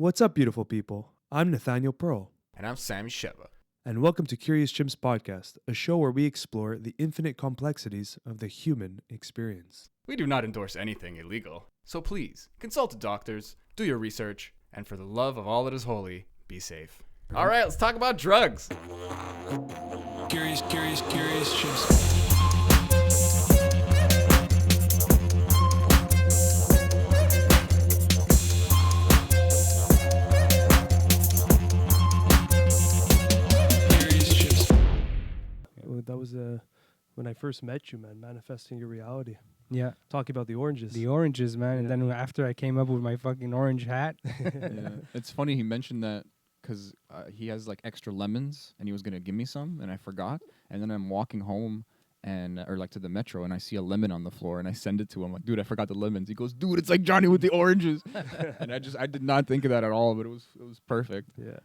What's up, beautiful people? I'm Nathaniel Pearl, And I'm Sammy Sheva. and welcome to Curious Chimps Podcast, a show where we explore the infinite complexities of the human experience. We do not endorse anything illegal, so please consult doctors, do your research, and for the love of all that is holy, be safe. All right, let's talk about drugs. Curious Chimps. That was when I first met you, man, manifesting your reality. Yeah, Talking about the oranges. the oranges, man. And Yeah. then after I came up with my fucking orange hat, Yeah, it's funny he mentioned that because he has like extra lemons and he was gonna give me some and I forgot. And then I'm walking home or like to the metro and I see a lemon on the floor and I send it to him like, dude, I forgot the lemons. He goes, dude, it's like Johnny with the oranges. And I did not think of that at all, but it was perfect. Yeah.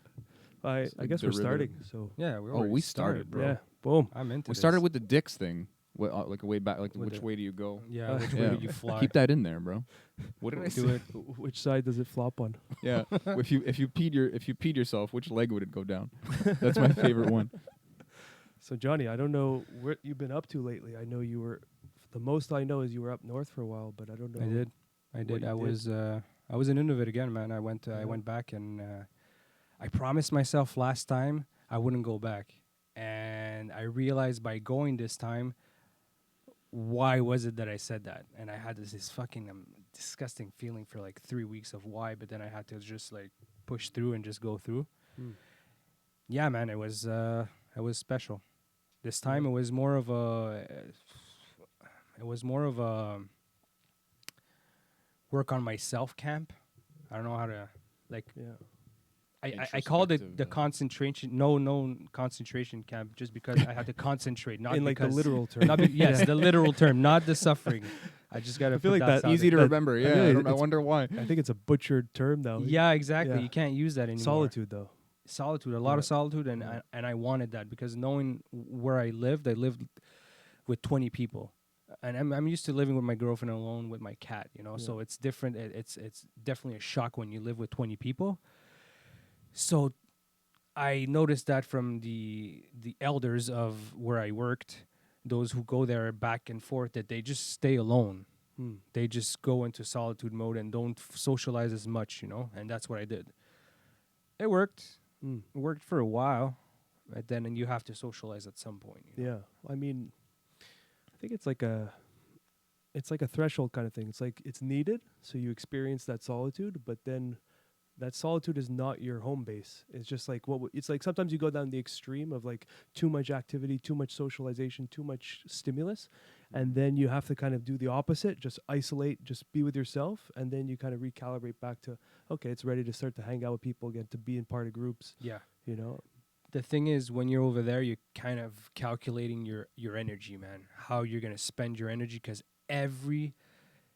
I like guess we're derivative. starting, so yeah, we Oh, already we started, bro. yeah, boom. I'm into We this. started with the dicks thing, like way back, like With which the- way do you go? yeah, which way Yeah. did you fly? Keep that in there, bro. What did I Do say? it. Which side does it flop on? Yeah, if you peed yourself, which leg would it go down? That's my favorite one. So, Johnny, I don't know what you've been up to lately. I know you were, the most I know is you were up north for a while, but I don't know. I did. you I did. was in Nunavut again, man. I Yeah. went back and I promised myself last time I wouldn't go back, and I realized by going this time, why was it that I said that? And I had this fucking disgusting feeling for like 3 weeks of why, but then I had to just like push through and just go through. Hmm. Yeah, man, it was special. This time it was more of a work on myself camp. I don't know how to like. Yeah. I called it Introspective, the concentration. No concentration camp, just because I had to concentrate, not In like the because- literal term. Not be, yes, Yeah. the literal term, not the suffering. I just gotta I feel put like that that- Easy to that- remember. I Yeah, feel like I it's- wonder why. I think it's a butchered term, though. Yeah, exactly. Yeah. You can't use that anymore. Solitude, though. Solitude, a lot Yeah. of solitude, and Yeah. I wanted that because knowing where I lived with 20 people, and I'm used to living with my girlfriend alone with my cat, you know. Yeah. So it's different. It's definitely a shock when you live with 20 people. So I noticed that from the elders of where I worked, those who go there back and forth, that they just stay alone. Hmm. They just go into solitude mode and don't socialize as much, you know. And that's what I did. It worked. Hmm. It worked for a while, but then you have to socialize at some point. You know? Yeah. I mean, I think it's like a threshold kind of thing. It's like it's needed, so you experience that solitude, but then that solitude is not your home base. It's just like it's like sometimes you go down the extreme of like too much activity, too much socialization, too much stimulus, and then you have to kind of do the opposite, just isolate, just be with yourself, and then you kind of recalibrate back to, okay, it's ready to start to hang out with people again, to be in part of groups, Yeah. you know? The thing is, when you're over there, you're kind of calculating your energy, man. How you're gonna spend your energy, because every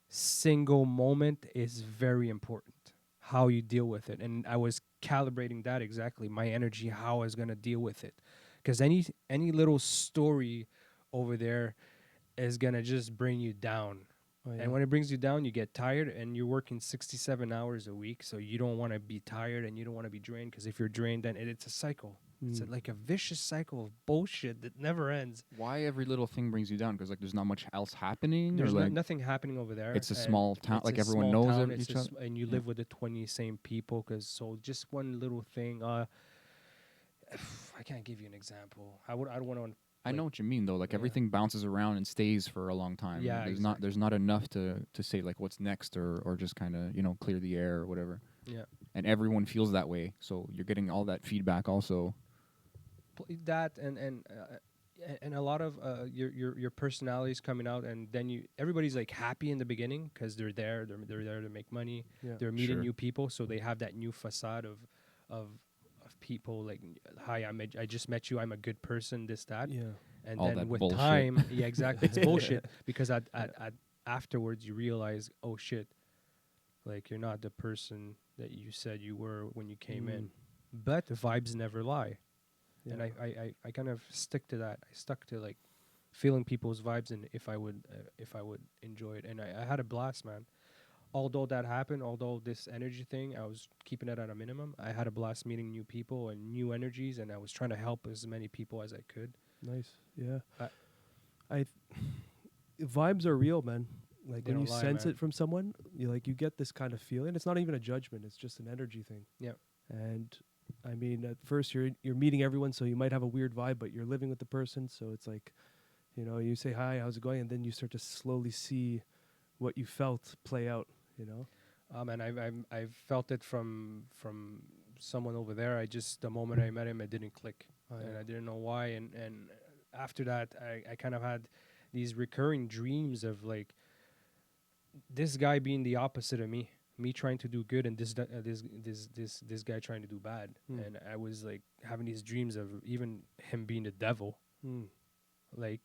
single moment is very important. How you deal with it, and I was calibrating that exactly. My energy, how I was gonna deal with it, because any little story over there is gonna just bring you down. Oh, yeah. And when it brings you down, you get tired, and you're working 67 hours a week, so you don't want to be tired and you don't want to be drained, because if you're drained, then it's a cycle. It's like a vicious cycle of bullshit that never ends. Why every little thing brings you down? Because like there's not much else happening. There's or like nothing happening over there. it's a and small town, it's like a everyone small knows town, each it's a other. and you live with the 20 same people. Because so just one little thing. I can't give you an example. I don't want to. I know what you mean though. Like Yeah. everything bounces around and stays for a long time. Yeah, there's not enough to say like what's next or just kind of clear the air or whatever. Yeah. And everyone feels that way, so you're getting all that feedback also. That and a lot of your personalities coming out, and then everybody's like happy in the beginning because they're there to make money. Yeah. They're meeting Sure. new people, so they have that new facade of people like, hi, I just met you, I'm a good person, this that. Yeah. And All then that with bullshit. time, yeah, exactly, it's bullshit, because at afterwards you realize, oh shit, like you're not the person that you said you were when you came in. But the vibes never lie. Yeah. And I kind of stick to that. I stuck to like feeling people's vibes and if I would enjoy it. And I had a blast, man. although that happened, although this energy thing, I was keeping it at a minimum. I had a blast meeting new people and new energies, and I was trying to help as many people as I could. Nice. Yeah. Uh, I vibes are real, man. Like They when you don't lie, sense man. it from someone, you get this kind of feeling. It's not even a judgment. It's just an energy thing. Yep. And I mean, at first you're meeting everyone, so you might have a weird vibe, but you're living with the person, so it's like, you say hi, how's it going, and then you start to slowly see what you felt play out. And I've felt it from someone over there. The moment I met him, it didn't click, and I didn't know why. And after that, I kind of had these recurring dreams of like this guy being the opposite of me trying to do good, and this guy trying to do bad. And I was like having these dreams of even him being the devil, like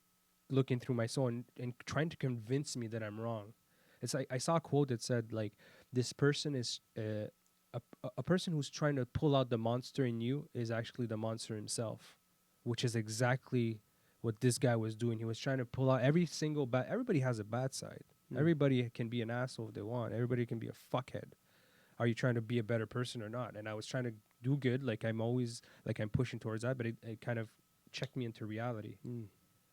looking through my soul and trying to convince me that I'm wrong. It's like I saw a quote that said like this person is a person who's trying to pull out the monster in you is actually the monster himself, which is exactly what this guy was doing. He was trying to pull out every single bad. Everybody has a bad side. Everybody can be an asshole if they want. Everybody can be a fuckhead. Are you trying to be a better person or not? And I was trying to do good, like I'm pushing towards that, but it kind of checked me into reality.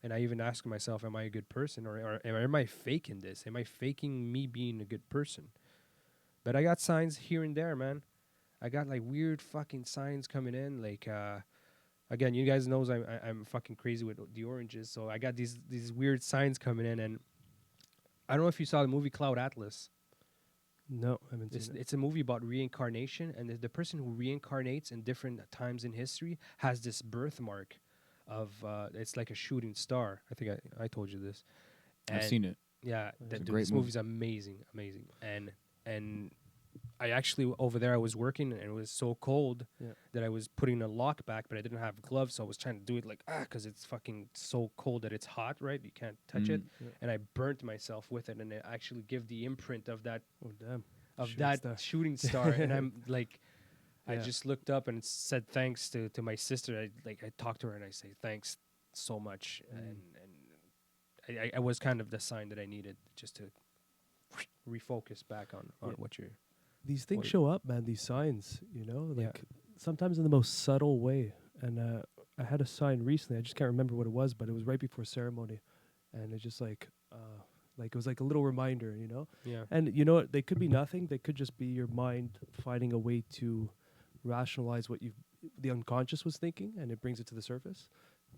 And I even asked myself, am I a good person or am I faking this? Am I faking me being a good person? But I got signs here and there, man. I got like weird fucking signs coming in. Like, again, you guys knows I'm fucking crazy with the oranges. So I got these weird signs coming in. And I don't know if you saw the movie Cloud Atlas. No, I haven't seen it. It's a movie about reincarnation. And the person who reincarnates in different times in history has this birthmark of it's like a shooting star. I think I told you this. I've seen it. Yeah, It's a great this movie's amazing. And I actually over there I was working and it was so cold that I was putting a lock back, but I didn't have gloves, so I was trying to do it like because it's fucking so cold that it's hot, right? You can't touch it, and I burnt myself with it, and it actually give the imprint of that shooting star, and I'm like. I just looked up and said thanks to my sister. I talked to her and I say thanks so much, and I was kind of the sign that I needed just to refocus back on what you're. These things show up, man. These signs, sometimes in the most subtle way. And I had a sign recently. I just can't remember what it was, but it was right before ceremony, and it's just like it was like a little reminder, Yeah. And you know what? They could be nothing. They could just be your mind finding a way to rationalize what the unconscious was thinking, and it brings it to the surface.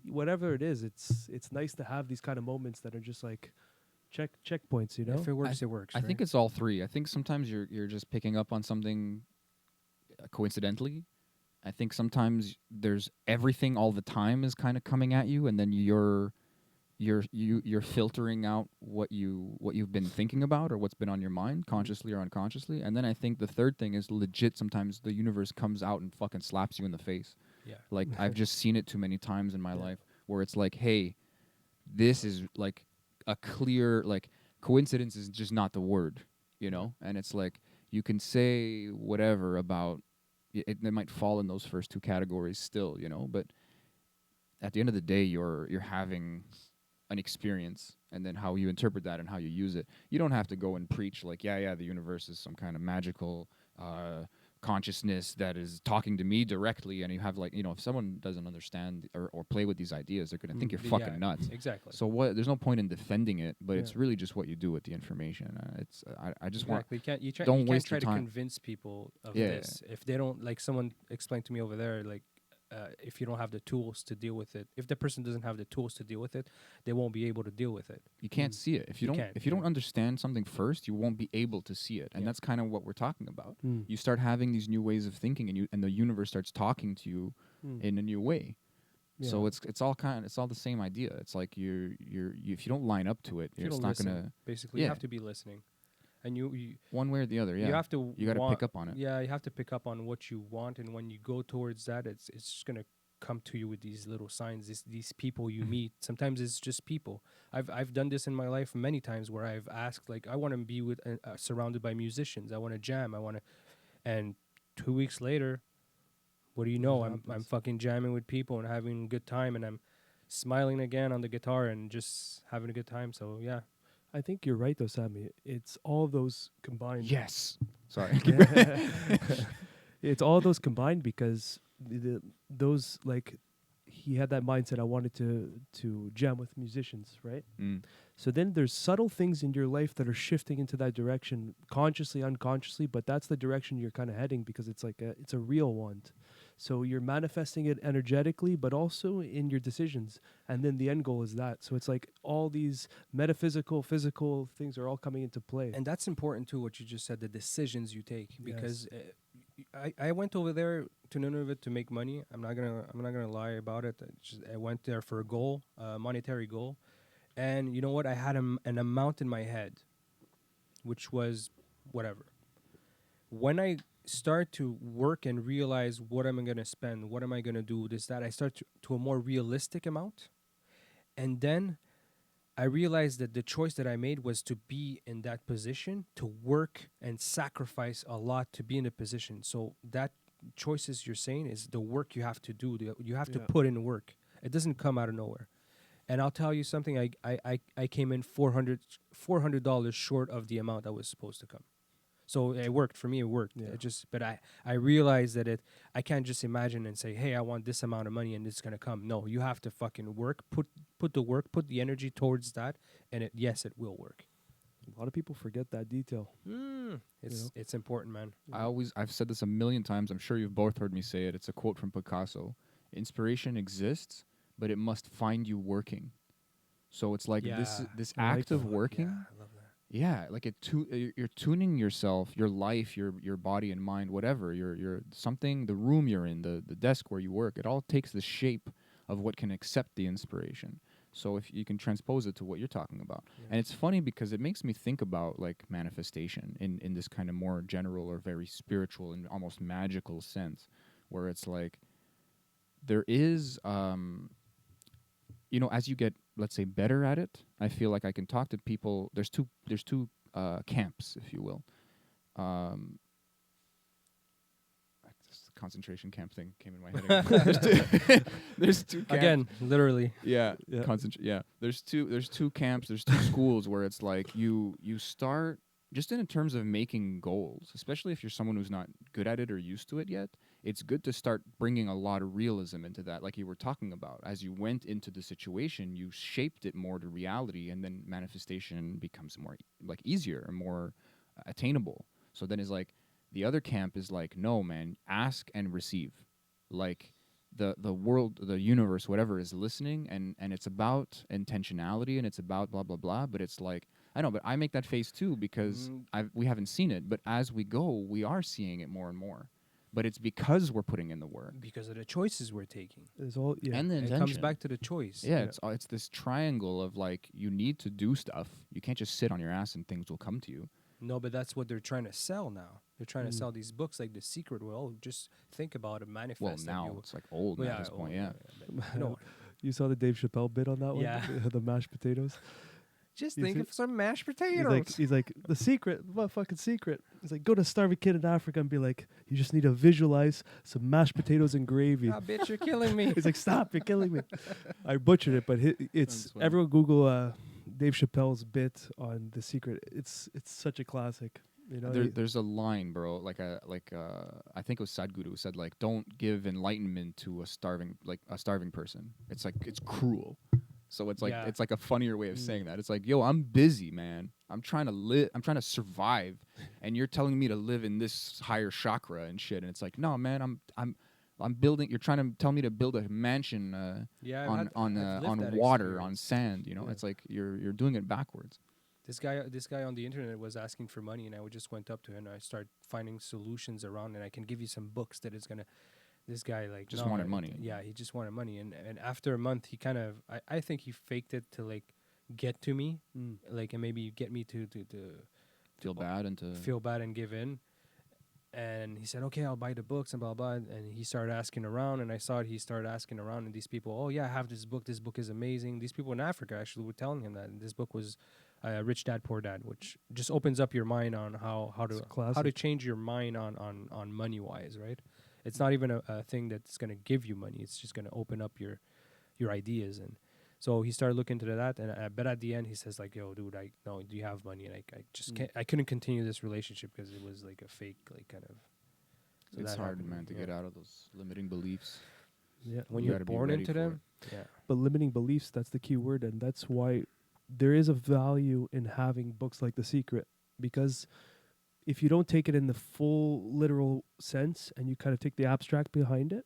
Whatever it is, it's nice to have these kind of moments that are just like checkpoints. If it works, it works. I think it's all three. I think sometimes you're just picking up on something coincidentally. I think sometimes there's everything all the time is kind of coming at you, and then you're filtering out what you've been thinking about or what's been on your mind, consciously or unconsciously. And then I think the third thing is legit. Sometimes the universe comes out and fucking slaps you in the face. Yeah. Like I've just seen it too many times in my life where it's like, hey, this is like a clear coincidence is just not the word, And it's like you can say whatever about it. They might fall in those first two categories still, But at the end of the day, you're having an experience, and then how you interpret that and how you use it. You don't have to go and preach like, the universe is some kind of magical consciousness that is talking to me directly, and you have if someone doesn't understand or play with these ideas, they're going to think you're fucking nuts. Exactly. So there's no point in defending it, but it's really just what you do with the information. I just want you can't waste try your to time. convince people of this if they don't, like someone explained to me over there, like if you don't have the tools to deal with it, if the person doesn't have the tools to deal with it, they won't be able to deal with it. You can't see it. If you don't understand something first, you won't be able to see it. And that's kind of what we're talking about. You start having these new ways of thinking, and the universe starts talking to you in a new way. So it's all the same idea. It's like you if you don't line up to it, it's not gonna. Basically, you have to be listening, and you one way or the other. Yeah, you have to. You got to pick up on it. Yeah, you have to pick up on what you want, and when you go towards that, it's just gonna come to you with these little signs. These people you meet. Sometimes it's just people. I've done this in my life many times where I've asked, like, I want to be with surrounded by musicians. I want to jam. And 2 weeks later, what do you know? I'm fucking jamming with people and having a good time, and I'm smiling again on the guitar and just having a good time. So yeah. I think you're right though, Sammy. It's all those combined. Yes. Sorry. It's all those combined because those like he had that mindset. I wanted to jam with musicians, right? Mm. So then there's subtle things in your life that are shifting into that direction, consciously, unconsciously, but that's the direction you're kind of heading because it's like it's a real want. So you're manifesting it energetically, but also in your decisions. And then the end goal is that. So it's like all these metaphysical, physical things are all coming into play. And that's important too, what you just said, the decisions you take. Because I went over there to Nunavut to make money. I'm not gonna lie about it. I went there for a goal, a monetary goal. And you know what? I had an amount in my head, which was whatever. When I start to work and realize what am I going to spend, what am I going to do, this, that, I start to a more realistic amount. And then I realized that the choice that I made was to be in that position, to work and sacrifice a lot to be in a position. So that choices you're saying is the work you have to do. You have to put in work. It doesn't come out of nowhere. And I'll tell you something, I came in $400 short of the amount that was supposed to come. So it worked for me. It worked. Yeah. But I realized that I can't just imagine and say, hey, I want this amount of money and it's gonna come. No, you have to fucking work. Put the work. Put the energy towards that, and it will work. A lot of people forget that detail. It's important, man. I've said this a million times. I'm sure you've both heard me say it. It's a quote from Picasso. Inspiration exists, but it must find you working. So it's like this act of working. Yeah, I love that. Yeah, like you're tuning yourself, your life, your body and mind, whatever, your something, the room you're in, the desk where you work. It all takes the shape of what can accept the inspiration. So if you can transpose it to what you're talking about. Yeah. And it's funny because it makes me think about like manifestation in this kind of more general or very spiritual and almost magical sense, where it's like there is as you get, let's say, better at it, I feel like I can talk to people. There's two camps, if you will. This concentration camp thing came in my head. There's two camps. Again, literally. Yeah. There's two camps. There's two schools where it's like you start just in terms of making goals, especially if you're someone who's not good at it or used to it yet. It's good to start bringing a lot of realism into that, like you were talking about. As you went into the situation, you shaped it more to reality, and then manifestation becomes more like easier and more attainable. So then it's like the other camp is like, no, man, ask and receive. Like the world, the universe, whatever is listening, and it's about intentionality and it's about blah blah blah. But it's like, I know, but I make that face too because we haven't seen it. But as we go, we are seeing it more and more. But it's because we're putting in the work. Because of the choices we're taking. It's all And the It intention. comes back to the choice. Yeah, it's this triangle of like, you need to do stuff. You can't just sit on your ass and things will come to you. No, but that's what they're trying to sell now. They're trying to sell these books like The Secret. Well, just think about it, manifest. Well, that now you- it's like old Well, at this point, yeah. You know, You saw the Dave Chappelle bit on that one? Yeah. The mashed potatoes. just You think see- of some mashed He's potatoes. like, the secret, what fucking secret? He's like, go to starving kid in Africa and be like, you just need to visualize some mashed potatoes and gravy. Ah, bitch, you're killing me. He's like, stop, you're killing me. I butchered it, but it's That's funny. everyone Google Dave Chappelle's bit on The Secret. It's such a classic. You know, There's a line, bro. I think it was Sadhguru who said like, don't give enlightenment to a starving person. It's like, it's cruel. So it's like Yeah. it's like a funnier way of saying that. It's like, yo, I'm busy, man. I'm trying to live. I'm trying to survive, and you're telling me to live in this higher chakra and shit. And it's like, no, man. I'm building. You're trying to tell me to build a mansion Yeah, on that water, on experience. sand. You know, Yeah. it's like you're doing it backwards. This guy on the internet was asking for money, and I just went up to him and I started finding solutions around, and I can give you some books that is gonna. This guy like Just no, wanted money. Yeah, he just wanted money, and after a month, he kind of I think he faked it to like get to me, like and maybe get me to Feel bad and to feel bad and give in. And he said, okay, I'll buy the books and blah, blah. And he started asking around, and I saw it. He started asking around, and these people, oh, yeah, I have this book. This book is amazing. These people in Africa actually were telling him that. And this book was Rich Dad, Poor Dad, which just opens up your mind on how It's to classic. change your mind on money-wise, right? It's not even a thing that's going to give you money. It's just going to open up your ideas. And So he started looking into that, and I bet at the end he says like, "Yo, dude, I no, do you have money?" And I just can't, I couldn't continue this relationship because it was like a fake, like kind of. So It's that hard, happened, man, to get out of those limiting beliefs. Yeah. when You you're gotta be born ready into for them. Yeah, But limiting beliefs, that's the key word. And that's why there is a value in having books like The Secret. Because if you don't take it in the full literal sense and you kind of take the abstract behind it,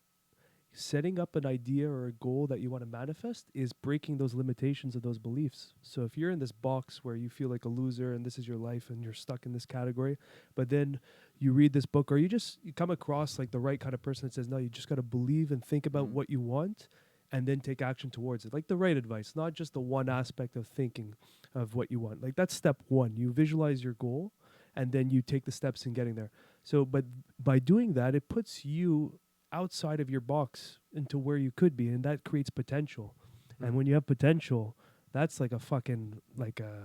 setting up an idea or a goal that you want to manifest is breaking those limitations of those beliefs. So if you're in this box where you feel like a loser and this is your life and you're stuck in this category, but then you read this book or you come across like the right kind of person that says, no, you just got to believe and think about what you want and then take action towards it. Like the right advice, not just the one aspect of thinking of what you want. Like that's step one. You visualize your goal and then you take the steps in getting there. So, but by doing that, it puts you outside of your box into where you could be, and that creates potential. And when you have potential, that's like a fucking like a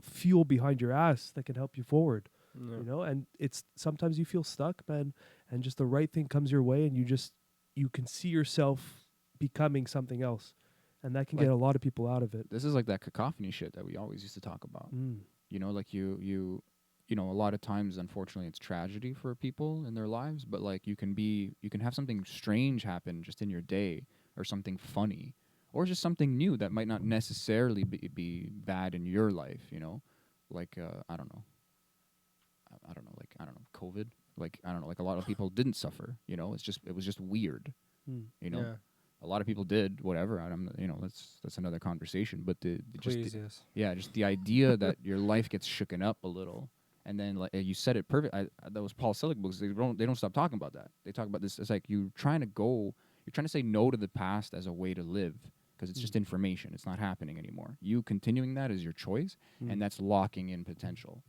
fuel behind your ass that can help you forward. Yeah. You know, and it's sometimes you feel stuck, man, and just the right thing comes your way and you can see yourself becoming something else. And that can Like- get a lot of people out of it. This is like that cacophony shit that we always used to talk about. You know, like you know, a lot of times, unfortunately, it's tragedy for people in their lives, but like you can have something strange happen just in your day or something funny or just something new that might not necessarily be bad in your life, you know, like, I don't know, COVID, like, I don't know, like a lot of people didn't suffer, you know, it was just weird, you know, Yeah. a lot of people did whatever. I'm, you know, that's another conversation, but Please, yes. yeah, just the idea that your life gets shooken up a little, and then like you said it perfect. That was Paul Selig books. They don't stop talking about that. They talk about this. It's like you're trying to say no to the past as a way to live because it's just information. It's not happening anymore. You continuing that is your choice, and that's locking in potential.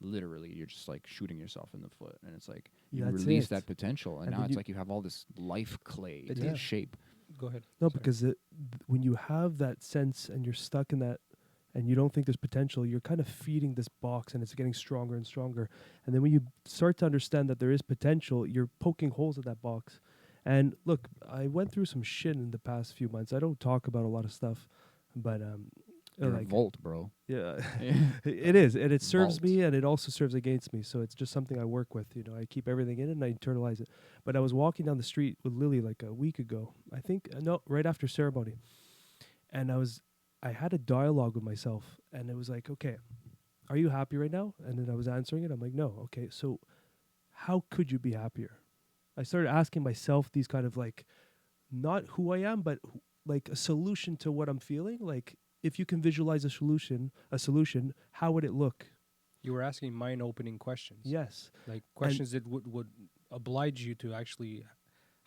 Literally, you're just like shooting yourself in the foot, and it's like you That's release it. that potential, and And now then it's you- like you have all this life clay It to is. shape. Go ahead. No, Sorry. because when you have that sense and you're stuck in that and you don't think there's potential, you're kind of feeding this box and it's getting stronger and stronger. And then when you start to understand that there is potential, you're poking holes in that box. And look, I went through some shit in the past few months. I don't talk about a lot of stuff, but You're a like volt, bro. yeah, it is, and it serves Vault. me, and it also serves against me. So it's just something I work with. You know, I keep everything in and I internalize it. But I was walking down the street with Lily like a week ago. I think no, right after ceremony, and I had a dialogue with myself, and it was like, okay, are you happy right now? And then I was answering it. I'm like, no. Okay, so how could you be happier? I started asking myself these kind of like, not who I am, but like a solution to what I'm feeling. Like, if you can visualize a solution, how would it look? You were asking mind-opening questions. Yes. Like questions that would oblige you to actually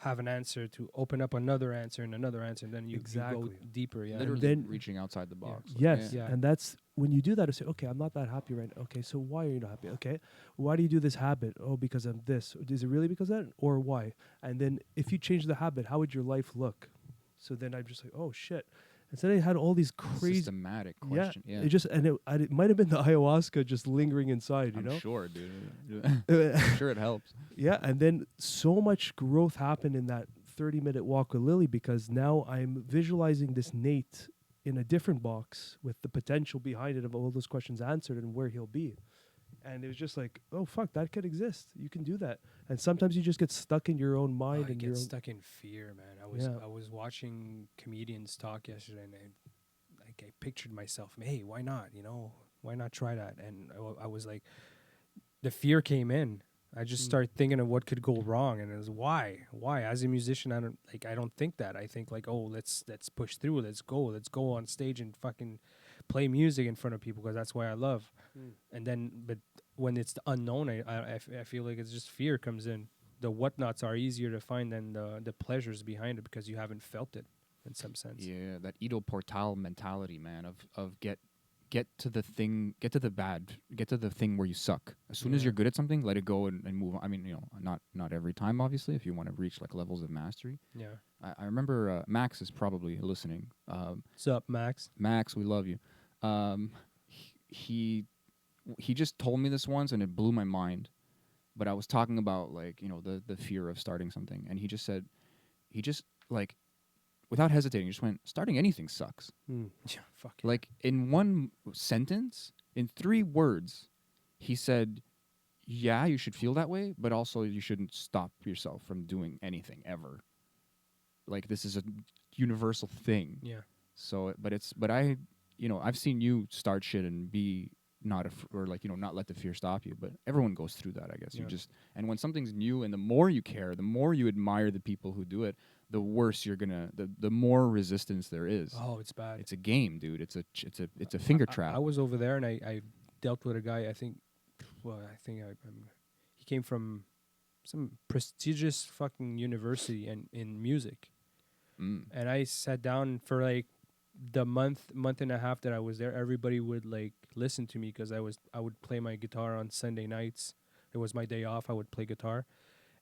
have an answer, to open up another answer, and then you go Exactly. deeper. Yeah. Literally then- reaching outside the box. like, Yes. Yeah. And that's when you do that, it's say, okay, I'm not that happy right now. Okay, so why are you not happy? Okay, why do you do this habit? Oh, because I'm this. Is it really because of that? Or why? And then if you change the habit, how would your life look? So then I'm just like, oh, shit. And so I had all these crazy. Systematic question. Yeah. It just, and it might have been the ayahuasca just lingering inside, you I'm know? sure, dude. I'm sure it helps. Yeah, and then so much growth happened in that 30-minute walk with Lily because now I'm visualizing this Nate in a different box with the potential behind it of all those questions answered and where he'll be. And it was just like, oh, fuck, that could exist. You can do that. And sometimes you just get stuck in your own mind I and your get own... stuck in fear, man. Yeah. I was watching comedians talk yesterday, and I pictured myself. Hey, why not? You know, why not try that? And I was like, the fear came in. I just started thinking of what could go wrong, and it was why. As a musician, I don't think that. I think like, oh, let's push through. Let's go on stage and fucking play music in front of people because that's what I love. And then, but when it's the unknown, I feel like it's just fear comes in. The whatnots are easier to find than the pleasures behind it because you haven't felt it in some sense. Yeah, that Ido Portal mentality, man, of get to the thing, get to the bad, get to the thing where you suck. As soon as you're good at something, let it go and move on. I mean, you know, not every time, obviously, if you want to reach like levels of mastery. Yeah. I remember Max is probably listening. What's up, Max? Max, we love you. He just told me this once and it blew my mind. But I was talking about like, you know, the fear of starting something, and he just said, like, without hesitating, just went, starting anything sucks. Mm. Yeah, fuck it. Like in one sentence, in 3 words, he said, yeah, you should feel that way, but also you shouldn't stop yourself from doing anything ever. Like this is a universal thing. Yeah. So, but I, I've seen you start shit and be not or like, not let the fear stop you, but everyone goes through that, I guess. Yeah. And when something's new and the more you care, the more you admire the people who do it, the worse you're gonna, the more resistance there is. Oh, it's bad. It's a game, dude. It's a finger trap. I was over there and I dealt with a guy. I think he came from some prestigious fucking university and in music. And I sat down for like the month and a half that I was there. Everybody would like listen to me because I would play my guitar on Sunday nights. It was my day off. I would play guitar.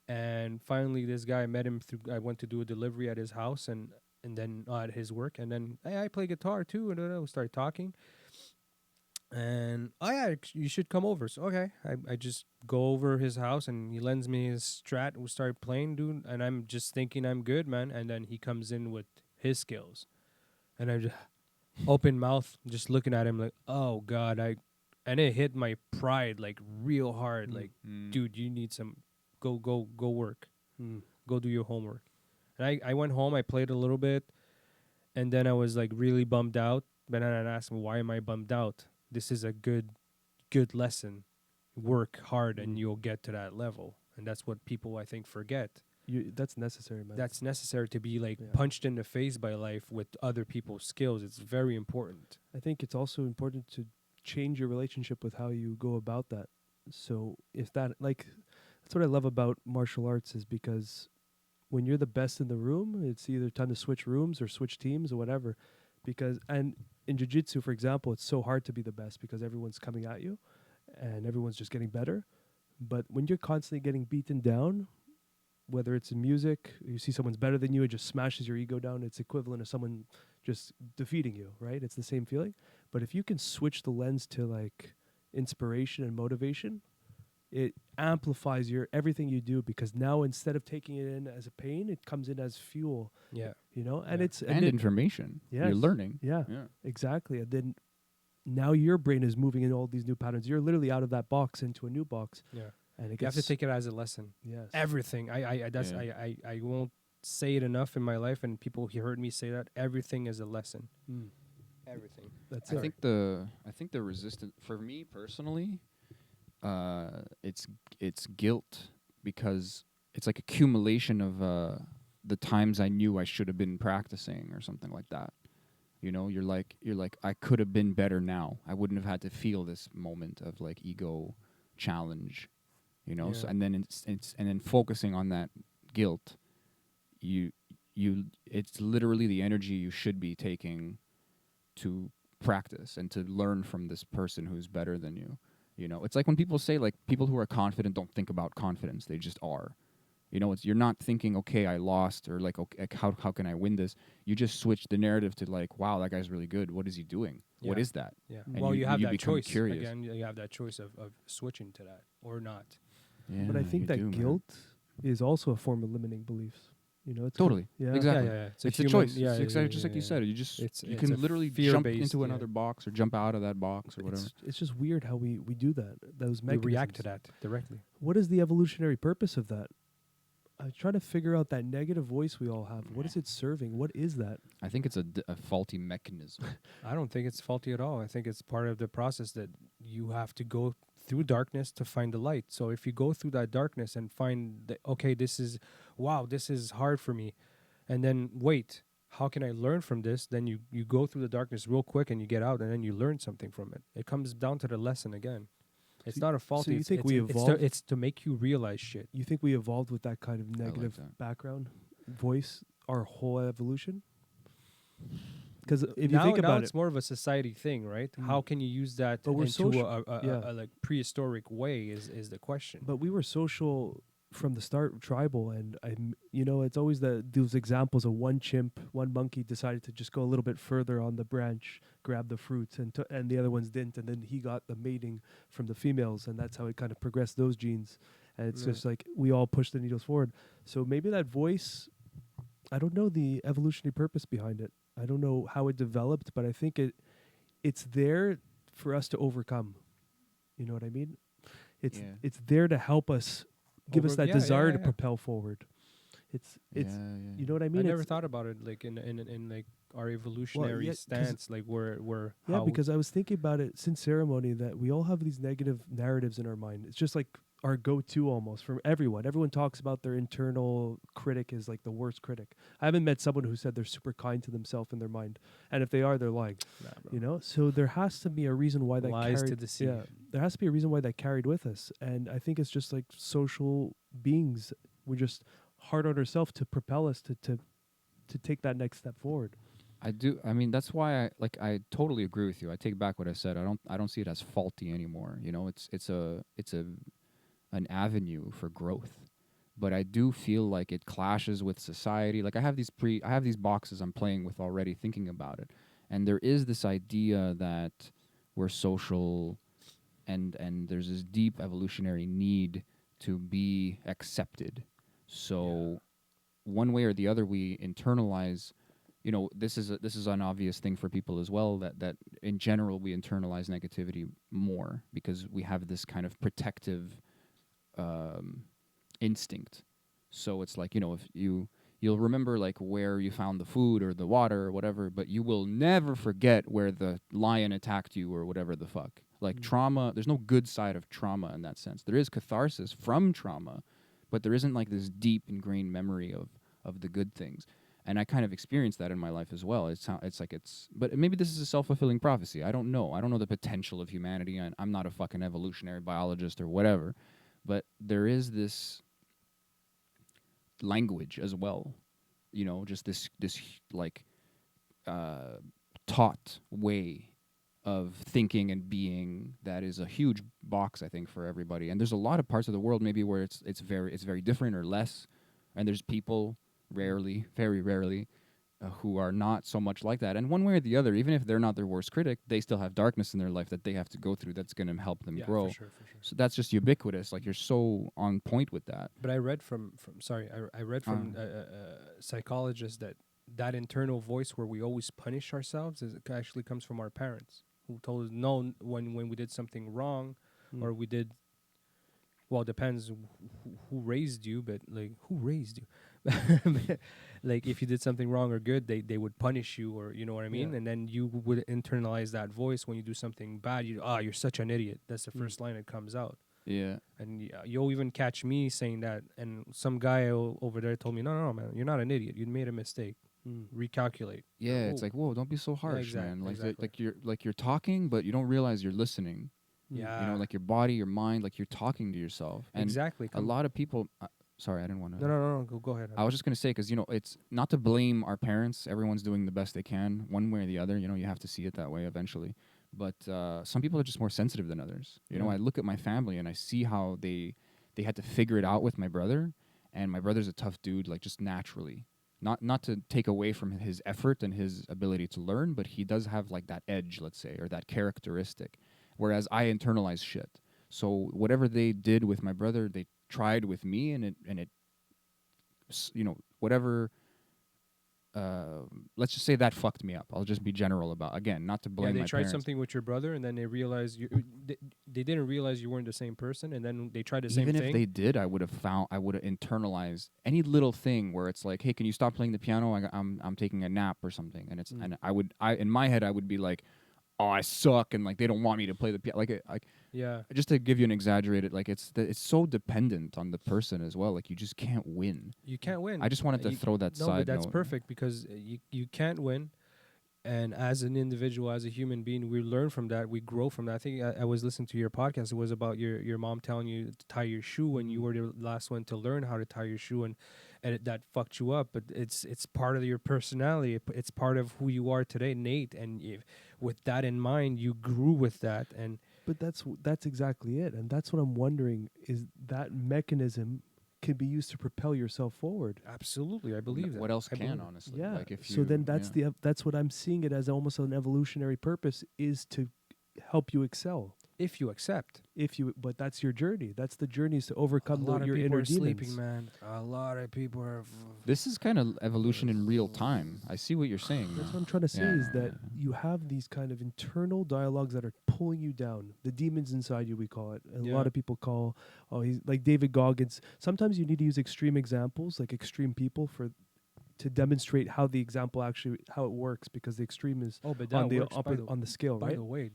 And finally, this guy, I met him I went to do a delivery at his house and then at his work. And then, hey, I play guitar too. And then we started talking. And, oh yeah, you should come over. So, okay. I just go over his house and he lends me his Strat. We started playing, dude. And I'm just thinking I'm good, man. And then he comes in with his skills. And I just open mouth, just looking at him like, oh God, and it hit my pride like real hard. Like, dude, you need some, go work. Go do your homework. And I went home, I played a little bit, and then I was like really bummed out. But then I asked him, why am I bummed out? This is a good lesson. Work hard and you'll get to that level. And that's what people, I think, forget. That's necessary, man. That's necessary to be like punched in the face by life with other people's skills. It's very important. I think it's also important to change your relationship with how you go about that. So if that, like, that's what I love about martial arts is because when you're the best in the room, it's either time to switch rooms or switch teams or whatever. And in jiu-jitsu, for example, it's so hard to be the best because everyone's coming at you and everyone's just getting better. But when you're constantly getting beaten down, whether it's in music, you see someone's better than you, it just smashes your ego down. It's equivalent of someone just defeating you, right? It's the same feeling. But if you can switch the lens to like inspiration and motivation, it amplifies everything you do because now instead of taking it in as a pain, it comes in as fuel. Yeah. And it's and information. Yes. You're learning. Yeah, exactly. And then now your brain is moving in all these new patterns. You're literally out of that box into a new box. Yeah. And You have to take it as a lesson. Yes. Everything. I won't say it enough in my life, and people heard me say that. Everything is a lesson. Everything. That's I it. think the resistance for me personally, it's guilt because it's like accumulation of the times I knew I should have been practicing or something like that. You're like I could have been better now. I wouldn't have had to feel this moment of like ego challenge. So and then and then focusing on that guilt, it's literally the energy you should be taking to practice and to learn from this person who's better than you. It's like when people say like people who are confident don't think about confidence, they just are. You're not thinking, okay, I lost, or like, okay, how can I win this? You just switch the narrative to like, wow, that guy's really good. What is he doing? Yeah. What is that? Yeah. And Well, you have that become choice. curious. Again, you have that choice of switching to that or not. Yeah, But I think you that do, man. guilt is also a form of limiting beliefs. It's Totally. Yeah. Exactly. Yeah. It's a human- choice. Yeah, it's yeah, exactly just yeah, like you yeah. said. You It's can a literally jump fear-based, into yeah. another box or jump out of that box or whatever. It's just weird how we do that. Those We mechanisms. react to that directly. What is the evolutionary purpose of that? I try to figure out that negative voice we all have. What is it serving? What is that? I think it's a faulty mechanism. I don't think it's faulty at all. I think it's part of the process that you have to go through darkness to find the light. So if you go through that darkness and find that, okay, this is hard for me. And then wait, how can I learn from this? Then you go through the darkness real quick and you get out and then you learn something from it. It comes down to the lesson again. It's not a faulty. So you it's, think it's, we it's evolved? it's to make you realize shit. You think we evolved with that kind of negative that. background voice our whole evolution? Because if now, you think about it's it, more of a society thing, right? How can you use that But we're into social- a like prehistoric way is the question. but we were social from the start, tribal, and it's always those examples of one chimp, one monkey decided to just go a little bit further on the branch, grab the fruits, and the other ones didn't, and then he got the mating from the females, and that's how it kind of progressed those genes. And it's Yeah. just like we all push the needles forward. So maybe that voice, I don't know the evolutionary purpose behind it. I don't know how it developed, but I think it's there for us to overcome. You know what I mean? Yeah. It's there to help us, give us that desire to yeah. propel forward. It's Yeah. you know what I I mean? never It's, thought about it like in like our evolutionary yeah, 'cause- stance, like we're yeah, how because I was thinking about it since ceremony that we all have these negative narratives in our mind. It's just like our go-to almost from everyone. Everyone talks about their internal critic is like the worst critic. I haven't met someone who said they're super kind to themselves in their mind, and if they are, they're lying. nah, bro. You know, so there has to be a reason why that Lies to carried. deceive. Yeah, there has to be a reason why that carried with us, and I think it's just like social beings. We're just hard on ourselves to propel us to take that next step forward. I do. I mean, that's why I totally agree with you. I take back what I said. I don't see it as faulty anymore. You know, it's an avenue for growth. But I do feel like it clashes with society. Like I have these boxes I'm playing with already thinking about it. And there is this idea that we're social and there's this deep evolutionary need to be accepted. So one way or the other we internalize, you know, this is an obvious thing for people as well, that in general we internalize negativity more because we have this kind of protective instinct. So it's like, you know, if you'll remember like where you found the food or the water or whatever, but you will never forget where the lion attacked you or whatever the fuck. Like trauma, there's no good side of trauma in that sense. There is catharsis from trauma, but there isn't like this deep ingrained memory of the good things. And I kind of experienced that in my life as well. But maybe this is a self-fulfilling prophecy. I don't know. I don't know the potential of humanity. I'm not a fucking evolutionary biologist or whatever. But there is this language as well, you know, just this like taught way of thinking and being that is a huge box, I think, for everybody. And there's a lot of parts of the world maybe where it's very different or less, and there's people rarely, very rarely, who are not so much like that. And one way or the other, even if they're not their worst critic, they still have darkness in their life that they have to go through that's going to help them grow. For sure. So that's just ubiquitous. Like you're so on point with that. But I read from psychologists that internal voice where we always punish ourselves actually comes from our parents who told us no when we did something wrong or we did. Well, it depends who raised you, but like who raised you? Like if you did something wrong or good, they would punish you, or you know what I mean. Yeah. And then you would internalize that voice when you do something bad. You're such an idiot. That's the first line that comes out. Yeah. And you'll even catch me saying that. And some guy over there told me, no, man, you're not an idiot. You made a mistake. Recalculate. Yeah, it's like, whoa, don't be so harsh, man. Like exactly. you're talking, but you don't realize you're listening. Yeah. You know, like your body, your mind, like you're talking to yourself. And exactly. a lot of people. Sorry, I didn't want to. No. Go ahead. I was just gonna say, because you know, it's not to blame our parents. Everyone's doing the best they can, one way or the other. You know, you have to see it that way eventually. But some people are just more sensitive than others. You know, I look at my family and I see how they had to figure it out with my brother, and my brother's a tough dude, like just naturally. Not to take away from his effort and his ability to learn, but he does have like that edge, let's say, or that characteristic. Whereas I internalize shit. So whatever they did with my brother, they tried with me, and it you know, whatever. Let's just say that fucked me up. I'll just be general about, again, not to blame my they parents. tried something with your brother, and then they realized they didn't realize you weren't the same person, and then they tried the same thing. Even if they did, I would have internalized any little thing where it's like, hey, can you stop playing the piano? I'm taking a nap or something, and and I in my head I would be like, oh, I suck, and like they don't want me to play the piano. Like Yeah. just to give you an exaggerated, like it's so dependent on the person as well. Like you just can't win. You can't win. I just wanted to throw that No, side but that's note. perfect because you can't win. And as an individual, as a human being, we learn from that. We grow from that. I think I was listening to your podcast. It was about your mom telling you to tie your shoe, and you were the last one to learn how to tie your shoe, and that fucked you up. But it's part of your personality. It's part of who you are today, Nate. And with that in mind, you grew with that. And But that's exactly it, and that's what I'm wondering is that mechanism can be used to propel yourself forward. absolutely, I believe that. What else I can, believe it. honestly? Yeah. Like if So you, then that's yeah. that's what I'm seeing it as almost an evolutionary purpose is to help you excel. if you accept. But that's your journey. That's the journey, is to overcome A lot of your people inner are demons. sleeping, man. A lot of people are. This is kind of evolution in real time. I see what you're saying. That's now. what I'm trying to say, Yeah, is no, that you have these kind of internal dialogues that are pulling you down. The demons inside you, we call it. And a Yeah. lot of people call, he's like David Goggins. Sometimes you need to use extreme examples, like extreme people, to demonstrate how the example actually, how it works, because the extreme is Oh, but on that the works on the scale, by right? the way,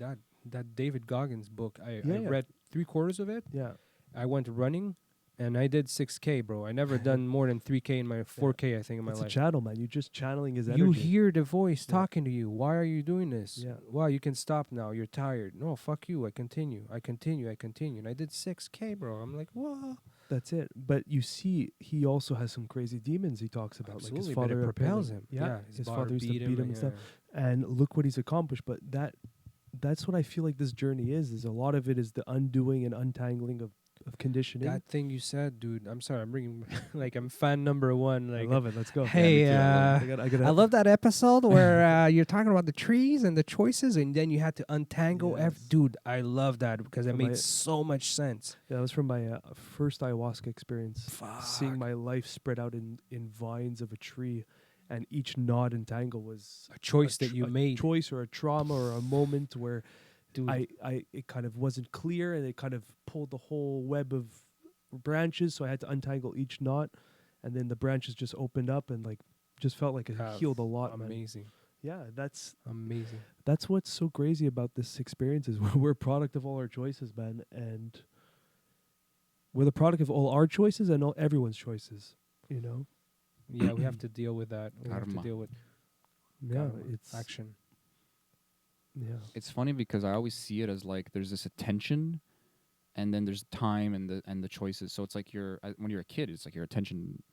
that David Goggins book, I Yeah. read 3/4 of it. Yeah. I went running, and I did 6K, bro. I never done more than 3K in my 4K, I think, in my It's a life. channel, man. You're just channeling his You energy. hear the voice Yeah. talking to you. Why are you doing this? Yeah. Wow, you can stop now. You're tired. No, fuck you. I continue. And I did 6K, bro. I'm like, whoa. That's it. But you see, he also has some crazy demons he talks about. Absolutely, like his but father it propels apparently- him. Yeah, his his father father used to beat him and yeah. stuff. And look what he's accomplished. But that's what I feel like this journey is a lot of it is the undoing and untangling of conditioning. That thing you said, dude. I'm sorry. I'm bringing like I'm fan number one. I Like, love it. Let's go. Hey, I I gotta love that episode where you're talking about the trees and the choices, and then you had to untangle. Yes. Dude, I love that because it From made my- so much sense. Yeah, that was from my first ayahuasca experience. Seeing Fuck. my life spread out in vines of a tree, and each knot and tangle was A choice that you a made. choice or a trauma or a moment where Dude, it kind of wasn't clear, and it kind of pulled the whole web of branches, so I had to untangle each knot, and then the branches just opened up and like just felt like it healed a lot, man. amazing. Yeah, Amazing. that's what's so crazy about this experience is we're a product of all our choices, man, and we're the product of all our choices and all everyone's choices, you know. Yeah, we have to deal with that. We have to Karma. deal with Yeah, karma, it's action. Yeah, It's funny because I always see it as like there's this attention, and then there's time and the choices. So it's like when you're a kid, it's like your attention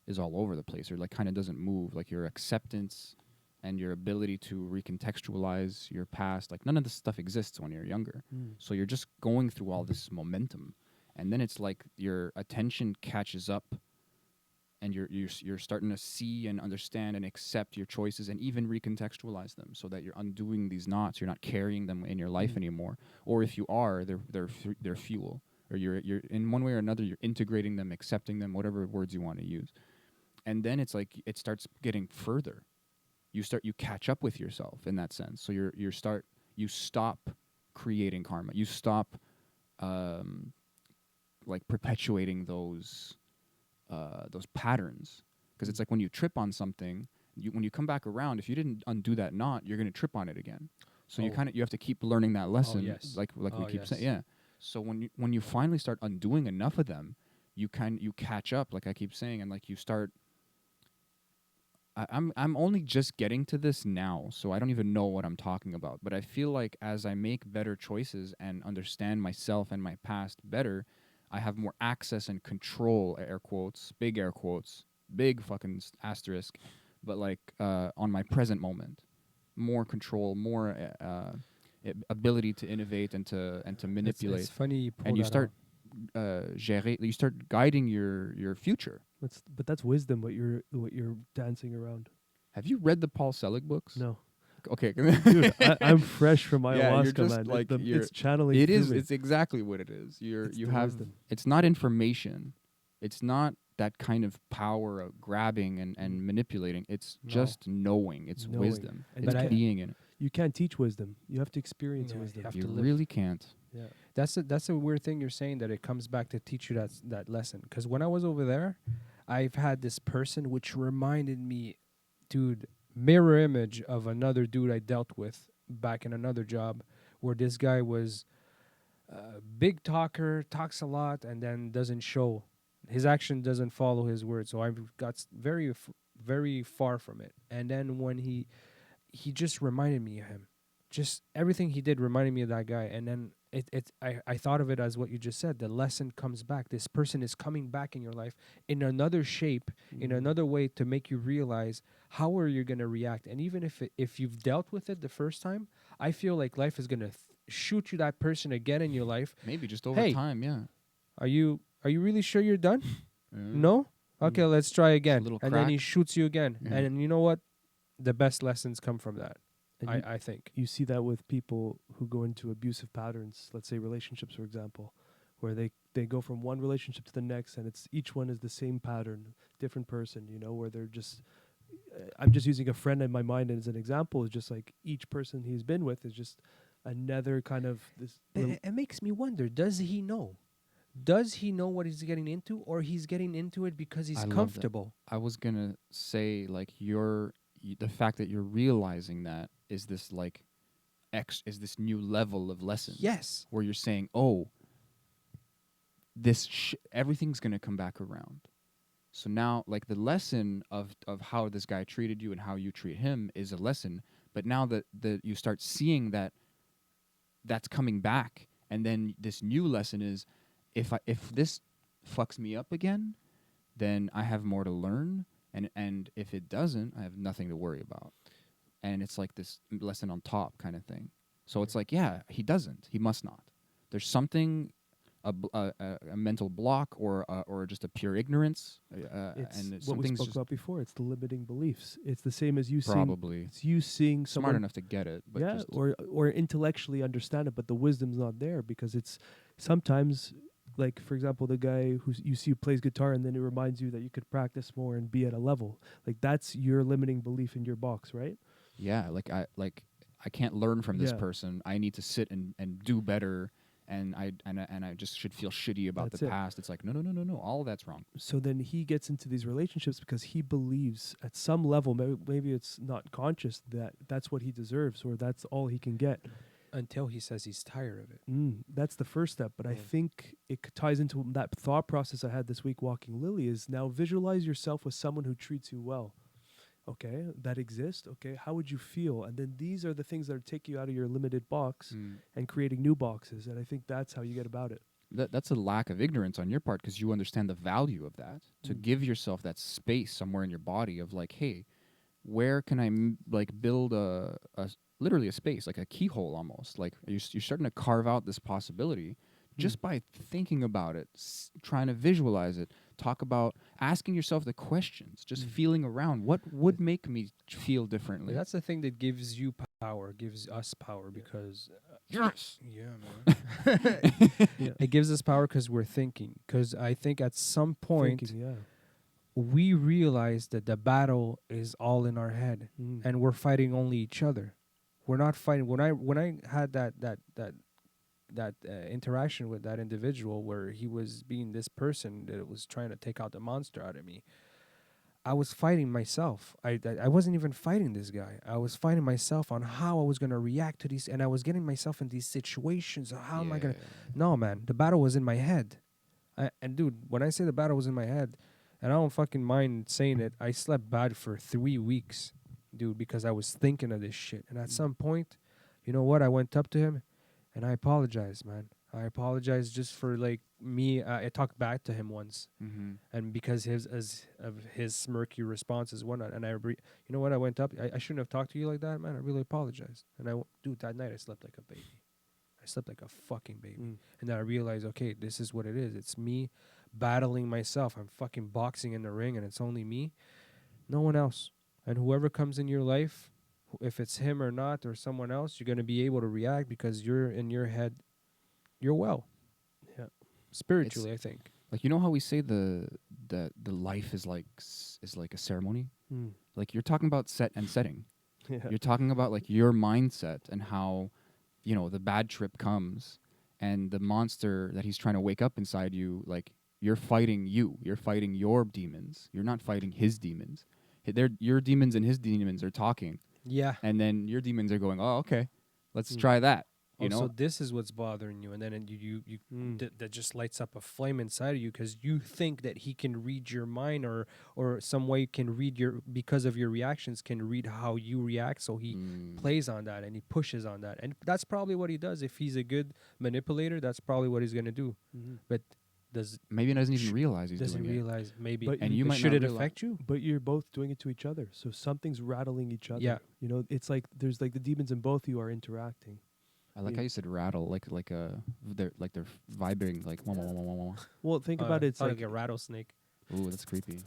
is all over the place, or like kind of doesn't move. Like your acceptance and your ability to recontextualize your past, like none of this stuff exists when you're younger. So you're just going through all this momentum, and then it's like your attention catches up, and you're starting to see and understand and accept your choices and even recontextualize them, so that you're undoing these knots. You're not carrying them in your life anymore, or if you are, they're fuel, or you're in one way or another you're integrating them, accepting them, whatever words you want to use. And then it's like it starts getting further. You catch up with yourself in that sense. So you stop creating karma. You stop like perpetuating those patterns, because it's like when you trip on something, when you come back around, if you didn't undo that knot, you're going to trip on it again. So you have to keep learning that lesson, yes. like we keep yes. saying, yeah. So when you finally start undoing enough of them, you catch up, like I keep saying, and like you start. I'm only just getting to this now, so I don't even know what I'm talking about. But I feel like as I make better choices and understand myself and my past better, I have more access and control, air quotes, big fucking asterisk, but like on my present moment, more control, more ability to innovate and to manipulate. It's funny you pull And you that start out. you start guiding your future. but that's wisdom. What you're dancing around. Have you read the Paul Selig books? No, Okay. dude, I'm fresh from ayahuasca, Yeah, you're just man. like It's channeling. it through is. me. It's exactly what it is. It's You the have. wisdom. It's not information. It's not that kind of power of grabbing and manipulating. It's No. just knowing. It's Knowing. wisdom. And It's you can't- being in it. You can't teach wisdom. You have to experience Yeah, you wisdom. have You to live. really can't. Yeah. That's a weird thing you're saying, that it comes back to teach you that lesson. Because when I was over there, I've had this person which reminded me, dude, mirror image of another dude I dealt with back in another job, where this guy was a big talker, talks a lot, and then doesn't show. His action doesn't follow his words. So I've got very far from it. And then when he just reminded me of him. Just everything he did reminded me of that guy. And then I thought of it as what you just said. The lesson comes back. This person is coming back in your life in another shape, in another way, to make you realize how are you going to react. And even if you've dealt with it the first time, I feel like life is going to shoot you that person again in your life. Maybe just over Hey. time. Yeah. Are you really sure you're done? Yeah. No? Okay, let's try again. little And then he crack. shoots you again. Yeah. And you know what? The best lessons come from that. And I think. you see that with people who go into abusive patterns, let's say relationships, for example, where they go from one relationship to the next, and it's each one is the same pattern, different person, where they're just, I'm just using a friend in my mind as an example, is just like each person he's been with is just another kind of this. It makes me wonder, does he know? Does he know what he's getting into, or he's getting into it because he's I love that. comfortable? I was gonna say like the fact that you're realizing that is this like is this new level of lesson. Yes. Where you're saying, oh, everything's gonna come back around. So now, like the lesson of how this guy treated you and how you treat him is a lesson. But now that you start seeing that that's coming back, and then this new lesson is, if this fucks me up again, then I have more to learn, and if it doesn't, I have nothing to worry about. And it's like this lesson on top kind of thing. So it's like, yeah, he doesn't. He must not. There's something, a mental block or just a pure ignorance. It's and what we something's spoke just about before. It's the limiting beliefs. It's the same as you probably seeing. It's you seeing smart someone enough to get it, but yeah, just or intellectually understand it, but the wisdom's not there because it's sometimes, like for example, the guy who you see who plays guitar and then it reminds you that you could practice more and be at a level. Like that's your limiting belief in your box, right? yeah, I can't learn from this Yeah. person. I need to sit and do better, and I just should feel shitty about That's the it. past. It's like no, all of that's wrong. So then he gets into these relationships because he believes at some level, maybe it's not conscious, that that's what he deserves or that's all he can get. Until he says he's tired of it. That's the first step. But I think it ties into that thought process I had this week walking Lily is now visualize yourself with someone who treats you well. Okay, that exists. Okay, how would you feel? And then these are the things that take you out of your limited box and creating new boxes. And I think that's how you get about it. That's a lack of ignorance on your part because you understand the value of that. To give yourself that space somewhere in your body of like, hey, where can I build literally a space, like a keyhole almost. Like you're starting to carve out this possibility just by thinking about it, trying to visualize it, talk about asking yourself the questions, just feeling around. What would make me feel differently? That's the thing that gives you power, gives us power because... yes! Yeah, man. It gives us power because we're thinking. Because I think at some point... we realize that the battle is all in our head and we're fighting only each other. We're not fighting. When I had that interaction with that individual where he was being this person that was trying to take out the monster out of me, I was fighting myself. I wasn't even fighting this guy. I was fighting myself on how I was going to react to these, and I was getting myself in these situations. How am I going to... No, man, the battle was in my head. And dude, when I say the battle was in my head, and I don't fucking mind saying it, I slept bad for 3 weeks, dude, because I was thinking of this shit. And at some point, you know what? I went up to him, and I apologized, man. I apologized just for, like, me. I talked back to him once. And because of his smirky responses, whatnot. And you know what? I went up. I shouldn't have talked to you like that, man. I really apologized. And dude, that night I slept like a baby. I slept like a fucking baby. And then I realized, okay, this is what it is. It's me battling myself. I'm fucking boxing in the ring, and it's only me, no one else. And whoever comes in your life, if it's him or not or someone else, you're going to be able to react because you're in your head, you're well. Yeah. Spiritually, I think. Like, you know how we say the life is like a ceremony? Like, you're talking about set and setting. You're talking about like your mindset and how, you know, the bad trip comes and the monster that he's trying to wake up inside you, like, you're fighting your demons. You're not fighting his demons. Your demons and his demons are talking. Yeah. And then your demons are going, oh, okay, let's try that. You know? So this is what's bothering you, and then that just lights up a flame inside of you because you think that he can read your mind or some way can read because of your reactions can read how you react. So he plays on that and he pushes on that, and that's probably what he does. If he's a good manipulator, that's probably what he's gonna do. But maybe he doesn't even realize he's doing realize maybe. But and you might should not it affect you? But you're both doing it to each other, so something's rattling each other. Yeah. You know, it's like there's like the demons in both of you are interacting. I like how you said rattle, they're vibrating like wah, wah, wah, wah, wah. Well, think about it. It's like a rattlesnake. Ooh, that's creepy.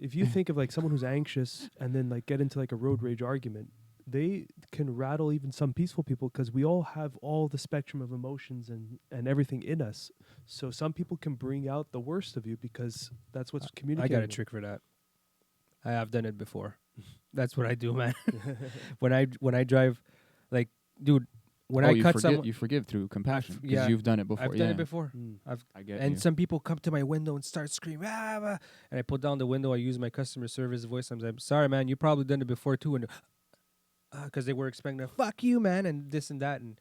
if you think of like someone who's anxious and then like get into like a road rage argument, they can rattle even some peaceful people because we all have all the spectrum of emotions and everything in us. So some people can bring out the worst of you because that's what's I communicating. got a trick for that. I have done it before. That's what I do, man. when I drive, like, dude, when I you cut forgive, someone, you forgive through compassion because yeah, you've done it before. I've done it before. Mm. I get And you. some people come to my window and start screaming, and I put down the window. I use my customer service voice. I'm like, sorry, man, you probably done it before too, and because they were expecting a fuck you, man, and this and that. And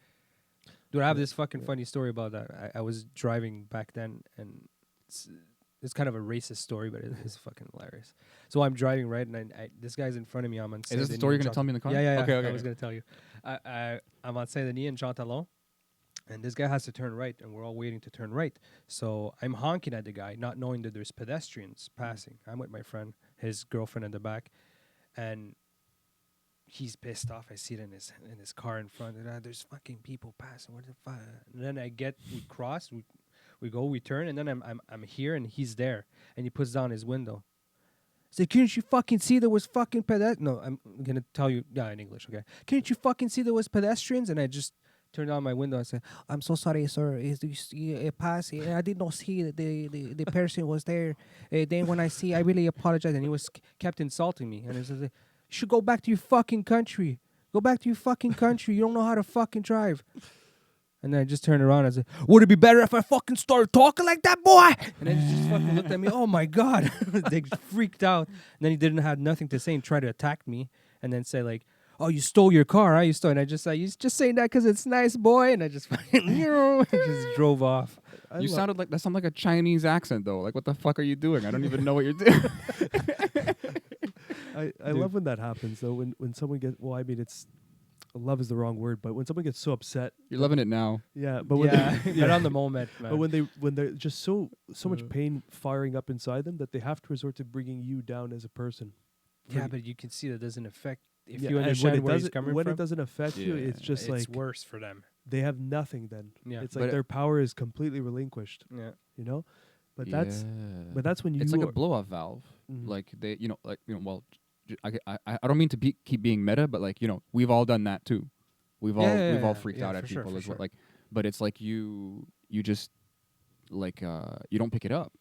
dude, I have this fucking funny story about that. I was driving back then, and it's kind of a racist story, but it's fucking hilarious. So I'm driving, right, and this guy's in front of me. I'm on. Is this the story you're gonna tell me in the car? Yeah. Okay. I was gonna tell you. I'm on Saint Denis and Jean Talon. And this guy has to turn right, and we're all waiting to turn right. So I'm honking at the guy, not knowing that there's pedestrians passing. I'm with my friend, his girlfriend in the back, and he's pissed off. I see it in his car in front. And, there's fucking people passing. What the fuck? And then we cross, we turn, and then I'm here, and he's there, and he puts down his window. I said, "Couldn't you fucking see there was fucking pedestrians?" No, I'm gonna tell you, in English, okay? "Couldn't you fucking see there was pedestrians?" And I just turned down my window and said, "I'm so sorry, sir. It passed. I did not see the person was there. Then when I really apologize." And he was kept insulting me. And he said, "You should go back to your fucking country. Go back to your fucking country. You don't know how to fucking drive." And then I just turned around and I said, "Would it be better if I fucking started talking like that, boy?" And then he just fucking looked at me. Oh my God. They freaked out. And then he didn't have nothing to say and tried to attack me. And then say like, "Oh, you stole your car, huh? You stole." And I just said, "You just saying that because it's nice, boy." And I just fucking, just drove off. You sounded like that. Sounded like a Chinese accent though. Like, what the fuck are you doing? I don't even know what you're doing. I love when that happens though. When someone gets, well, I mean, it's love is the wrong word, but when someone gets so upset, You're loving it now. yeah. But when But on the moment, man. but when they're just so much pain firing up inside them that they have to resort to bringing you down as a person. Yeah, but you can see that doesn't affect. If Yeah, you and understand when where it he's doesn't, coming when from, it doesn't affect you, Yeah. it's just it's like worse for them. they have nothing. Then Yeah. it's like But their power is completely relinquished. Yeah. You know, but that's when you. It's like a blow-off valve. Mhm. Like well, I don't mean to keep being meta, but like, we've all done that too. We've all freaked out at people as well. Like, but it's like you just like you don't pick it up.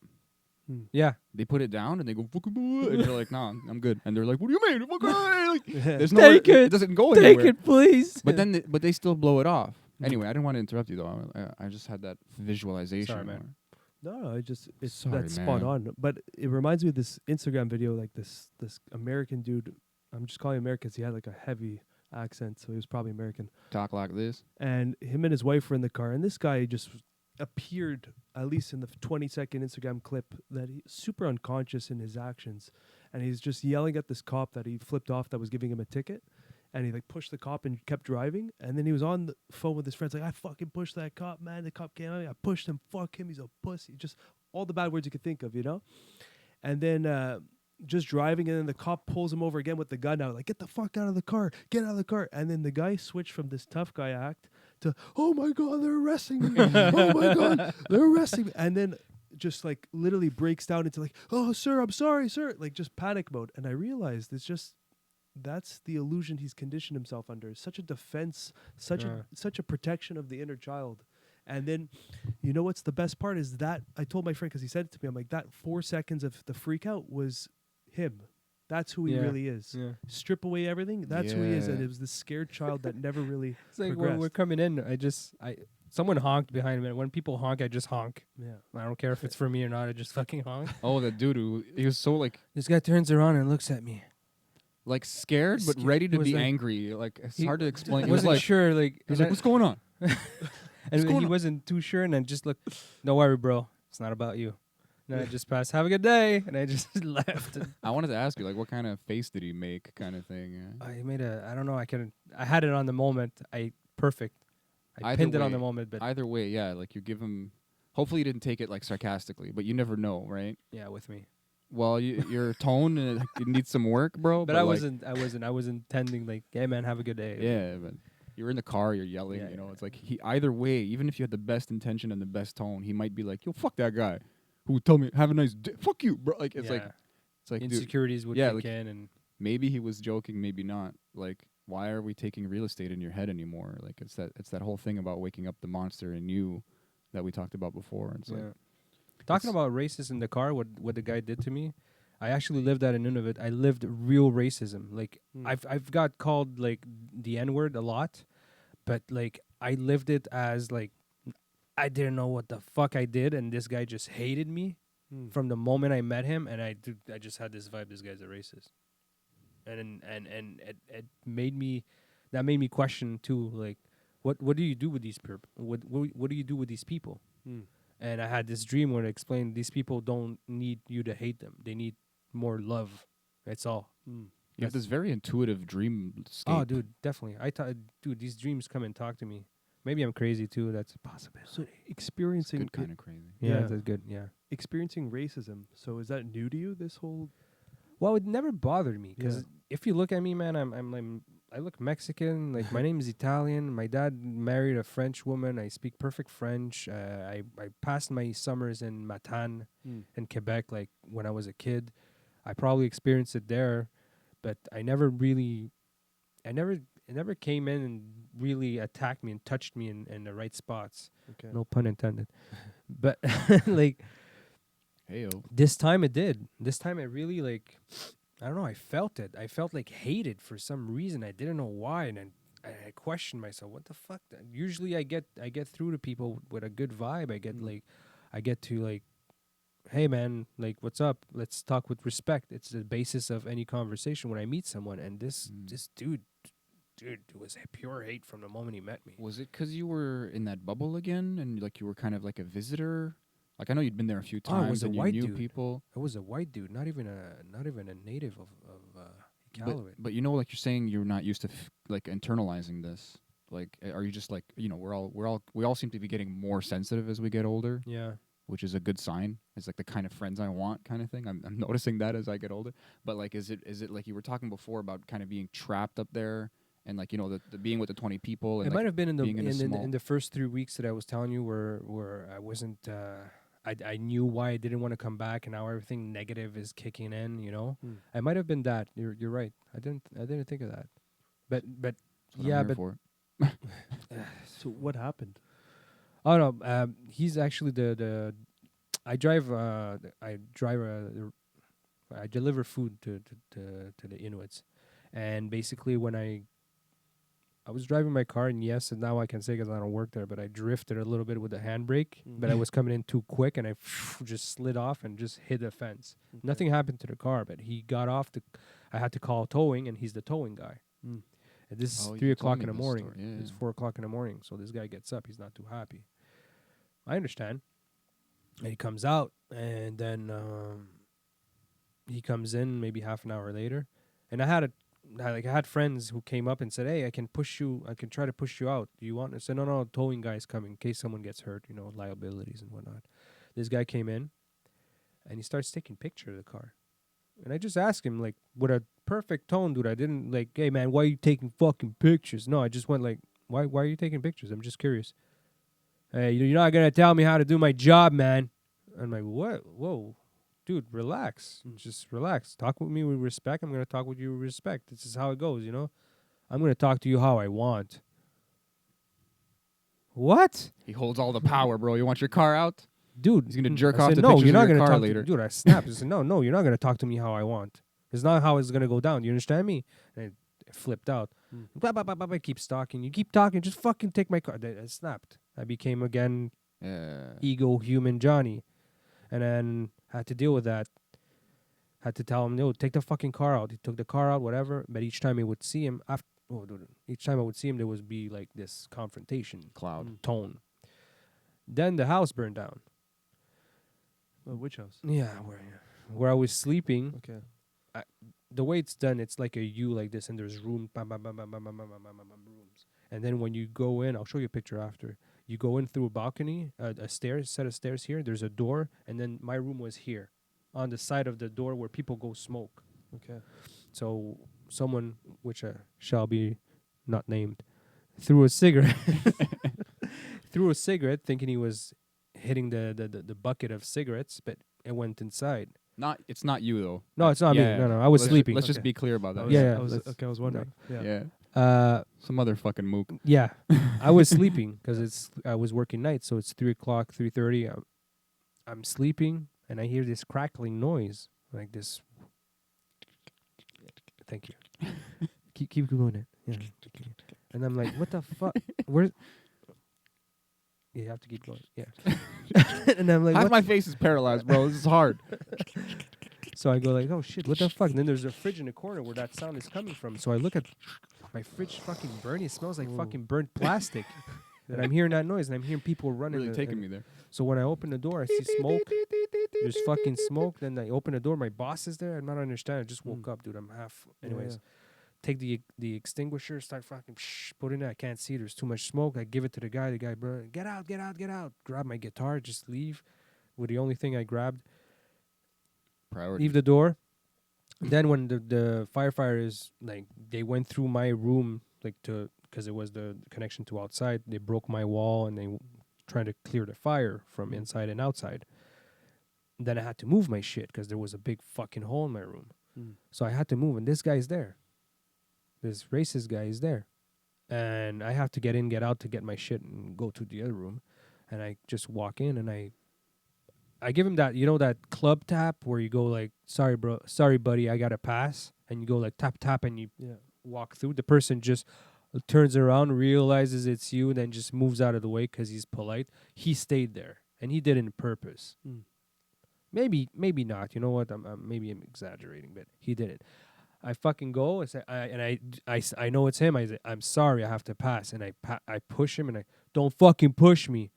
Yeah. They put it down and they go fucking blah, and you're like, "Nah, I'm good." And they're like, "What do you mean?" Like, there's no Take it. It doesn't go anywhere. Take it, please. But then but they still blow it off. Anyway, I didn't want to interrupt you though. I just had that visualization. Sorry, man. No, it's Sorry, that's spot man. on. But it reminds me of this Instagram video, like this American dude. I'm just calling him American because he had like a heavy accent, so he was probably American. Talk like this. And him and his wife were in the car, and this guy just appeared, at least in the 20-second Instagram clip, that he's super unconscious in his actions, and he's just yelling at this cop that he flipped off that was giving him a ticket. And he like pushed the cop and kept driving. And then he was on the phone with his friends like, "I fucking pushed that cop, man. The cop came at me. I pushed him. Fuck him. He's a pussy." Just all the bad words you could think of, And then just driving, and then the cop pulls him over again with the gun out. Like, "Get the fuck out of the car. Get out of the car." And then the guy switched from this tough guy act to, "Oh my God, they're arresting me. Oh my God, they're arresting me." And then just like literally breaks down into like, "Oh, sir, I'm sorry, sir." Like just panic mode. And I realized it's just, that's the illusion he's conditioned himself under. Such a defense, such a protection of the inner child. And then, what's the best part is that I told my friend, because he said it to me, I'm like, that 4 seconds of the freak out was him. That's who he really is. Yeah. Strip away everything. That's who he is. And it was this scared child that never really It's like when progressed. we're coming in, someone honked behind me. And when people honk, I just honk. Yeah. I don't care if it's for me or not. I just fucking honk. Oh, that dude who he was so like This guy turns around and looks at me. scared but ready to Was be like- angry. Like, it's He hard to explain. I It was wasn't like, sure. Like, he was like, "What's going on?" and going he on? wasn't too sure. And then just look, "Don't worry, bro. It's not about you." And then I just passed. "Have a good day." And I just left. And I wanted to ask you, like, what kind of face did he make, kind of thing. I made I don't know. I had it on the moment. Perfect. I Either pinned it on the way- moment, but Either way, yeah, like you give him. Hopefully, you didn't take it like sarcastically, but you never know, right? yeah, with me. Well, your tone it needs some work, bro. But I like, I was intending like, "Hey man, have a good day." Yeah, but you're in the car, you're yelling. Yeah, It's like either way, even if you had the best intention and the best tone, he might be like, "Yo, fuck that guy who would tell me have a nice day. Fuck you, bro." Like it's like dude, insecurities would yeah, kick like- in, and maybe he was joking, maybe not. Like why are we taking real estate in your head anymore? Like it's that whole thing about waking up the monster in you that we talked about before. It's like Talking it's- about racist in the car, what the guy did to me, I actually lived that in Nunavut. I lived real racism. Like I've got called like the N word a lot, but like I lived it as like I didn't know what the fuck I did, and this guy just hated me from the moment I met him, and I just had this vibe. This guy's a racist, and it made me question too. Like, what do you do with these people? What do you do with these people? And I had this dream where it explained these people don't need you to hate them. They need more love. That's all. you have this very intuitive dream state. Oh, dude, definitely. Dude, these dreams come and talk to me. Maybe I'm crazy too. That's a possibility. So It's experiencing good kind of crazy. Yeah, Yeah. that's good. Yeah. experiencing racism. So is that new to you? This whole Well, it never bothered me because Yeah. if you look at me, man, I'm like I look Mexican. Like my name is Italian. My dad married a French woman. I speak perfect French. I passed my summers in Matane in Quebec. Like when I was a kid, I probably experienced it there, but it never came in and really attacked me and touched me in the right spots. okay. No pun intended. But like Heyo. this time it did. This time it really like I don't know. I felt it. I felt like hated for some reason. I didn't know why, and I questioned myself. What the fuck? Usually I get through to people with a good vibe. I get to like, hey man, like what's up? Let's talk with respect. It's the basis of any conversation when I meet someone. And this dude, it was pure hate from the moment he met me. Was it because you were in that bubble again, and like you were kind of like a visitor? Like I know you'd been there a few Oh, it times, was a and you white knew dude. people. It was a white dude, not even a native of Iqaluit. But you know, like you're saying, you're not used to like internalizing this. Like, are you just like we all seem to be getting more sensitive as we get older, Yeah. which is a good sign. It's like the kind of friends I want, kind of thing. I'm noticing that as I get older. But like, is it like you were talking before about kind of being trapped up there and like the being with the 20 people? And It like might have been in the being in a small- in the first 3 weeks that I was telling you where I wasn't I knew why I didn't want to come back, and now everything negative is kicking in. It might have been that. You're right. I didn't think of that. But That's what I'm yeah, here but for. So what happened? oh no, he's actually the I deliver food to the Inuits, and basically when I was driving my car, and yes, and now I can say because I don't work there, but I drifted a little bit with the handbrake, but I was coming in too quick, and I just slid off and just hit the fence. Nothing happened to the car, but he got off. I had to call towing, and he's the towing guy. And this is Oh, you 3 told o'clock me in the this morning. story, yeah, It's yeah. 4 o'clock in the morning, so this guy gets up. He's not too happy. I understand. And he comes out, and then he comes in maybe half an hour later, and I had friends who came up and said, "Hey, I can try to push you out. Do you want?" I said, "No, towing guy's coming in case someone gets hurt, liabilities and whatnot." This guy came in, and he starts taking picture of the car, and I just asked him like with a perfect tone, dude. I didn't like, "Hey man, why are you taking fucking pictures?" No, I just went like, "Why are you taking pictures? I'm just curious." "Hey, you're not gonna tell me how to do my job, man." I'm like, "What? Whoa." Dude, relax. Just relax. Talk with me with respect. I'm going to talk with you with respect. This is how it goes, I'm going to talk to you how I want. What? He holds all the power, bro. You want your car out? Dude. He's gonna jerk I off said, to no, pictures you're of not your gonna car talk later. Dude, I snapped. I said, no, you're not going to talk to me how I want. It's not how it's going to go down. You understand me? And it flipped out. Blah, blah, blah, blah, blah. Keeps talking. You keep talking. Just fucking take my car. I snapped. I became, again, Yeah. ego human Johnny. And then had to deal with that. Had to tell him, no, take the fucking car out. He took the car out, whatever. But each time I would see him, each time I would see him, there would be like this confrontation Cloud. tone. Then the house burned down. Which house? Yeah, where I was sleeping. Okay. The way it's done, it's like a U like this, and there's room, rooms. And then when you go in, I'll show you a picture after. You go in through a balcony, a set of stairs here. There's a door, and then my room was here, on the side of the door where people go smoke. Okay. So someone, which shall be not named, threw a cigarette, thinking he was hitting the bucket of cigarettes, but it went inside. It's not you though. No, it's not me. No, I was Let's sleeping. Let's just Okay. be clear about that. I was, Yeah, I was let's- I was wondering. Yeah. Yeah. Some other fucking mook. Yeah, I was sleeping because I was working nights, so it's 3:00, 3:30. I'm sleeping and I hear this crackling noise, like this. Thank you. keep doing it. Yeah. And I'm like, what the fuck? Where? Yeah, you have to keep going. Yeah. And I'm like, Half what? my face is paralyzed, bro. This is hard. So I go like, oh shit, what the fuck? And then there's a fridge in the corner where that sound is coming from. So I look at my fridge, fucking burning. It smells like fucking burnt plastic. And I'm hearing that noise, and I'm hearing people running. Really taking me there. So when I open the door, I see smoke. There's fucking smoke. Then I open the door. My boss is there. I'm not understanding. I just woke up, dude. I'm half. Anyways, take the extinguisher, start fucking putting it. I can't see. There's too much smoke. I give it to the guy. The guy, bro, get out, get out, get out. Grab my guitar, just leave. With the only thing I grabbed. Priority. Leave the door. Then when the firefighters, like, they went through my room, like, because it was the connection to outside. They broke my wall and they trying to clear the fire from inside and outside. Then I had to move my shit because there was a big fucking hole in my room. So I had to move, and this guy's there. This racist guy is there. And I have to get in, get out to get my shit and go to the other room. And I just walk in and I give him that, that club tap where you go like, sorry, bro, sorry, buddy, I got to pass. And you go like tap, tap, and you walk through. The person just turns around, realizes it's you, and then just moves out of the way because he's polite. He stayed there, and he did it on purpose. Maybe not. You know what? Maybe I'm exaggerating, but he did it. I fucking go and say, I know it's him. I say, I'm sorry, I have to pass, and I push him, and I don't fucking push me.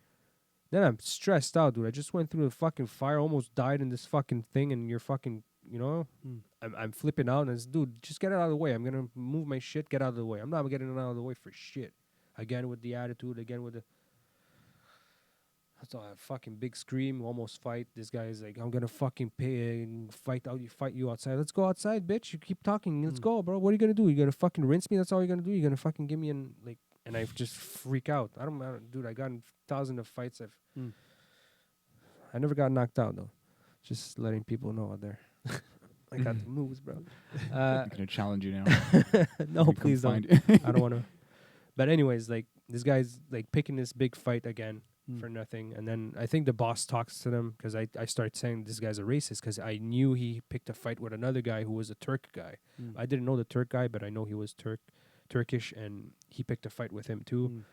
Then I'm stressed out, dude. I just went through the fucking fire, almost died in this fucking thing, and you're fucking, I'm flipping out, and it's, dude, just get it out of the way. I'm gonna move my shit, get out of the way. I'm not getting it out of the way for shit. Again with the attitude, again with the. That's all. A fucking big scream, almost fight. This guy is like, I'm gonna fucking fight you outside. Let's go outside, bitch. You keep talking. Let's go, bro. What are you gonna do? You gonna fucking rinse me? That's all you're gonna do. You're gonna fucking give me and I just freak out. I don't, dude. I got in thousands of fights. I never got knocked out though. Just letting people know out there. I got the moves, bro. I'm gonna challenge you now. No, please don't. I don't want to. But anyways, like, this guy's like picking this big fight again for nothing. And then I think the boss talks to them because I started saying this guy's a racist because I knew he picked a fight with another guy who was a Turk guy. I didn't know the Turk guy, but I know he was Turkish, and he picked a fight with him too.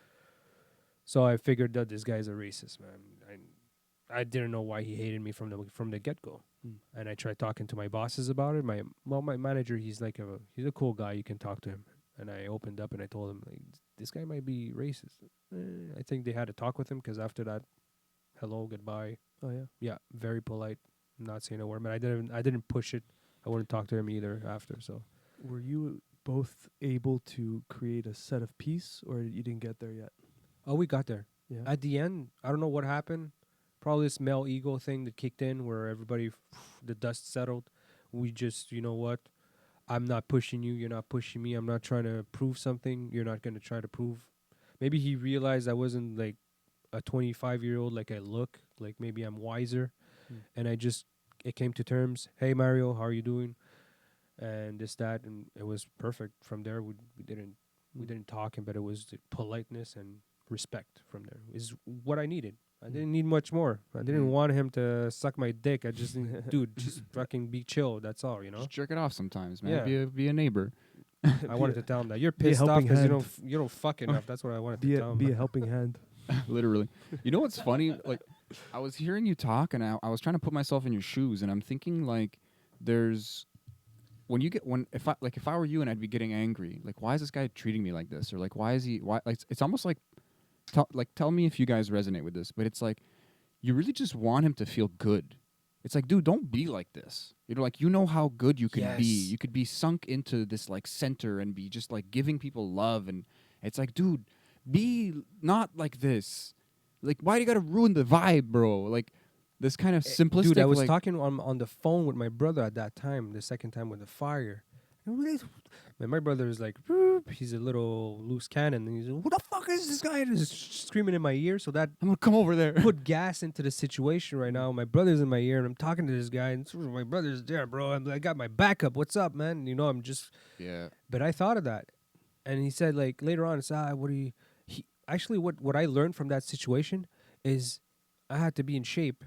So I figured that this guy's a racist, man. I didn't know why he hated me from the get-go. And I tried talking to my bosses about it. My manager, he's a cool guy. You can talk to him. And I opened up and I told him, like, this guy might be racist. I think they had a talk with him because after that, hello, goodbye. Oh yeah, yeah, very polite, not saying a word. But I didn't push it. I wouldn't talk to him either after. So, were you both able to create a set of peace, or you didn't get there yet? Oh, we got there. Yeah. At the end, I don't know what happened. Probably this male ego thing that kicked in where everybody, the dust settled. We just, you know what? I'm not pushing you. You're not pushing me. I'm not trying to prove something. You're not going to try to prove. Maybe he realized I wasn't like a 25-year-old like I look. Like maybe I'm wiser. And it came to terms. Hey, Mario, how are you doing? And this, that. And it was perfect. From there, we didn't talk, but it was the politeness and respect from there is what I needed. I didn't need much more. I didn't want him to suck my dick. I just, dude, just fucking be chill. That's all, you know. Just jerk it off sometimes, man. Yeah. Be a neighbor. I wanted to tell him that you're pissed off helping because hand. you don't fuck enough. That's what I wanted to tell him. Be a helping hand. Literally. You know what's funny? Like, I was hearing you talk, and I was trying to put myself in your shoes, and I'm thinking like, if I were you and I'd be getting angry, like, why is this guy treating me like this, or like, why like, it's almost like, tell me if you guys resonate with this, but it's like, you really just want him to feel good. It's like, dude, don't be like this. You know, like, you know how good you can be. You could be sunk into this like center and be just like giving people love, and it's like, dude, be not like this. Like, why do you gotta ruin the vibe, bro? Like, this kind of simplistic. Dude, I was talking on the phone with my brother at that time, the second time with the fire. And my brother is like, he's a little loose cannon. And he's like, who the fuck is this guy? Just screaming in my ear. So that I'm gonna come over there. Put gas into the situation right now. My brother's in my ear, and I'm talking to this guy. And my brother's there, bro. I got my backup. What's up, man? You know, I'm just. Yeah. But I thought of that. And he said like later on, it's what do you? He actually what I learned from that situation is I had to be in shape.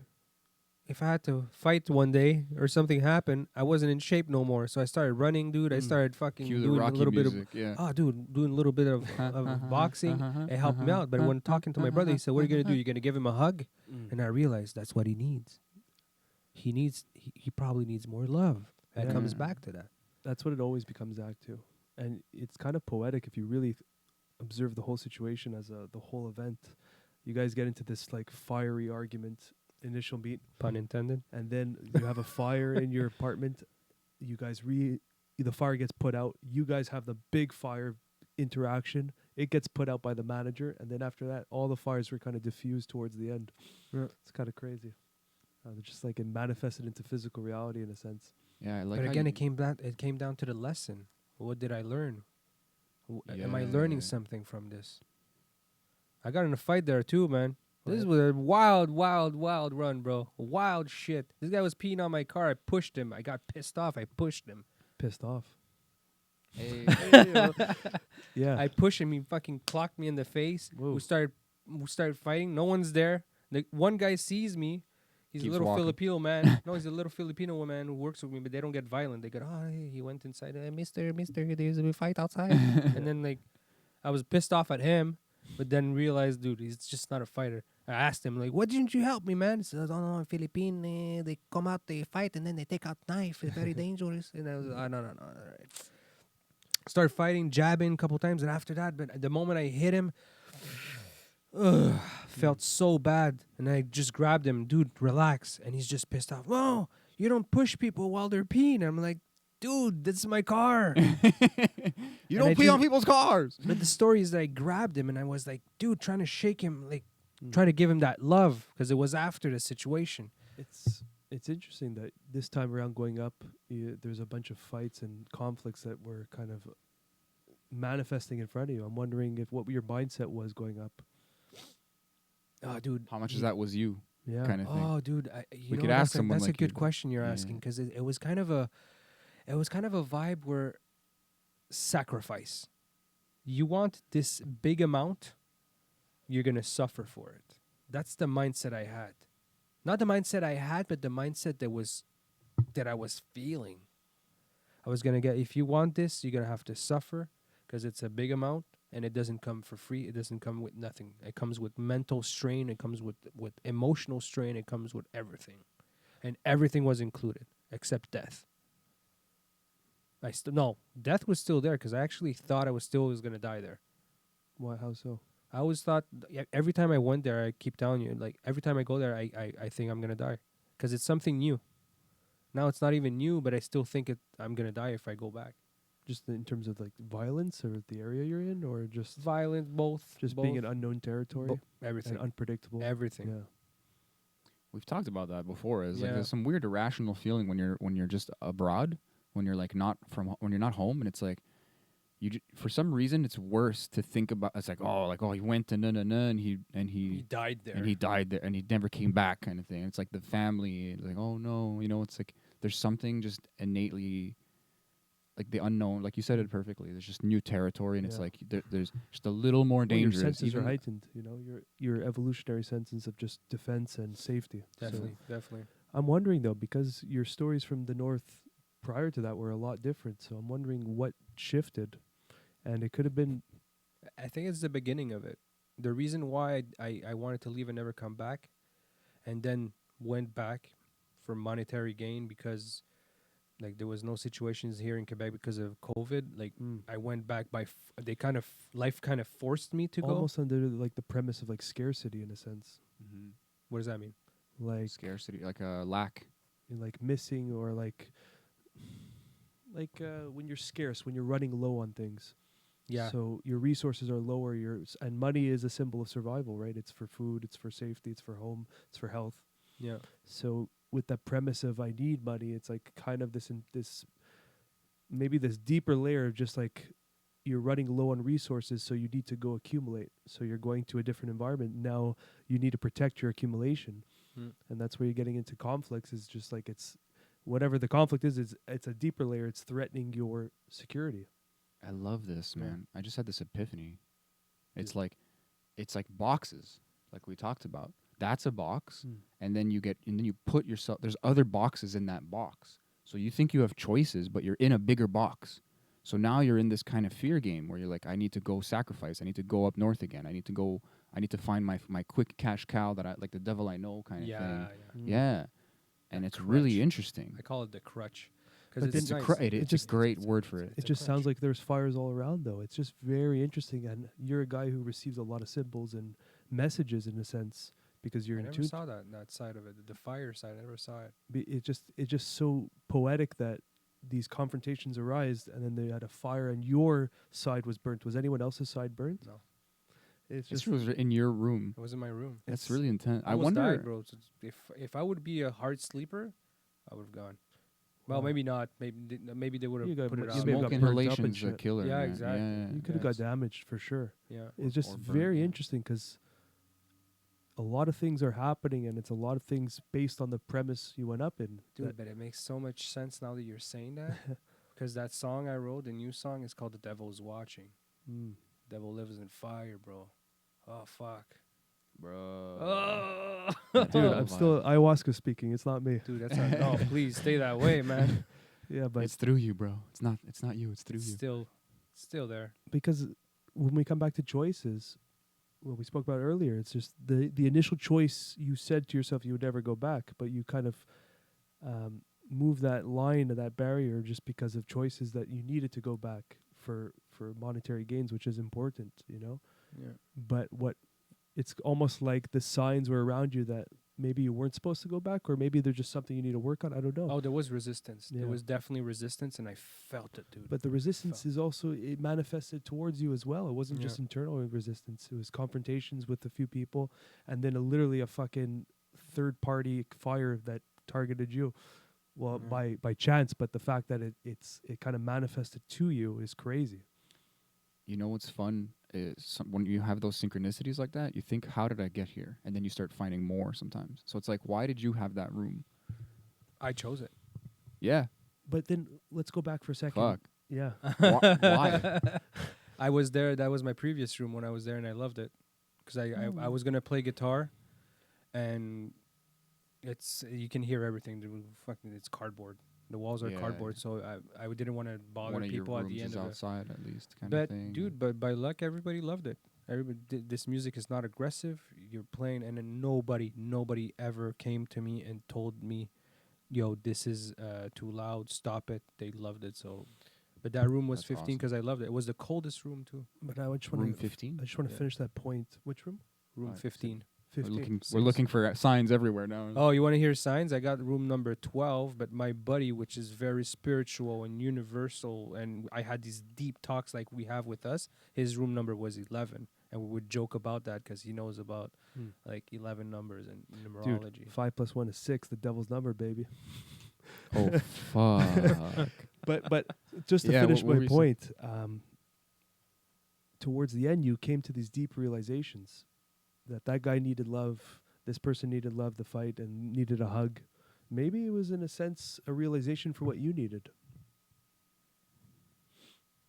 If I had to fight one day or something happened, I wasn't in shape no more. So I started running, dude. I started fucking Cue the doing a Rocky little bit of music. Yeah. doing a little bit of boxing. It helped me out. But when talking to my brother, he said, "What are you gonna do? You're gonna give him a hug?" And I realized that's what he needs. He probably needs more love. And it comes Yeah. back to that. That's what it always becomes back to. And it's kind of poetic if you really observe the whole situation as the whole event. You guys get into this like fiery argument, initial meet, Pun intended. and then you have a fire in your apartment. You guys the fire gets put out. You guys have the big fire interaction. It gets put out by the manager, and then after that, all the fires were kind of diffused towards the end. Yeah. It's kind of crazy. They're just like it manifested into physical reality in a sense. Yeah. I like But how again, you- it came down to the lesson. What did I learn? Am I learning Yeah. something from this? I got in a fight there too, man. This Right. was a wild run, bro. Wild shit. This guy was peeing on my car. I pushed him. I got pissed off. I pushed him. Pissed off. Hey. Yeah. I pushed him. He fucking clocked me in the face. Whoa. We started fighting. No one's there. The one guy sees me. He's Keeps a little walking. Filipino man. No, he's a little Filipino man who works with me, but they don't get violent. They go, oh, hey, he went inside. Mister, there's a fight outside. And then, like, I was pissed off at him, but then realized, dude, he's just not a fighter. I asked him, like, why didn't you help me, man? He says, oh, no, in Philippines, they come out, they fight, and then they take out knife. It's very dangerous. And I was like, no. All right. Started fighting, jabbing a couple times, and after that, but the moment I hit him, felt so bad, and I just grabbed him, dude, relax, and he's just pissed off. No, you don't push people while they're peeing. I'm like, dude, this is my car. You And I don't pee on just- people's cars. But the story is that I grabbed him, and I was like, dude, trying to shake him, like, trying to give him that love, because it was after the situation. It's interesting that this time around going up, there's a bunch of fights and conflicts that were kind of manifesting in front of you. I'm wondering if what your mindset was going up. Oh, dude. How much of that was you? Yeah. Kind of thing. Oh, dude, We could ask someone that's like a good you. question you're Yeah. asking, because it was kind of a vibe where sacrifice. You want this big amount, you're gonna suffer for it. That's the mindset I had. Not the mindset I had, but the mindset that I was feeling. I was gonna get, if you want this, you're gonna have to suffer, because it's a big amount. And it doesn't come for free. It doesn't come with nothing. It comes with mental strain. It comes with emotional strain. It comes with everything. And everything was included except death. No, death was still there, because I actually thought I was going to die there. Why? How so? I always thought, every time I went there, I keep telling you, like, every time I go there, I think I'm going to die, because it's something new. Now it's not even new, but I still think I'm going to die if I go back. Just in terms of like violence or the area you're in, or just Violent, both. just both, being in unknown territory everything. and unpredictable. Everything. Yeah. We've talked about that before. It's like Yeah. there's some weird irrational feeling when you're just abroad, when you're like when you're not home, and it's like for some reason it's worse to think about. It's like he went to and He died there. and he died there and he never came back kind of thing. It's like the family, like oh no, it's like there's something just innately. Like the unknown, like you said it perfectly. There's just new territory, and it's Yeah. like there's just a little more Well, dangerous. your senses are even- heightened. Your evolutionary senses of just defense and safety. So Definitely. I'm wondering though, because your stories from the north prior to that were a lot different. So I'm wondering what shifted, and it could have been. I think it's the beginning of it. The reason why I wanted to leave and never come back, and then went back for monetary gain, because like there was no situations here in Quebec because of COVID. Like I went back life kind of forced me to Almost under like the premise of like scarcity in a sense, Mhm. go. What does that mean? like Scarcity, like a lack. like missing or like when you're scarce, when you're running low on things. Yeah. So your resources are lower. And money is a symbol of survival, right? It's for food, it's for safety, it's for home, it's for health. Yeah. So with that premise of I need money, it's like kind of this maybe this deeper layer of just like you're running low on resources, so you need to go accumulate. So you're going to a different environment. Now you need to protect your accumulation. And that's where you're getting into conflicts, is just like it's whatever the conflict is, it's a deeper layer. It's threatening your security. I love this, Yeah. man. I just had this epiphany. It's like boxes, like we talked about. That's a box, Mm. and then you put yourself. There's other boxes in that box, so you think you have choices, but you're in a bigger box. So now you're in this kind of fear game where you're like, I need to go sacrifice. I need to go up north again. I need to go. I need to find my quick cash cow that I like, the devil I know kind of Yeah, thing. yeah. Mm. Yeah, and That it's really crutch. interesting. I call it the crutch because But it's then- nice. It's just- a great word for it. It just sounds like there's fires all around, though. It's just very interesting, and you're a guy who receives a lot of symbols and messages in a sense because you're I in never tune. saw that side of it. The fire side, I never saw it. It's just so poetic that these confrontations arise, and then they had a fire, and your side was burnt. Was anyone else's side burnt? No. It's This just was in your room. It was in my room. That's It's- really intense. I almost wonder. died, bro. So if I would be a hard sleeper, I would have gone. Well, Wow. maybe not. Maybe they would You have got put mu- it you out. may have Smoke got burnt up and inhalation's a shit. killer. Yeah, man. exactly. Yeah, you could have Yeah, got damaged for sure. Yeah. It's just or burnt, very yeah. interesting because a lot of things are happening, and it's a lot of things based on the premise you went up in. Dude, that- but it makes so much sense now that you're saying that. Because that song I wrote, the new song, is called "The Devil's Watching." Mm. Devil lives in fire, bro. Oh fuck. bro. Oh. Dude, I'm vibe. still ayahuasca speaking. It's not me. Dude, that's not. No, please stay that way, man. Yeah, but It's through you, bro. It's not you. It's through It's you. still there. because when we come back to choices, what we spoke about earlier, it's just the initial choice you said to yourself you would never go back, but you kind of move that line or that barrier just because of choices that you needed to go back for monetary gains, which is important, you know. Yeah. But it's almost like the signs were around you that maybe you weren't supposed to go back, or maybe they're just something you need to work on. I don't know. Oh, there was resistance. Yeah. There was definitely resistance, and I felt it, dude. But the resistance is also, it manifested towards you as well. It wasn't just Yeah. internal resistance. It was confrontations with a few people, and then literally a fucking third party fire that targeted you. Well, Mhm. by chance, but the fact that it kind of manifested to you is crazy. You know what's fun is when you have those synchronicities like that, you think, how did I get here? And then you start finding more sometimes. So it's like, why did you have that room? I chose it. Yeah. But then let's go back for a second. Fuck. Yeah. Why? I was there. That was my previous room when I was there, and I loved it because I was gonna play guitar, and you can hear everything. Fucking, it's cardboard. The walls are Yeah. cardboard, so I didn't want to bother One of your people at rooms the end is of it. outside at least, kind But of thing. dude, but by luck, everybody loved it. Everybody, this music is not aggressive. You're playing, and then nobody ever came to me and told me, "Yo, this is too loud. Stop it." They loved it. So, but that room was That's 15 awesome. because I loved it. It was the coldest room too. But I just want Room to 15? I just want to Yeah. finish that point. Which room? Room Alright, 15. We're 15. looking for signs everywhere now. Oh, you want to hear signs? I got room number 12, but my buddy, which is very spiritual and universal, and I had these deep talks like we have with us, his room number was 11. And we would joke about that because he knows about Hmm. like 11 numbers and Dude, numerology. 5 + 1 is 6. The devil's number, baby. Oh, fuck. But just to Yeah, finish what were my you point, towards the end, you came to these deep realizations that guy needed love, this person needed love to fight and needed a hug. Maybe it was, in a sense, a realization for what you needed.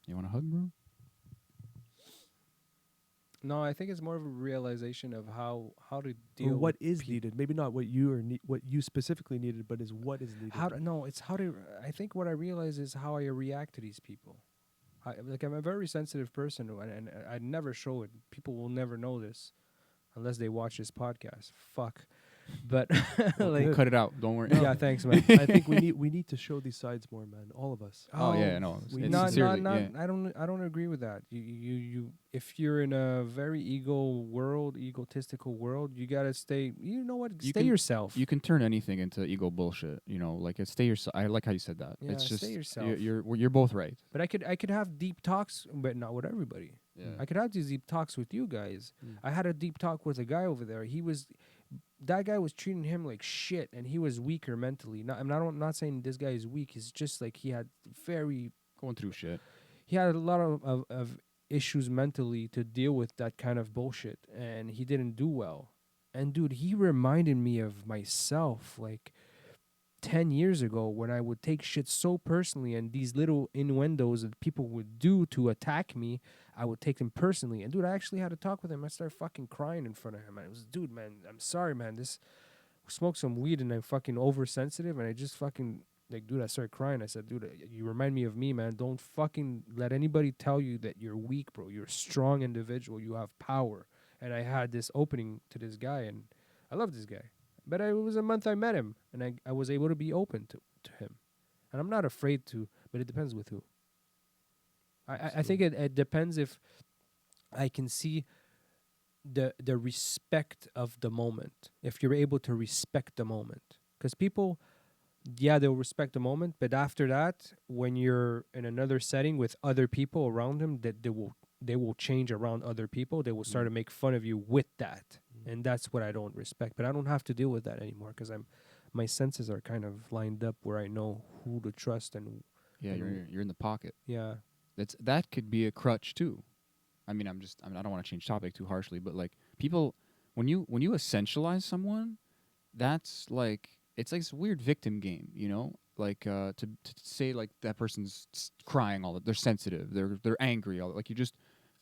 You want a hug, bro? No, I think it's more of a realization of how to Or deal what with is peop- needed. Maybe not what you what you specifically needed, but is what is needed. No, it's how to. I think what I realize is how I react to these people. I'm a very sensitive person, and I never show it. People will never know this, unless they watch this podcast. Fuck, but We'll cut it out. Don't worry. yeah, thanks, man. I think we need to show these sides more, man. All of us. Oh, yeah, no. we It's not- sincerely, not. yeah. I don't agree with that. You if you're in a very egotistical world, you gotta stay. You know what? You Stay can- yourself. You can turn anything into ego bullshit. You know, like stay yourself. I like how you said that. Yeah, It's just stay yourself. You're both right. But I could have deep talks, but not with everybody. Yeah. I could have these deep talks with you guys. Mm. I had a deep talk with a guy over there. That guy was treating him like shit, and he was weaker mentally. I'm not saying this guy is weak. It's just like he had Going through shit. he had a lot of issues mentally to deal with that kind of bullshit, and he didn't do well. And dude, he reminded me of myself. Like 10 years ago when I would take shit so personally, and these little innuendos that people would do to attack me, I would take them personally. And dude, I actually had to talk with him. I started fucking crying in front of him. I was, dude, man, I'm sorry, man. This smoked some weed and I'm fucking oversensitive, and I just fucking like, dude, I started crying. I said, dude, you remind me of me, man. Don't fucking let anybody tell you that you're weak, bro. You're a strong individual. You have power. And I had this opening to this guy, and I love this guy. But it was a month I met him, and I was able to be open to him. And I'm not afraid to, but it depends with who. I think it depends if I can see the respect of the moment. If you're able to respect the moment. Because people, yeah, they'll respect the moment, but after that, when you're in another setting with other people around them, that they will change around other people. They will start to make fun of you with that. And that's what I don't respect. But I don't have to deal with that anymore because my senses are kind of lined up where I know who to trust and Yeah, you're in the pocket. yeah. That could be a crutch too. I mean, I don't want to change topic too harshly, but like people, when you essentialize someone, that's like it's like this weird victim game, you know? Like to say like that person's crying all the, they're sensitive, they're angry, all like you just.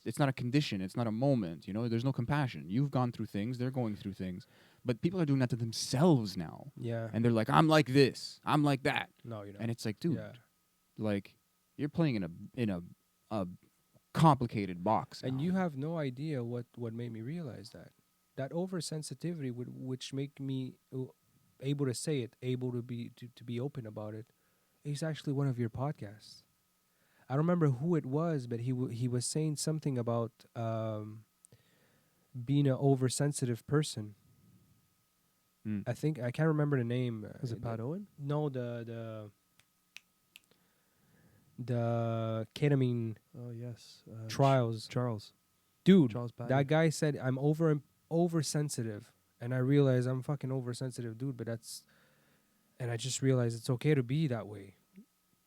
It's not a condition. It's not a moment. You know, there's no compassion. You've gone through things. They're going through things. But people are doing that to themselves now. Yeah. And they're like, I'm like this. I'm like that. No, you know. And it's like, dude, Yeah. like you're playing in a complicated box. And now. you have no idea what made me realize that oversensitivity which make me able to say it, able to be open about it, is actually one of your podcasts. I don't remember who it was, but he was saying something about being an oversensitive person. I think I can't remember the name. Was it Pat Owen? No, the ketamine Oh yes, trials. Charles. Dude, Charles Patton. that guy said I'm oversensitive, and I realized I'm fucking oversensitive, dude. But and I just realized it's okay to be that way.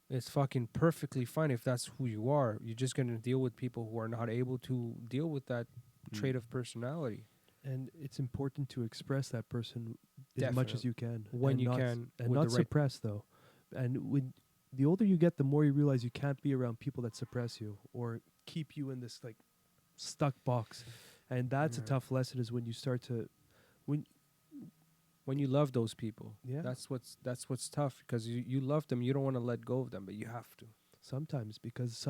It's fucking perfectly fine if that's who you are. You're just gonna deal with people who are not able to deal with that trait of personality. And it's important to express that person as much as you can. When and you not, can, And with not the right suppress, though. And when the older you get, the more you realize you can't be around people that suppress you or keep you in this, like, stuck box. And that's a tough lesson, is when you start to... When you love those people. Yeah. That's what's tough, because you love them, you don't want to let go of them, but you have to. Sometimes, because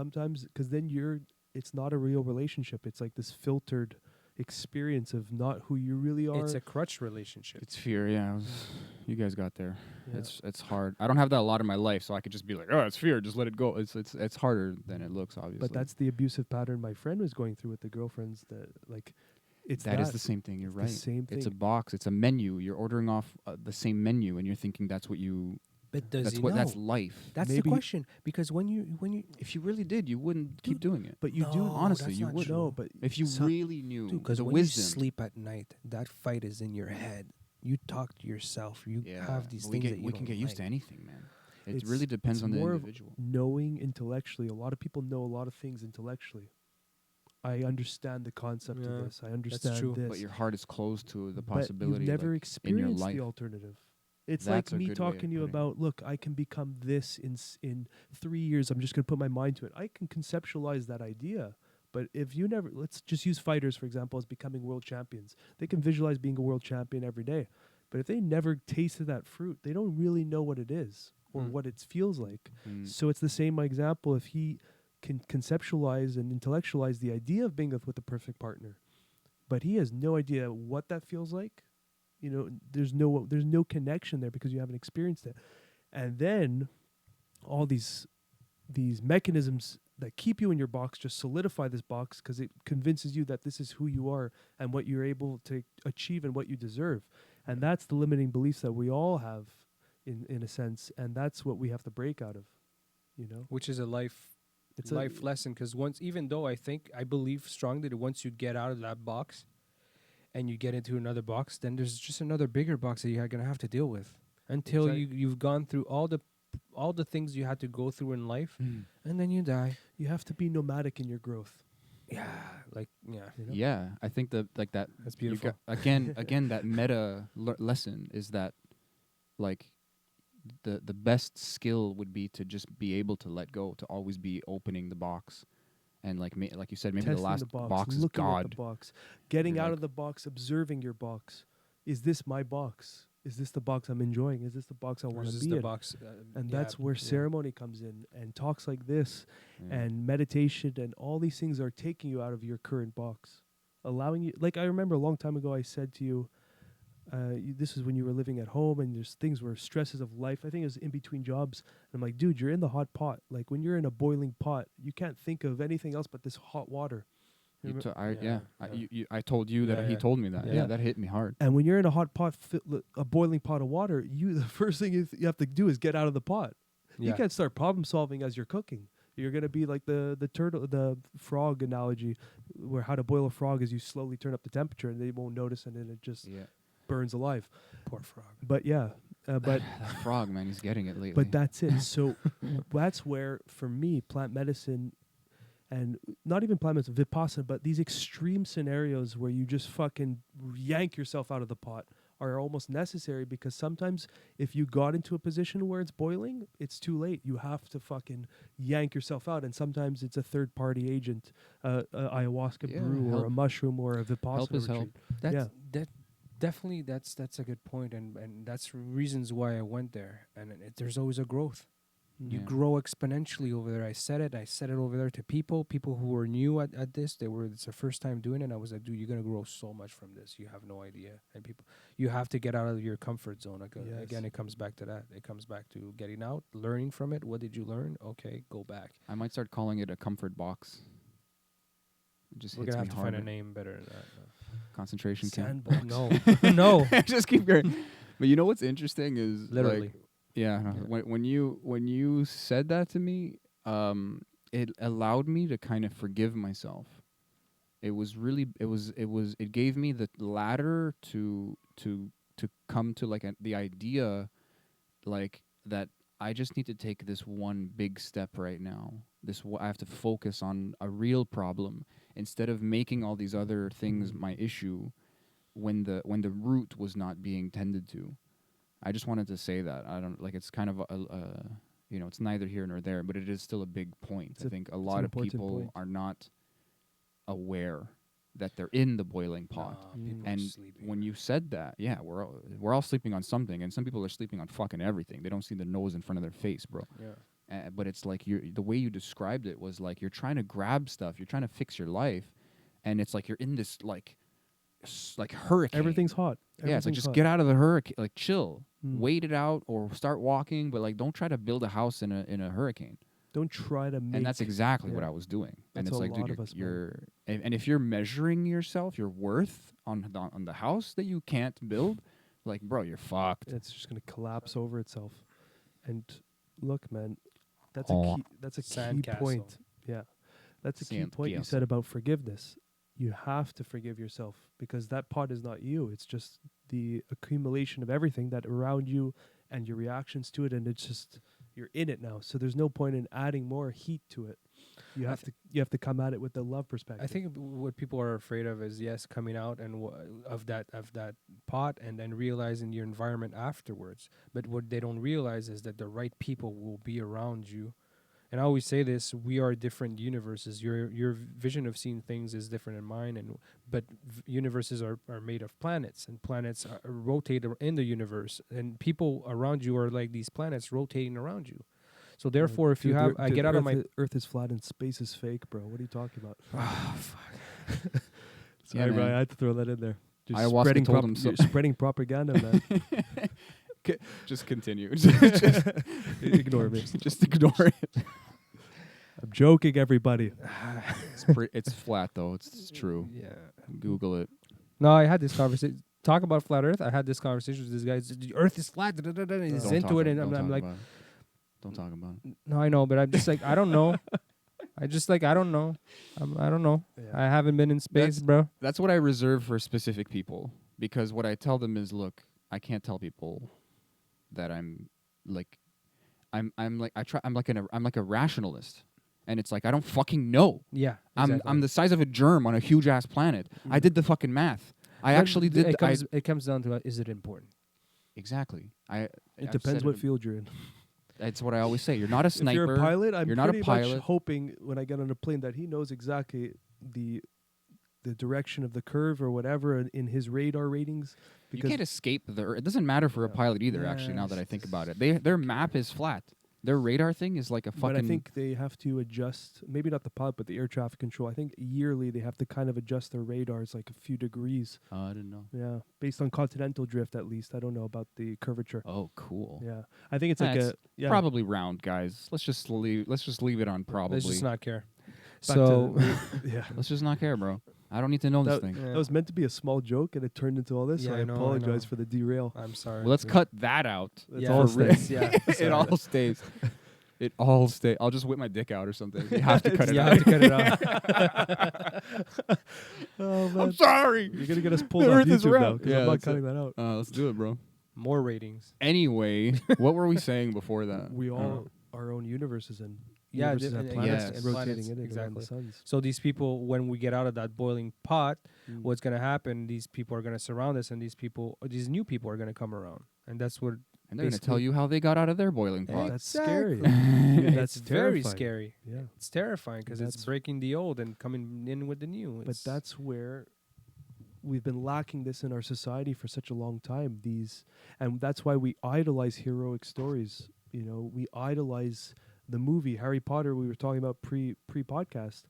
then it's not a real relationship. It's like this filtered experience of not who you really are. It's a crutch relationship. It's fear, yeah. You guys got there. Yeah. It's hard. I don't have that a lot in my life, so I could just be like, oh, it's fear, just let it go. It's harder than it looks, obviously. But that's the abusive pattern my friend was going through with the girlfriends. That like, that is the same thing. You're It's right. the same thing. It's a box. It's a menu. You're ordering off the same menu, and you're thinking that's what you. But does That's he what. know? That's life. That's the Maybe- question. Because when you If you really did, you wouldn't keep doing it. But you do, No, honestly, that's you not would. true. No, but If you some- really knew because the when wisdom. you sleep at night, that fight is in your head. You talk to yourself. You have these but things we that you we can don't get used to like. anything, man. It It's- really depends it's on the more of individual. knowing intellectually. A lot of people know a lot of things intellectually. I understand the concept Yeah, of this. I understand true. this. But your heart is closed to the But possibility. you've never like, in your experienced life. the alternative. It's That's a like me good way of talking to you putting it. about, look, I can become this in 3 years. I'm just going to put my mind to it. I can conceptualize that idea. But if you never, let's just use fighters, for example, as becoming world champions. They can visualize being a world champion every day. But if they never tasted that fruit, they don't really know what it is or what it feels like. Mm. So it's the same example. If he can conceptualize and intellectualize the idea of being with the perfect partner, but he has no idea what that feels like, you know, there's no connection there because you haven't experienced it. And then all these mechanisms that keep you in your box just solidify this box because it convinces you that this is who you are and what you're able to achieve and what you deserve. And that's the limiting beliefs that we all have in a sense, and that's what we have to break out of, you know. Which is a life lesson, because even though I believe strongly that once you get out of that box and you get into another box, then there's just another bigger box that you're gonna have to deal with until you've gone through all the things you had to go through in life, and then you die. You have to be nomadic in your growth. Yeah, You know? Yeah, I think that like that. That's you beautiful. again, that meta lesson is that, like, the best skill would be to just be able to let go, to always be opening the box, and like like you said, maybe Testing the last the box is looking at God. the box, getting You're out like- of the box, observing your box. Is this my box? Is this the box I'm enjoying? Is this the box I Or want is to this be the in? box? And Yeah, that's where yeah. ceremony comes in, and talks like this, Yeah. and meditation, and all these things are taking you out of your current box, allowing you. Like I remember a long time ago, I said to you, this is when you were living at home, and there's things where stresses of life. I think it was in between jobs. And I'm like, dude, you're in the hot pot. Like when you're in a boiling pot, you can't think of anything else but this hot water. You Remem- to- I, Yeah, yeah, yeah. I told you that Yeah, he yeah. told me that. Yeah. Yeah, that hit me hard. And when you're in a hot pot, a boiling pot of water, the first thing you have to do is get out of the pot. You Yeah. can't start problem solving as you're cooking. You're gonna be like the turtle, the frog analogy, where how to boil a frog is you slowly turn up the temperature and they won't notice, and then it just Yeah, burns alive. Poor frog. But yeah, but that frog, man, he's getting it lately. but that's it. So that's where, for me, plant medicine, and not even plant medicine, vipassana, but these extreme scenarios where you just fucking yank yourself out of the pot are almost necessary, because sometimes if you got into a position where it's boiling, it's too late. You have to fucking yank yourself out, and sometimes it's a third-party agent, ayahuasca Yeah, brew or a help. mushroom or a vipassana Help is help. retreat. That's Yeah. definitely that's a good point, and that's reasons why I went there. And there's always a growth. You Yeah. grow exponentially over there. I said it over there to people who were new at this. It's their first time doing it. And I was like, dude, you're gonna grow so much from this. You have no idea. And people, you have to get out of your comfort zone. Yes. Again, it comes back to that. It comes back to getting out, learning from it. What did you learn? Okay, go back. I might start calling it a comfort box. It just We're hits gonna me have to find a harder. name better than that. Concentration camp. Sandbox. No, no, Just keep going. But you know what's interesting is literally. like, yeah, no, when you said that to me, it allowed me to kind of forgive myself. It gave me the ladder to come to like the idea, like that I just need to take this one big step right now. I have to focus on a real problem instead of making all these other things my issue when the root was not being tended to. I just wanted to say that. I don't like, it's kind of it's neither here nor there, but it is still a big point. I think a lot of important people point. are not aware that they're in the boiling pot. People are And sleeping. when you said that, yeah, we're all sleeping on something, and some people are sleeping on fucking everything. They don't see the nose in front of their face, bro. Yeah. But it's like the way you described it was like you're trying to grab stuff, you're trying to fix your life, and it's like you're in this like hurricane. Everything's hot. Yeah, it's like Everything's just hot. get out of the hurricane, like chill, Mm. wait it out, or start walking, but like don't try to build a house in a hurricane. Don't try to make. And that's exactly what yeah. I was doing. And That's it's a like, lot dude, of us, man. you're and if you're measuring yourself, your worth on the house that you can't build, like, bro, you're fucked. It's just gonna collapse over itself. And look, man, that's Oh. a key. That's a key Sandcastle. point. Yeah, that's a key point you Sandcastle. said about forgiveness. You have to forgive yourself, because that pot is not you. It's just the accumulation of everything that around you and your reactions to it, and it's just you're in it now. So there's no point in adding more heat to it. You have to come at it with the love perspective. I think what people are afraid of is coming out and of that pot, and then realizing your environment afterwards. But what they don't realize is that the right people will be around you. And I always say this: we are different universes. Your vision of seeing things is different than mine, but universes are made of planets, and planets rotate in the universe, and people around you are like these planets rotating around you. So therefore, if you have, I get out of my Earth is flat and space is fake, bro. What are you talking about? oh, fuck. Sorry, Yeah, bro. man. I had to throw that in there. Just Ayahuasca spreading, told him so. you're spreading propaganda, man. Just continue. Ignore me. Just ignore it. I'm joking, everybody. It's flat though. It's true. Yeah. Google it. No, I had this conversation. Talk about flat Earth. I had this conversation with this guy. The Earth is flat. Da, da, da, da, and he's Don't into talk it, and don't I'm talk like, about it. Don't talk about it. no, I know, but I'm just like, I don't know. I don't know. I don't know. I haven't been in space, bro. That's what I reserve for specific people, because what I tell them is, look, I can't tell people that I'm like a rationalist, and it's like I don't fucking know. Yeah, I'm the size of a germ on a huge ass planet. I did the fucking math. I actually did. It comes down to is it important? Exactly. It I've depends said what it- field you're in. That's what I always say. You're not a sniper. If you're a pilot, I'm You're not a pretty pilot. much hoping when I get on a plane that he knows exactly the direction of the curve or whatever in his radar ratings. You Because can't escape the. It doesn't matter for a Yeah. pilot either. Actually, now that I think about it, their map is flat. Their radar thing is like a fucking. but I think they have to adjust, maybe not the pilot, but the air traffic control. I think yearly they have to kind of adjust their radars like a few degrees. I didn't know. Yeah, based on continental drift at least. I don't know about the curvature. Oh, cool. Yeah, I think it's like That's a probably round, guys. Let's just leave it on probably. Let's just not care. Back So to yeah. Let's just not care, bro. I don't need to know this thing. That was meant to be a small joke, and it turned into all this. Yeah, so I I know, I apologize know. for the derail. I'm sorry. Well, let's cut that out. It's Yeah, all for real. stays. Yeah, It sorry. all stays. It all stays. I'll just whip my dick out or something. You have to cut it You out. have to cut it off. Oh man, I'm sorry. you're gonna get us pulled The off earth is YouTube now round. because Yeah, I'm not that's cutting that out. Let's do it, bro. More ratings. Anyway, what were we saying before that? We all our own universes and Yeah, universes and- have and planets yes, and and rotating planets, in it around exactly. the suns. So these people, when we get out of that boiling pot, Mm. what's gonna happen? These people are gonna surround us, and these new people are gonna come around, and that's what. And they're going to basically- tell you how they got out of their boiling pot. That's scary. Exactly. Dude, that's It's very terrifying. scary. Yeah, It's terrifying because it's That's- breaking the old and coming in with the new. but It's- that's where we've been lacking this in our society for such a long time. And that's why we idolize heroic stories. You know, we idolize the movie Harry Potter. We were talking about pre podcast.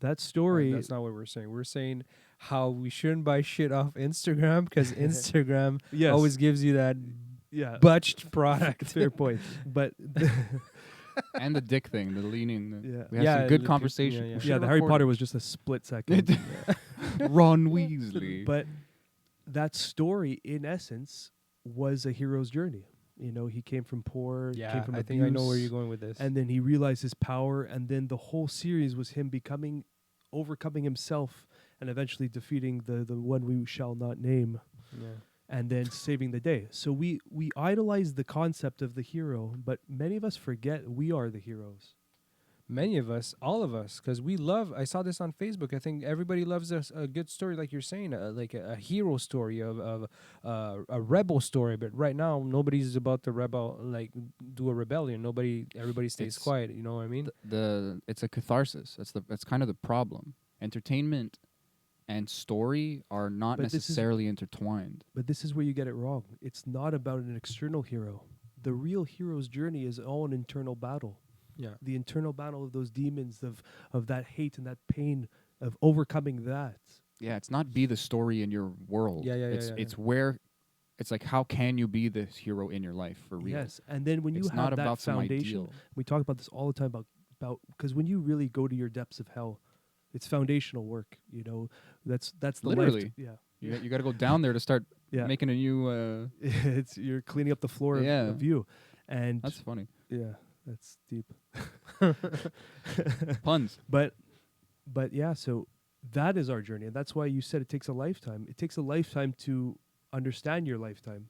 That story. That's not what we're saying. We're saying how we shouldn't buy shit off Instagram because Instagram yes, always gives you that yeah, butched product. fair point. But And the dick thing, the leaning. Yeah. We had Yeah, some good the- conversation. yeah, We yeah. should've yeah, the Harry recorded. Potter was just a split second. Ron Weasley. But that story, in essence, was a hero's journey. You know, he came from poor, Yeah, came from I abuse, think I know where you're going with this. and then he realized his power, and then the whole series was him overcoming himself, and eventually defeating the one we shall not name, yeah. and then saving the day. So we idolize the concept of the hero, but many of us forget we are the heroes. Many of us, all of us, because we love. I saw this on Facebook. I think everybody loves a good story, like you're saying, like a hero story of a rebel story. But right now, nobody's about to do a rebellion. Everybody stays It's- quiet. You know what I mean? It's a catharsis. That's kind of the problem. Entertainment and story are not But this is- necessarily intertwined. But this is where you get it wrong. It's not about an external hero. The real hero's journey is all an internal battle. Yeah. The internal battle of those demons, of that hate and that pain, of overcoming that. Yeah, it's not be the story in your world. Yeah, yeah, yeah, It's yeah, it's where, it's like how can you be this hero in your life for real? Yes, and then when you It's have not that about some foundation, ideal. we talk about this all the time about because when you really go to your depths of hell, it's foundational work. You know, that's the Literally. yeah. You got to go down there to start Yeah. making a new. It's you're cleaning up the floor Yeah. of you, and That's funny. yeah, that's deep. Puns. But yeah, so that is our journey, and that's why you said it takes a lifetime. It takes a lifetime to understand your lifetime,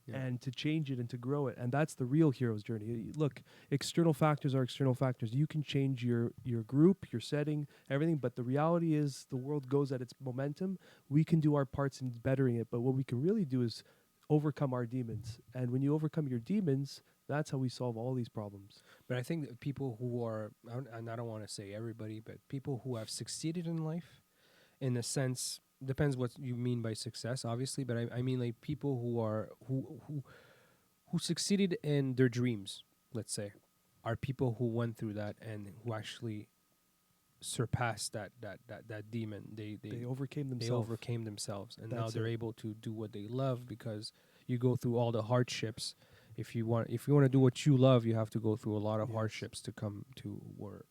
Yeah. and to change it and to grow it, and that's the real hero's journey. Look, external factors are external factors. You can change your group, your setting, everything, but the reality is the world goes at its momentum. We can do our parts in bettering it, but what we can really do is overcome our demons. And when you overcome your demons, that's how we solve all these problems. But I think that people who are, and I don't want to say everybody, but people who have succeeded in life, in a sense, depends what you mean by success, obviously. But I mean like people who are who succeeded in their dreams. Let's say, are people who went through that and who actually surpassed that demon. They overcame they themselves. overcame themselves, and now That's they're it. able to do what they love because you go through all the hardships. If you want to do what you love, you have to go through a lot of Yes. hardships to come to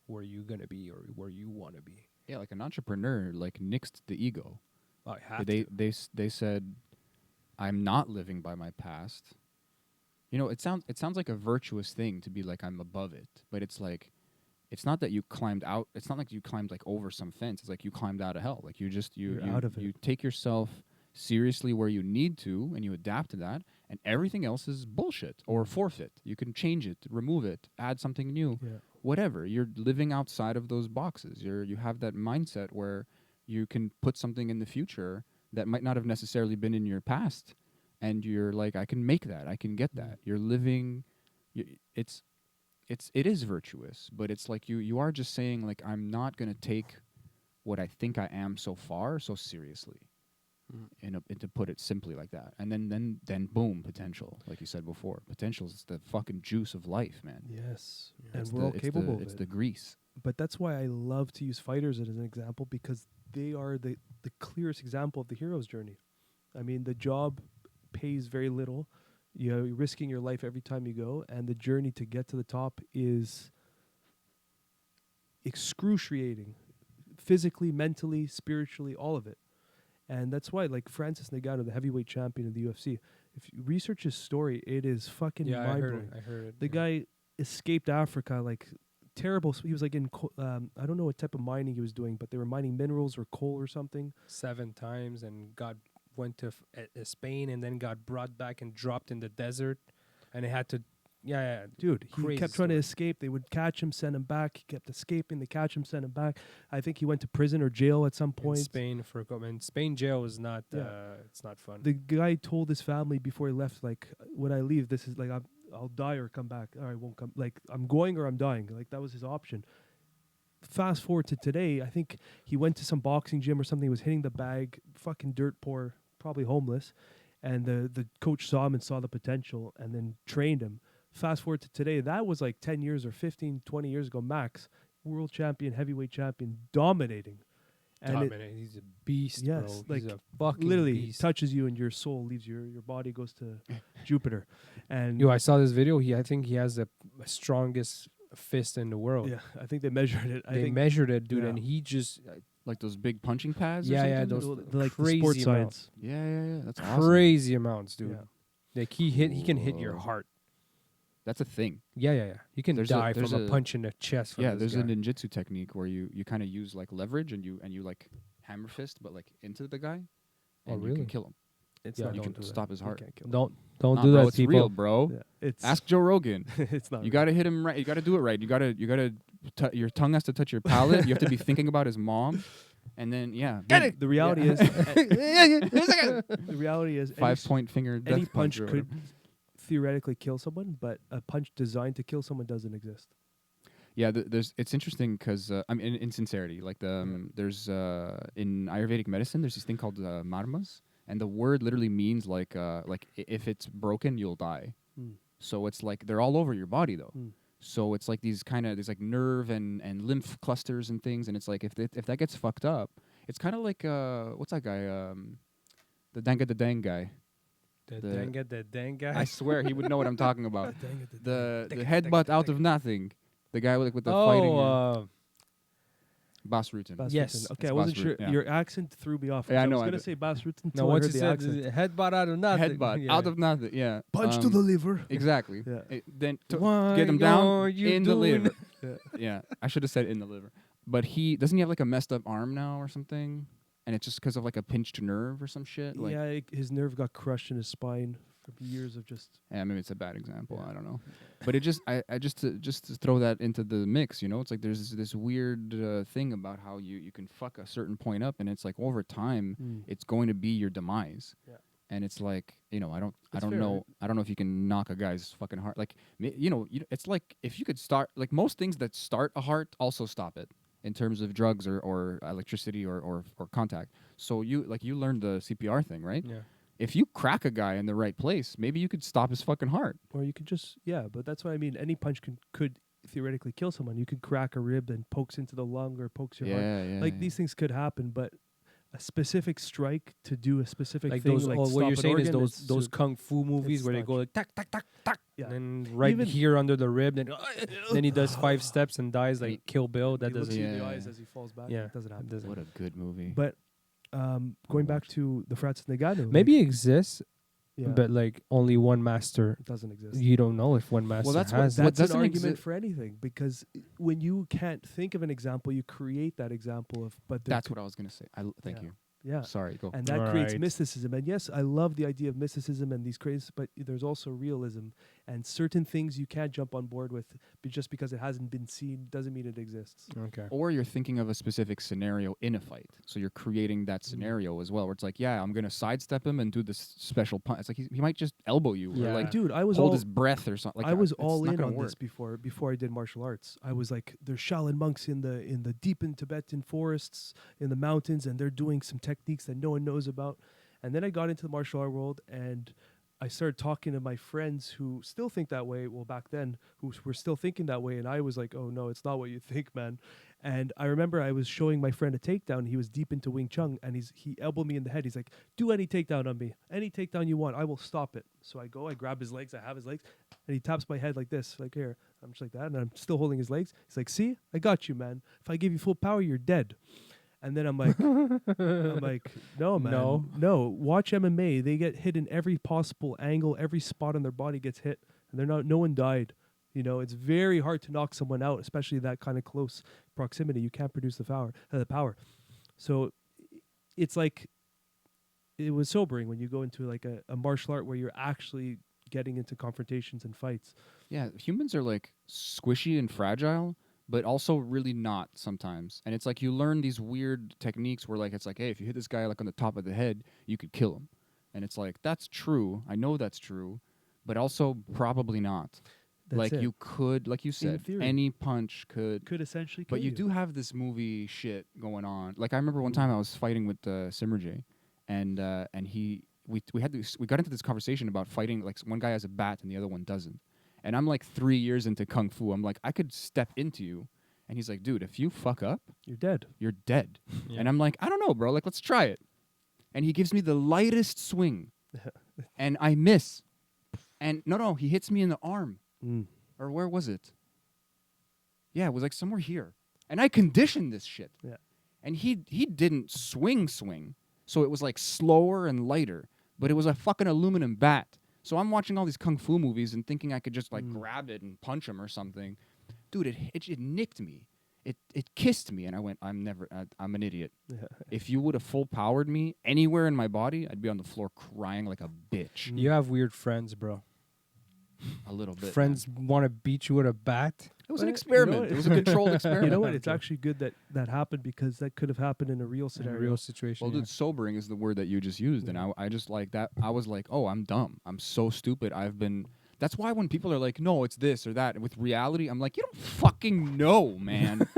where you're gonna be or where you want to be. Yeah, like an entrepreneur, like nixed the ego. I have They to. they said, I'm not living by my past. You know, it sounds like a virtuous thing to be like I'm above it, but it's like, it's not that you climbed out. It's not like you climbed like over some fence. It's like you climbed out of hell. Like You're out of it. You take yourself seriously where you need to, and you adapt to that. And everything else is bullshit or forfeit. You can change it, remove it, add something new. Yeah. Whatever. You're living outside of those boxes. You have that mindset where you can put something in the future that might not have necessarily been in your past, and you're like, I can make that, I can get that. You're living, it is virtuous, but it's like you are just saying like, I'm not gonna take what I think I am so far so seriously. And to put it simply like that, and then boom, potential, like you said before, potential is the fucking juice of life, man. Yes, It's and we're all capable of it's it. the grease. But that's why I love to use fighters as an example, because they are the clearest example of the hero's journey. I mean, the job pays very little. You're risking your life every time you go, and the journey to get to the top is excruciating, physically, mentally, spiritually, all of it. And that's why, like Francis Ngannou, the heavyweight champion of the UFC, if you research his story, it is fucking mind-blowing. I heard it. The guy escaped Africa, like terrible. He was like in, I don't know what type of mining he was doing, but they were mining minerals or coal or something. 7 times and went to Spain and then got brought back and dropped in the desert, and it had to, Dude, he crazy kept trying to story. escape. They would catch him, send him back. He kept escaping. They catch him, send him back. I think he went to prison or jail at some in point. Spain for and Spain jail is not it's not fun. The guy told his family before he left, like, when I leave, this is like, I'll die or come back. Or I won't come. Like, I'm going or I'm dying. Like, that was his option. Fast forward to today, I think he went to some boxing gym or something. He was hitting the bag, fucking dirt poor, probably homeless. And the coach saw him and saw the potential and then trained him. Fast forward to today, that was like 10 years or 15, 20 years ago max. World champion, heavyweight champion, dominating. And He's a beast, yes, bro. like, He's a fucking literally beast. touches you and your soul leaves your body, goes to Jupiter. And Yo, I saw this video. I think he has the strongest fist in the world. yeah, I think they measured it. I They think measured it, dude, yeah. and he just Like those big punching pads. Yeah, or yeah, something? those like the crazy sports amounts. science. Yeah. That's awesome. Crazy amounts, dude. Yeah. Like he can hit your Whoa. heart. That's a thing. Yeah. You can There's die there's from a punch in the chest. From Yeah, this there's guy. a ninjutsu technique where you kind of use like leverage and you like hammer fist, but like into the guy, and you really? can kill him. It's Yeah, not You don't can do that. stop his You heart. can't kill him. Don't Nah, do bro, that, it's people. real, bro. Yeah, it's Ask Joe Rogan. it's not. You real. got to hit him right. You got to do it right. You got to your tongue has to touch your palate. You have to be thinking about his mom, and then boom. The reality Yeah. is, the reality is, 5-point finger death any punch or could whatever. theoretically kill someone, but a punch designed to kill someone doesn't exist. Yeah, it's interesting because I mean, in sincerity, like there's in Ayurvedic medicine, there's this thing called marmas, and the word literally means like if it's broken, you'll die. Mm. So it's like they're all over your body though. Mm. So it's like there's like nerve and lymph clusters and things, and it's like if that gets fucked up, it's kind of like what's that guy the dang guy. The dang guy. I swear he would know what I'm talking about. Dang it, The headbutt out of nothing. The guy with the fighting. Bas Rutten. Bas Yes. Rutten. Okay, It's I wasn't Bas sure. Rutten, yeah. Your accent threw me off. Yeah, I I know, was I gonna do. say Bas Rutten no, until I what heard you the said, accent. headbutt out of nothing. Headbutt Yeah. out of nothing. Yeah. Punch to the liver. Exactly. Yeah. Then Why get him are down you in the doing liver. Yeah. Yeah, I should have said in the liver. But he doesn't he have like a messed up arm now or something? And it's just because of like a pinched nerve or some shit. Like, Yeah, his nerve got crushed in his spine from years of just. yeah, maybe it's a bad example. Yeah. I don't know. But it just I just to throw that into the mix, you know, it's like there's this weird thing about how you can fuck a certain point up, and it's like over time it's going to be your demise. Yeah. And it's like, you know, I don't fair, know right? I don't know if you can knock a guy's fucking heart. Like, you know, it's like if you could start, like most things that start a heart also stop it in terms of drugs or electricity or contact. So you learned the CPR thing, right? Yeah. If you crack a guy in the right place, maybe you could stop his fucking heart. Or you could just, but that's what I mean. Any punch could theoretically kill someone. You could crack a rib and pokes into the lung or pokes your heart. Yeah. Like these things could happen, but a specific strike to do a specific Like thing, those, like what stop you're an saying is organ, those kung fu movies it's where they not go like tack tack tack tack, Yeah. and then right Even- here under the rib, then he does 5 steps and dies like He- Kill Bill. That he looks doesn't. you in the Yeah. eyes as he falls back. Yeah, It doesn't happen. it doesn't. What a good movie. But going back to the Francis Ngannou, Maybe it exists, yeah, but like only one master. it doesn't exist. You don't know if one master that's what- has that- that. That's an doesn't argument exi- for anything, because when you can't think of an example, you create that example of. But there That's could- what I was gonna say. Thank Yeah. you. Yeah, Sorry, go. and that creates Right. mysticism. And yes, I love the idea of mysticism and these crazy, but there's also realism. and certain things you can't jump on board with just because it hasn't been seen doesn't mean it exists. Okay. Or you're thinking of a specific scenario in a fight. So you're creating that scenario as well, where it's like, yeah, I'm going to sidestep him and do this special punch. It's like he might just elbow you Yeah. or like Dude, I was hold all his breath or something. Like I was it's all not in gonna on work. this before I did martial arts. I was like, there's Shaolin monks in the deep in Tibetan forests in the mountains, and they're doing some techniques that no one knows about. And then I got into the martial art world, and I started talking to my friends who still think that way. Well, back then, who were still thinking that way, and I was like, "Oh no, it's not what you think, man." And I remember I was showing my friend a takedown. He was deep into Wing Chun, and he elbowed me in the head. He's like, "Do any takedown on me, any takedown you want. I will stop it." So I go, I grab his legs, I have his legs, and he taps my head like this, like here. I'm just like that, and I'm still holding his legs. He's like, "See, I got you, man. If I give you full power, you're dead." And then I'm like, no, man, no. Watch MMA. They get hit in every possible angle. Every spot on their body gets hit, and they're not. No one died. You know, it's very hard to knock someone out, especially that kind of close proximity. You can't produce the power. So it's like it was sobering when you go into like a martial art where you're actually getting into confrontations and fights. Yeah, humans are like squishy and fragile, but also really not sometimes. And it's like you learn these weird techniques where like it's like, hey, if you hit this guy like on the top of the head, you could kill him. And it's like, that's true. I know that's true, but also probably not. That's like it. you could, like you said, theory. any punch could. Essentially kill But you do have this movie shit going on. Like I remember one time I was fighting with Simmerjay, and we got into this conversation about fighting. Like one guy has a bat and the other one doesn't. And I'm like 3 years into Kung Fu. I'm like, I could step into you. And he's like, dude, if you fuck up, You're dead. you're dead. Yeah. And I'm like, I don't know, bro. Like, let's try it. And he gives me the lightest swing. And I miss. And no, he hits me in the arm. Or where was it? Yeah, it was like somewhere here. And I conditioned this shit. Yeah. And he didn't swing. So it was like slower and lighter. But it was a fucking aluminum bat. So I'm watching all these Kung Fu movies and thinking I could just like grab it and punch him or something. Dude, it nicked me. It kissed me, and I went, I'm an idiot. If you would have full powered me anywhere in my body, I'd be on the floor crying like a bitch. You have weird friends, bro. A little bit. Friends want to beat you with a bat. It was an Well, experiment. you know what? It was a controlled experiment. You know what? It's actually good that happened because that could have happened in a real In a scenario. real situation. Well, yeah. dude, sobering is the word that you just used, and I just like that. I was like, oh, I'm dumb. I'm so stupid. That's why when people are like, no, it's this or that, with reality, I'm like, you don't fucking know, man.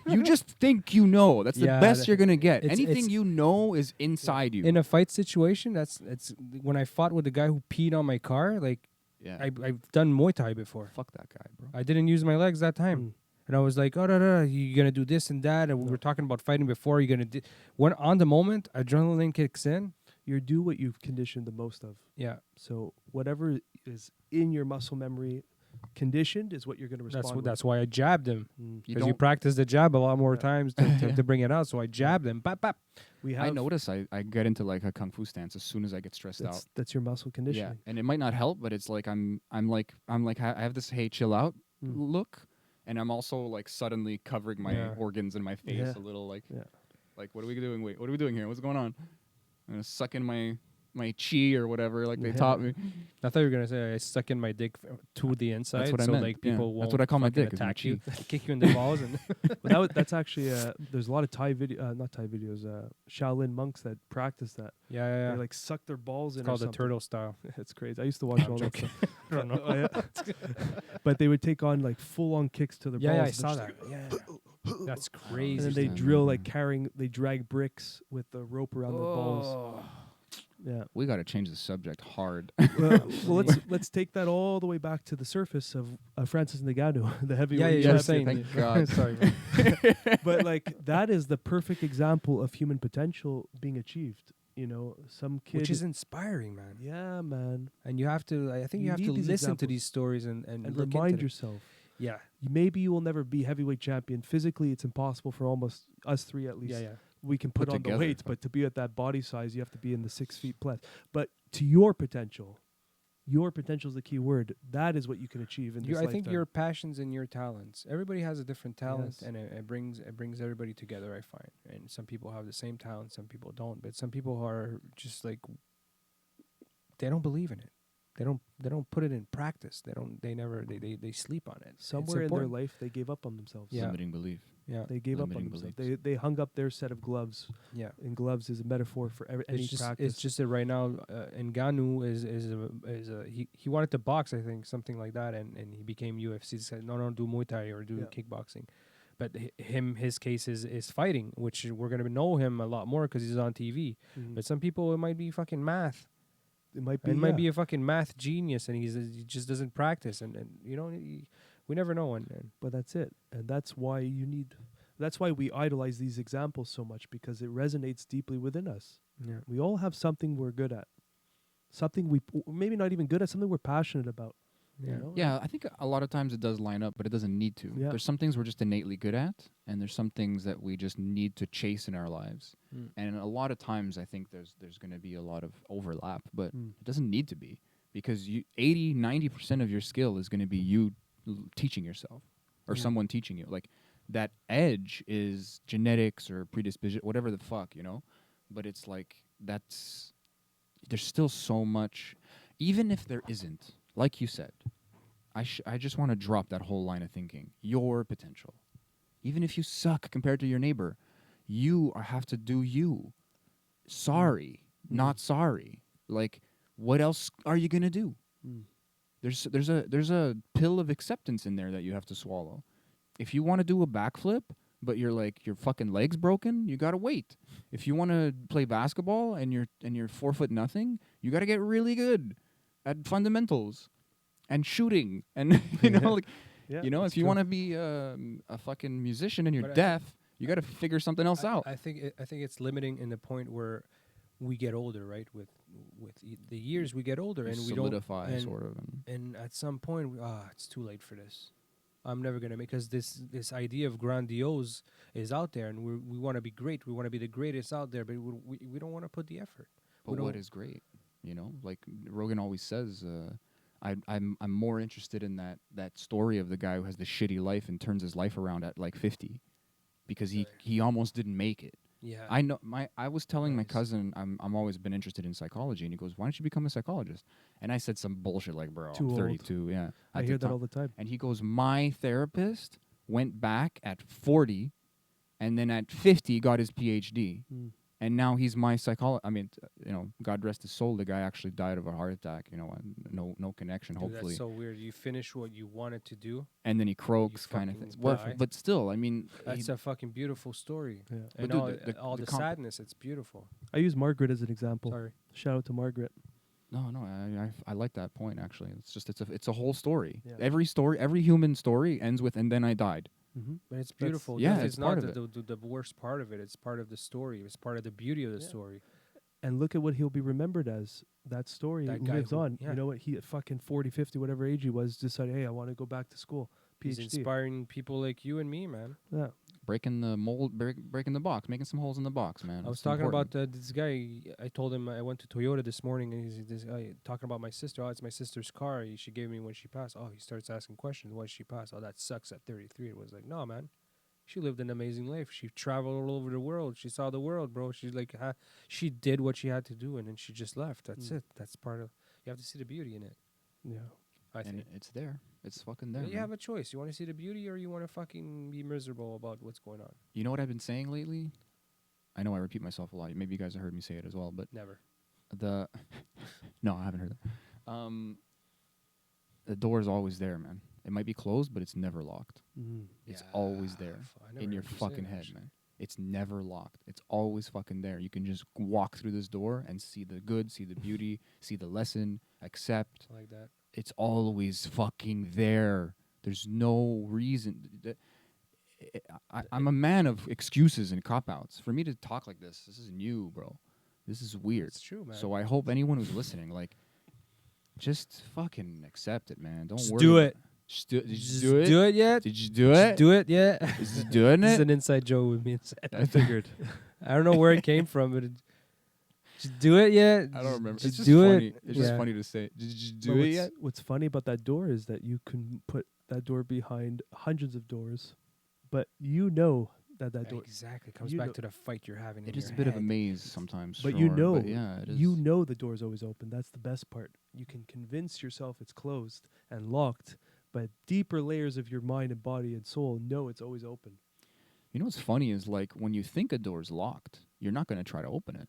You just think you know. That's the Yeah, best you're gonna get. it's- Anything you know is inside you. In a fight situation, it's when I fought with the guy who peed on my car. Like yeah. I've done Muay Thai before. Fuck that guy, bro. I didn't use my legs that time. And I was like, oh, no, you're going to do this and that. And we were talking about fighting before. You're going to do. When on the moment, adrenaline kicks in. You do what you've conditioned the most of. Yeah. So whatever is in your muscle memory conditioned is what you're going to respond with. That's why I jabbed him. You Because you don't- practice the jab a lot more Yeah. times to bring it out. So I jabbed him. Bap, bap. We have I notice I get into like a kung fu stance as soon as I get stressed out. that's your muscle Yeah, conditioning. and it might not help, but it's like I'm like I have this hey chill out Mm. look, and I'm also like suddenly covering my Yeah. organs and my face Yeah. a little like Yeah. like what are we doing? Wait, what are we doing here? What's going on? I'm gonna suck in my chi or whatever like they taught me. I thought you were going to say I stuck in my dick to the inside. That's what I so meant. like Yeah. people won't That's what I call my fucking dick, is my attack you. chi. Kick you in the balls. And But that's actually there's a lot of Thai not Thai videos, Shaolin monks that practice that. yeah. They like suck their balls It's in. called or the turtle style. It's crazy. I used to watch I'm all that joking. stuff. I don't know. Oh, yeah. But they would take on like full on kicks to their Yeah, balls. I saw that. Yeah. That's And crazy. then they Interesting. drill like they drag bricks with the rope around their balls. Yeah. We got to change the subject hard. Well, let's take that all the way back to the surface of Francis Ngannou, the heavyweight you were champion. saying. Thank God. Sorry. Man. But like that is the perfect example of human potential being achieved. You know, some kid. Which is inspiring, man. yeah, man. And you have to. I think You you have need to these listen to examples. these stories and And look remind into it. yourself. Yeah. Maybe you will never be heavyweight champion. Physically, it's impossible for almost us three at least. Yeah. We can put Put on together. the weights, but to be at that body size, you have to be in the 6 feet plus. But to your potential is the key word. That is what you can achieve in this I think lifetime. your passions and your talents. Everybody has a different talent, Yes. and it brings everybody together. I find, and some people have the same talent, some people don't. But some people are just like they don't believe in it. They don't put it in practice. They sleep on it. It's Somewhere in their important. life, they gave up on themselves. Yeah. Limiting belief. Yeah. They gave up on Limiting themselves. beliefs. They hung up their set of gloves, Yeah. and gloves is a metaphor for any practice. It's just that right now, Ngannou is a he wanted to box, I think, something like that, and he became UFC. He said no, do Muay Thai or do Yeah. kickboxing, but his case is fighting, which we're gonna know him a lot more because he's on TV. Mhm. But some people, it might be fucking math. It might be. It might be a fucking math genius, and he just doesn't practice, and you know, we never know. And But that's it, and that's why you need. That's why we idolize these examples so much, because it resonates deeply within us. yeah, We all have something we're good at, something we maybe not even good at, something we're passionate about. yeah. You know? Yeah, I think a lot of times it does line up, but it doesn't need to. Yeah. There's some things we're just innately good at, and there's some things that we just need to chase in our lives. Mm. And a lot of times I think there's going to be a lot of overlap, but Mm. it doesn't need to be, because 90% of your skill is going to be you teaching yourself or Mm. someone teaching you. Like, that edge is genetics or predisposition, whatever the fuck, you know? But it's like, there's still so much, even if there isn't, like you said, I just want to drop that whole line of thinking. Your potential. Even if you suck compared to your neighbor, you have to do you. Sorry, not sorry. Like, what else are you going to do? Mm. There's a pill of acceptance in there that you have to swallow. If you want to do a backflip, but you're like, your fucking leg's broken, you gotta wait. If you want to play basketball and you're 4'0", you gotta get really good at fundamentals and shooting, and you know, like, Yeah, you know, that's if you true. want to be a fucking musician and you're But I deaf, you gotta figure something else out. I think it's limiting in the point where we get older, right? With the years, we get older, You and we solidify, don't. sort of. And at some point, it's too late for this. I'm never gonna make, because this idea of grandiose is out there, and we want to be great. We want to be the greatest out there, but we don't want to put the effort. But we what don't- is great, you know? Like Rogan always says, I'm more interested in that story of the guy who has the shitty life and turns his life around at like 50, because he almost didn't make it. Yeah, I know I was telling my Nice. cousin I'm always been interested in psychology, and he goes, "Why don't you become a psychologist?" And I said some bullshit like, "Bro, Too I'm old. 32." Yeah, I at the hear that time. all the time. And he goes, "My therapist went back at 40, and then at 50 got his PhD, Mm. and now he's my psychologist." I mean, you know, God rest his soul. The guy actually died of a heart attack. You know, and no connection. Dude, hopefully, that's so weird. You finish what you wanted to do. and then he croaks, kind of fucking thing. Well, die. but still, I mean, That's a fucking beautiful story. Yeah. But And dude, all the the comp- sadness, it's beautiful. I use Margaret as an example. Sorry. Shout out to Margaret. No, I like that point actually. It's a whole story. Yeah. Every human story ends with "and then I died." Mm-hmm. But it's That's- beautiful. yeah, Death it's is part not of the worst part of it. It's part of the story. It's part of the beauty of the Yeah. story. And look at what he'll be remembered as. That story That guy lives who- on. yeah. You know what? He at fucking 40, 50, whatever age he was, decided, hey, I want to go back to school. He's PhD. inspiring people like you and me, man. Yeah. Breaking the mold, breaking the box, making some holes in the box, man. I was It's talking important. about this guy. I told him I went to Toyota this morning, and he's this guy talking about my sister. Oh, it's my sister's car. She gave me when she passed. Oh, he starts asking questions. Why did she pass? Oh, that sucks at 33. It was like, no, man. She lived an amazing life. She traveled all over the world. She saw the world, bro. She's like, she did what she had to do, and then she just left. That's Mm. it. That's part of. You have to see the beauty in it. Yeah. I and think. it's there. It's fucking there. You man. have a choice. You want to see the beauty, or you want to fucking be miserable about what's going on. You know what I've been saying lately? I know I repeat myself a lot. Maybe you guys have heard me say it as well, but Never. the no, I haven't heard that. The door is always there, man. It might be closed, but it's never locked. Mm. It's always there I never in your heard you say fucking that, head, actually. man. It's never locked. It's always fucking there. You can just walk through this door and see the good, see the beauty, see the lesson, accept. Like that. It's always fucking there. There's no reason. I'm a man of excuses and cop-outs. For me to talk like this is new, bro. This is weird. It's true, man. So I hope anyone who's listening, like, just fucking accept it, man. Don't Just worry. do it. Did you Just do it? do it yet? Did you do Just it? do it yet? Is he doing This is it? an inside joke with me inside. I figured. I don't know where it came from, but just do it yet? I don't remember. It's Just just do funny. it. It's just Yeah. funny to say. Did you But do it yet? what's funny about that door is that you can put that door behind hundreds of doors, but you know that door. Exactly. Comes You back know- to the fight you're having. It in is a your bit of a head. maze sometimes. But sure, you know, yeah, it is. you know the door's always open. That's the best part. You can convince yourself it's closed and locked, but deeper layers of your mind and body and soul know it's always open. You know what's funny is like when you think a door's locked, you're not going to try to open it.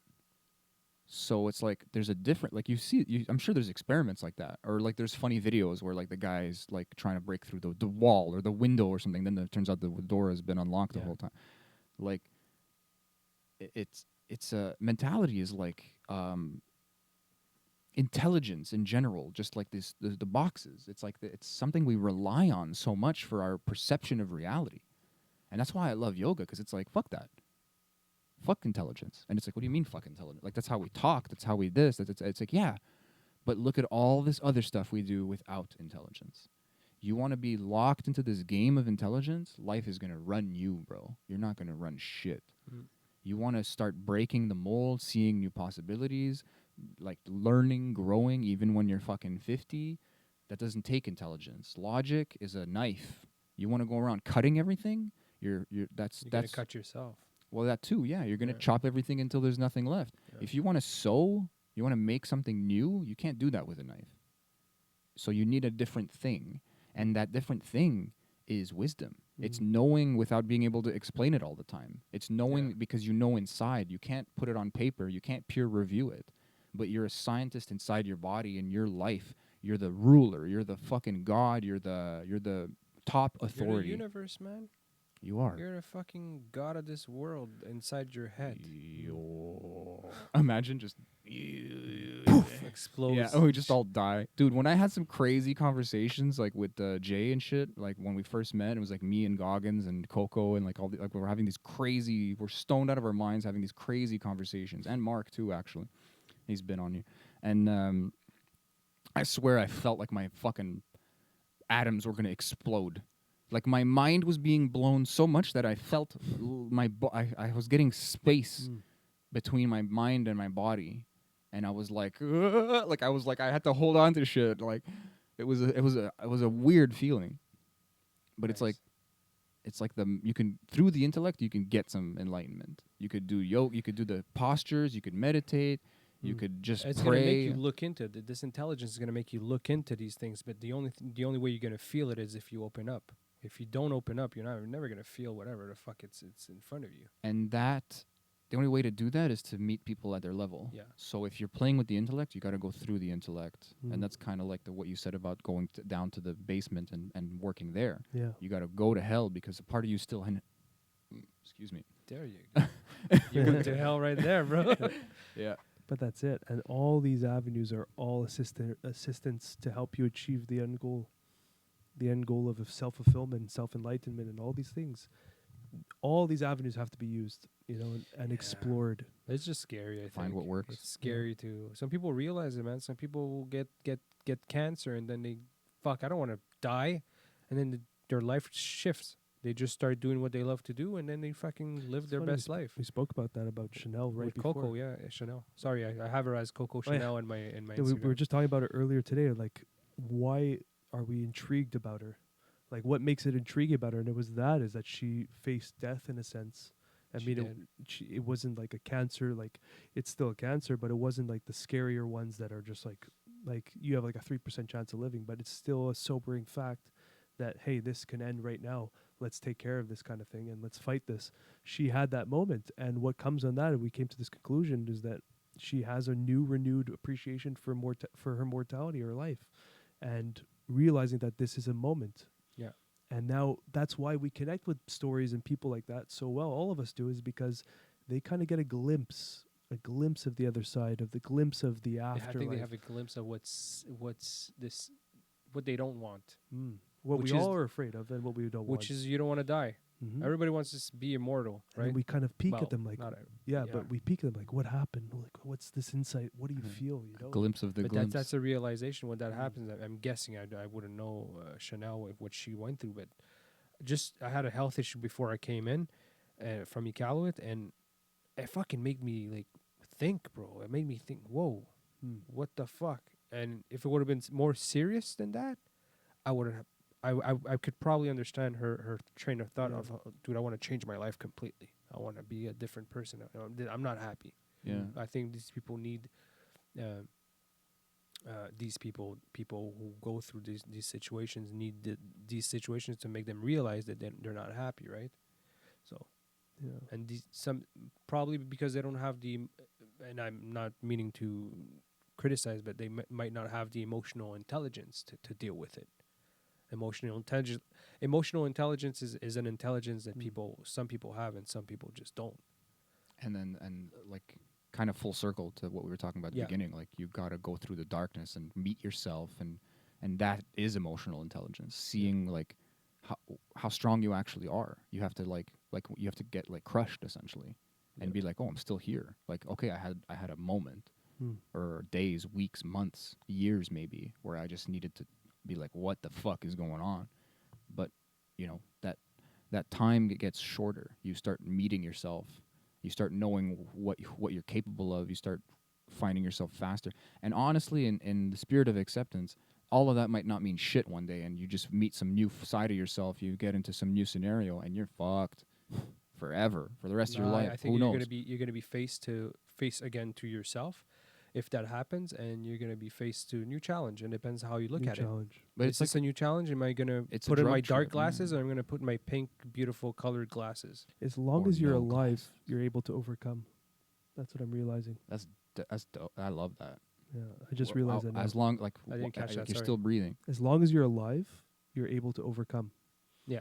So it's like there's a different like I'm sure there's experiments like that, or like there's funny videos where like the guy's like trying to break through the wall or the window or something. Then it turns out the door has been unlocked the Yeah. whole time. Like it's a mentality is like intelligence in general, just like this the boxes. It's like it's something we rely on so much for our perception of reality, and that's why I love yoga, because it's like fuck that. Fuck intelligence. And it's like, what do you mean fuck intelligence? Like, that's how we talk. That's how we this. It's like, yeah. But look at all this other stuff we do without intelligence. You want to be locked into this game of intelligence? Life is going to run you, bro. You're not going to run shit. Mm. You want to start breaking the mold, seeing new possibilities, like learning, growing, even when you're fucking 50. That doesn't take intelligence. Logic is a knife. You want to go around cutting everything? You're That's gonna cut yourself. well, that too, yeah. You're going to Yeah. chop everything until there's nothing left. Yeah. If you want to sew, you want to make something new, you can't do that with a knife. So you need a different thing. And that different thing is wisdom. It's knowing without being able to explain it all the time. It's knowing because you know inside. You can't put it on paper. You can't peer review it. But you're a scientist inside your body and your life. You're the ruler. You're the fucking god. You're the top authority. You're the universe, man. You are. You're the fucking god of this world inside your head. Imagine just Poof, explodes. yeah, we just all die, dude. When I had some crazy conversations like with Jay and shit, like when we first met, it was like me and Goggins and Coco and like all the, like we were having these crazy, we're stoned out of our minds having these crazy conversations, and Mark too, actually, he's been on here, and I swear I felt like my fucking atoms were gonna explode. Like my mind was being blown so much that I felt I was getting space between my mind and my body, and I was like I had to hold on to shit. Like it was a weird feeling, but Nice. it's like you can through the intellect you can get some enlightenment. You could do yoga, you could do the postures, you could meditate, you could just It's pray. gonna make you look into this intelligence is gonna make you look into these things, but the only way you're gonna feel it is if you open up. If you don't open up, you're never gonna feel whatever the fuck it's in front of you. And that the only way to do that is to meet people at their level. Yeah. So if you're playing with the intellect, you got to go through the intellect, Mm. and that's kind of like what you said about going down to the basement and working there. Yeah. You got to go to hell because a part of you still. Excuse me. There you go. You went to hell right there, bro. Yeah. But that's it. And all these avenues are all assistance to help you achieve the end goal. The end goal of self-fulfillment, self-enlightenment, and all these things. All these avenues have to be used, and Yeah. explored. It's just scary. I think Find what works. It's scary too. Some people realize it, man. Some people will get cancer, and then they, fuck, I don't want to die, and then their life shifts. They just start doing what they love to do, and then they fucking live It's their funny, best life. We spoke about that about Chanel right With before. Coco, yeah, Chanel. Sorry, I have her as Coco Oh, yeah. Chanel in my Yeah, we Instagram. were just talking about it earlier today. Like, why are we intrigued about her? Like, what makes it intriguing about her? And is that she faced death in a sense. I She mean, it wasn't like a cancer. Like, it's still a cancer, but it wasn't like the scarier ones that are just like you have like a 3% chance of living. But it's still a sobering fact that, hey, this can end right now. Let's take care of this kind of thing and let's fight this. She had that moment, and what comes on that, and we came to this conclusion, is that she has a renewed appreciation for for her mortality, her life, and realizing that this is a moment. Yeah. And now that's why we connect with stories and people like that so well. All of us do, is because they kind of get a glimpse of the other side, of the glimpse of the I afterlife. think they have a glimpse of what they don't want, What which we is- all are afraid of, and what we don't want. which is you don't want to die. Mhm. Everybody wants to be immortal, And right? then we kind of peek Well, at them like, not yeah, yeah. but we peek at them like, what happened? Like, what's this insight? What do you Mhm. feel? You A know? glimpse of the but glimpse. that's a realization when that Mm. happens. I'm guessing I wouldn't know Chanel what she went through, but I had a health issue before I came in from Iqaluit, and it fucking made me like think, bro. It made me think, whoa, what the fuck? And if it would have been more serious than that, I would have I could probably understand her train of thought Yeah. of, dude, I want to change my life completely. I want to be a different person. I'm not happy. Yeah. I think these people need uh, these people who go through these situations need these situations to make them realize that they're not happy, right? So, Yeah. and these some probably because they don't have and I'm not meaning to criticize, but they might not have the emotional intelligence to deal with it. Emotional intelligence is an intelligence that some people have and some people just don't. And then like kind of full circle to what we were talking about at the Yeah. beginning, like you got to go through the darkness and meet yourself, and that is emotional intelligence, seeing like how strong you actually are. You have to like you have to get like crushed essentially and be like, oh, I'm still here. Like, okay, I had a moment or days, weeks, months, years maybe where I just needed to be like, what the fuck is going on? But you know, that time gets shorter. You start meeting yourself. You start knowing what you're capable of. You start finding yourself faster. And honestly, in the spirit of acceptance, all of that might not mean shit one day, and you just meet some new side of yourself. You get into some new scenario, and you're fucked forever for the rest of your life. I think Who you're knows? gonna be face again to yourself, if that happens, and you're gonna be faced to a new challenge. And it depends how you look New at challenge. But it. it's Is this like a new challenge? Am I gonna it's a put in my drug dark trip, glasses, man. or I'm gonna put my pink, beautiful colored glasses? As long Or as you're no alive, glasses. you're able to overcome. That's what I'm realizing. that's dope. I love that. Yeah, I just Well, realized that now. as long like I didn't catch that, you're sorry. still breathing. As long as you're alive, you're able to overcome Yeah.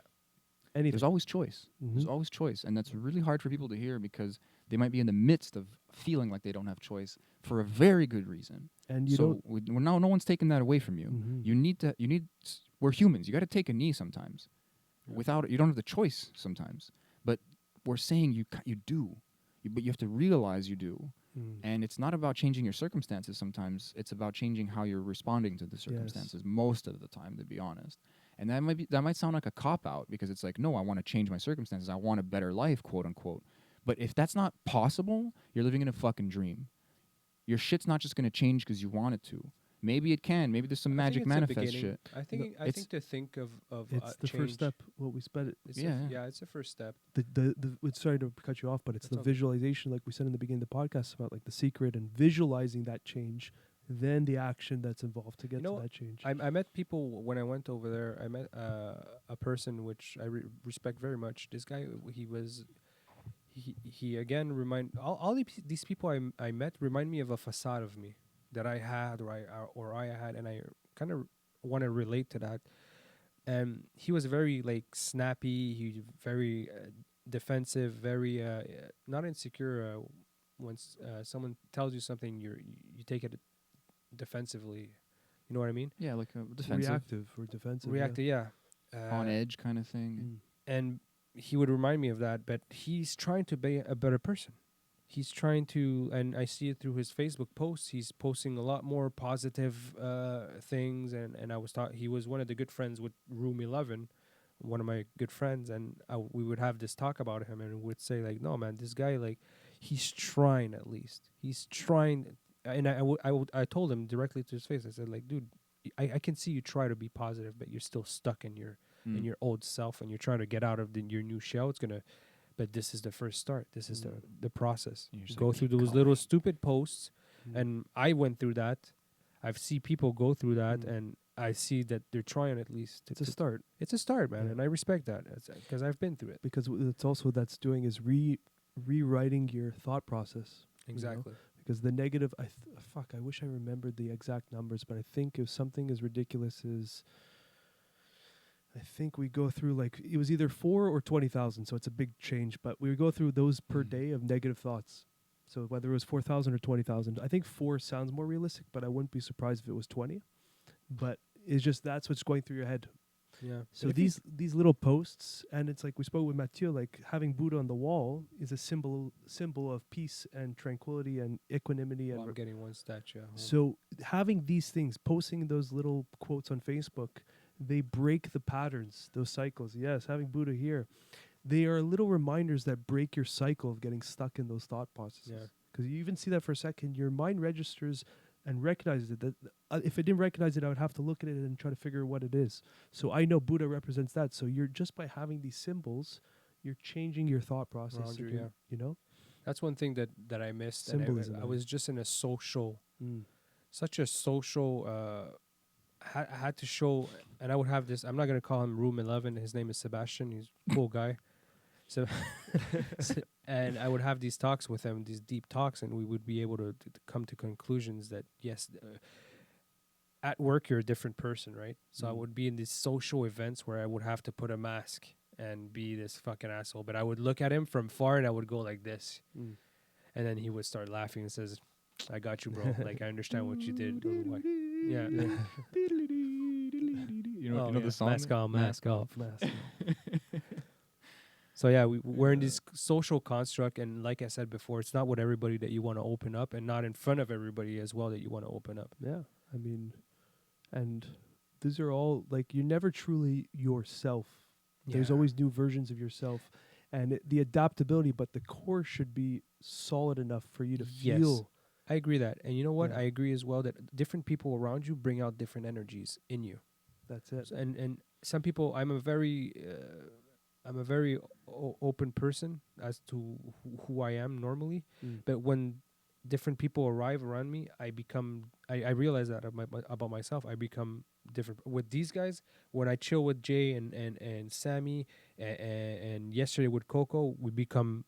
anything. There's always choice. There's Mhm. always choice, and that's really hard for people to hear because they might be in the midst of feeling like they don't have choice for a very good reason. And you So don't. we're now no one's taking that away from you. Mhm. We're humans. You got to take a knee sometimes. Without you don't have the choice sometimes. But we're saying you do. But you have to realize you do. Mm. And it's not about changing your circumstances sometimes. It's about changing how you're responding to the circumstances most of the time, to be honest. And that might sound like a cop out because it's like, no, I want to change my circumstances. I want a better life, quote unquote. But if that's not possible, you're living in a fucking dream. Your shit's not just going to change because you want it to. Maybe it can. Maybe there's some I think magic it's a manifest beginning. shit. I think I it's- think to think of It's the change, first step. What we spent. It's Yeah. it's the first step. Sorry to cut you off, but it's That's the all good. visualization, like we said in the beginning of the podcast, about like the secret and visualizing that change, then the action that's involved to get know to what? that change. I met people when I went over there. I met a person which I respect very much. This guy, he again all these people I met remind me of a facade of me that I had or I had, and I kind of want to relate to that. And he was very like snappy. He very defensive, very not insecure. Once someone tells you something, you take it defensively. You know what I mean? Yeah, like defensive, Reactive or defensive. Reactive, yeah. on edge kind of thing. Mm. And he would remind me of that, but he's trying to be a better person. He's trying to, and I see it through his Facebook posts. He's posting a lot more positive things, and I was taught he was one of the good friends with Room 11, one of my good friends, and we would have this talk about him, and would say like, no man, this guy like, he's trying at least. He's trying, and I told him directly to his face. I said like, dude, I can see you try to be positive, but you're still stuck in your in your old self, and you're trying to get out of your new shell. It's gonna, but this is the first start. This is the process. You're just Go like, through "Keep those little going." stupid posts, and I went through that. I've seen people go through that, Mm. and I see that they're trying at least. It's a start. It's a start, man, Yeah. and I respect that because I've been through it. Because it's also what that's doing is rewriting your thought process. you know? Exactly. Because the negative, I wish I remembered the exact numbers, but I think it was something as ridiculous as, I think we go through like, it was either 4 or 20,000, so it's a big change, but we would go through those per day of negative thoughts. So whether it was 4,000 or 20,000, I think 4 sounds more realistic, but I wouldn't be surprised if it was 20. But it's just, that's what's going through your head. Yeah. So these little posts, and it's like we spoke with Mathieu, like having Buddha on the wall is a symbol of peace and tranquility and equanimity. Well, And I'm getting one statue. At home. so having these things, posting those little quotes on Facebook, they break the patterns, those cycles. Yes, having Buddha here, they are little reminders that break your cycle of getting stuck in those thought processes. Yeah. Because you even see that for a second, your mind registers and recognize it. That if I didn't recognize it, I would have to look at it and try to figure what it is. So I know Buddha represents that. So you're just by having these symbols, you're changing your thought process. Around you, again, yeah. You know, That's one thing that I missed. Symbolism, And I man. was just in a social, such a social. I had to show, and I would have this. I'm not gonna call him Room 11. His name is Sebastian. He's a cool guy. So, and I would have these talks with him, these deep talks, and we would be able to come to conclusions that yes, at work you're a different person, right? So I would be in these social events where I would have to put a mask and be this fucking asshole, but I would look at him from far and I would go like this, and then he would start laughing and says, "I got you, bro. Like I understand what you did." Or what. Yeah. You know, Oh, you know yeah. the song? Mask on, mask off. Mask. So yeah, we're in this social construct, and like I said before, it's not with everybody that you want to open up, and not in front of everybody as well that you want to open up. Yeah, I mean, and these are all like you're never truly yourself. There's Yeah. always new versions of yourself, and the adaptability, but the core should be solid enough for you to Yes. feel. I agree that, and you know what? Yeah. I agree as well that different people around you bring out different energies in you. That's it. And some people, I'm a very open person as to who I am normally, but when different people arrive around me, I realize that about myself. I become different with these guys. When I chill with Jay and Sammy and yesterday with Coco, we become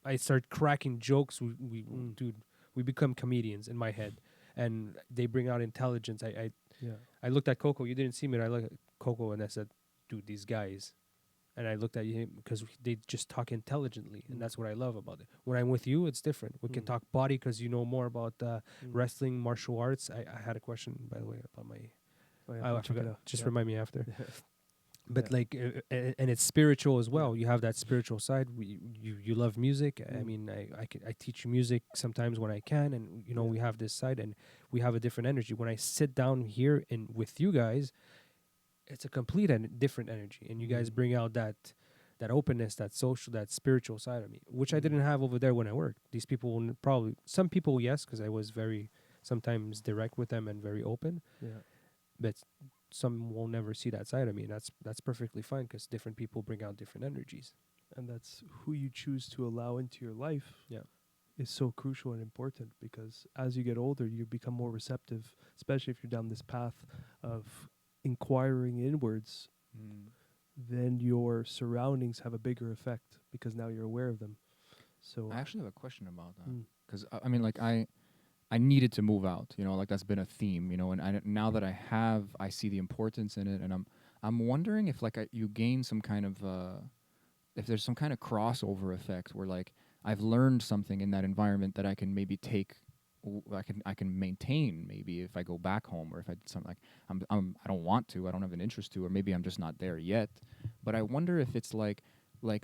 I start cracking jokes. We become comedians in my head, and they bring out intelligence. I looked at Coco. You didn't see me. But I looked at Coco and I said, "Dude, these guys." And I looked at him because they just talk intelligently, and that's what I love about it. When I'm with you, it's different. We can talk body because you know more about wrestling, martial arts. I had a question, by the way, about my. Oh, I check it forgot. out. Just Yeah. remind me after. But Yeah. like, and it's spiritual as well. You have that spiritual side. You love music. I mean, I teach you music sometimes when I can, and you know we have this side, and we have a different energy. When I sit down here and with you guys, it's a complete and different energy, and you guys bring out that openness, that social, that spiritual side of me, which I didn't have over there when I worked. These people will probably, some people yes, because I was very sometimes direct with them and very open, Yeah. but some will never see that side of me, and that's perfectly fine because different people bring out different energies. And that's who you choose to allow into your life. Yeah. Is so crucial and important because as you get older, you become more receptive, especially if you're down this path of inquiring inwards. Then your surroundings have a bigger effect because now you're aware of them. So I actually have a question about that because Mm. I mean, like I needed to move out. You know, like that's been a theme. You know, and now that I see the importance in it, and I'm wondering if like you gain some kind of if there's some kind of crossover effect where like I've learned something in that environment that I can maybe take. I can maintain maybe if I go back home or if I did something like I don't want to, I don't have an interest to, or maybe I'm just not there yet. But I wonder if it's like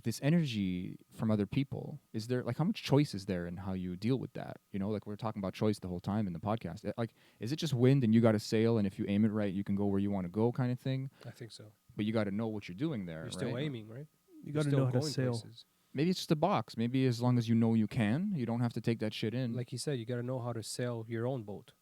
this energy from other people. Is there like how much choice is there in how you deal with that? You know, like we're talking about choice the whole time in the podcast. Like, is it just wind and you got to sail, and if you aim it right, you can go where you want to go, kind of thing? I think so. But you got to know what you're doing there. You're still right? aiming, right? you You're got to still know how to going sail. places. Maybe it's just a box. Maybe as long as you know you can, you don't have to take that shit in. Like you said, you got to know how to sail your own boat.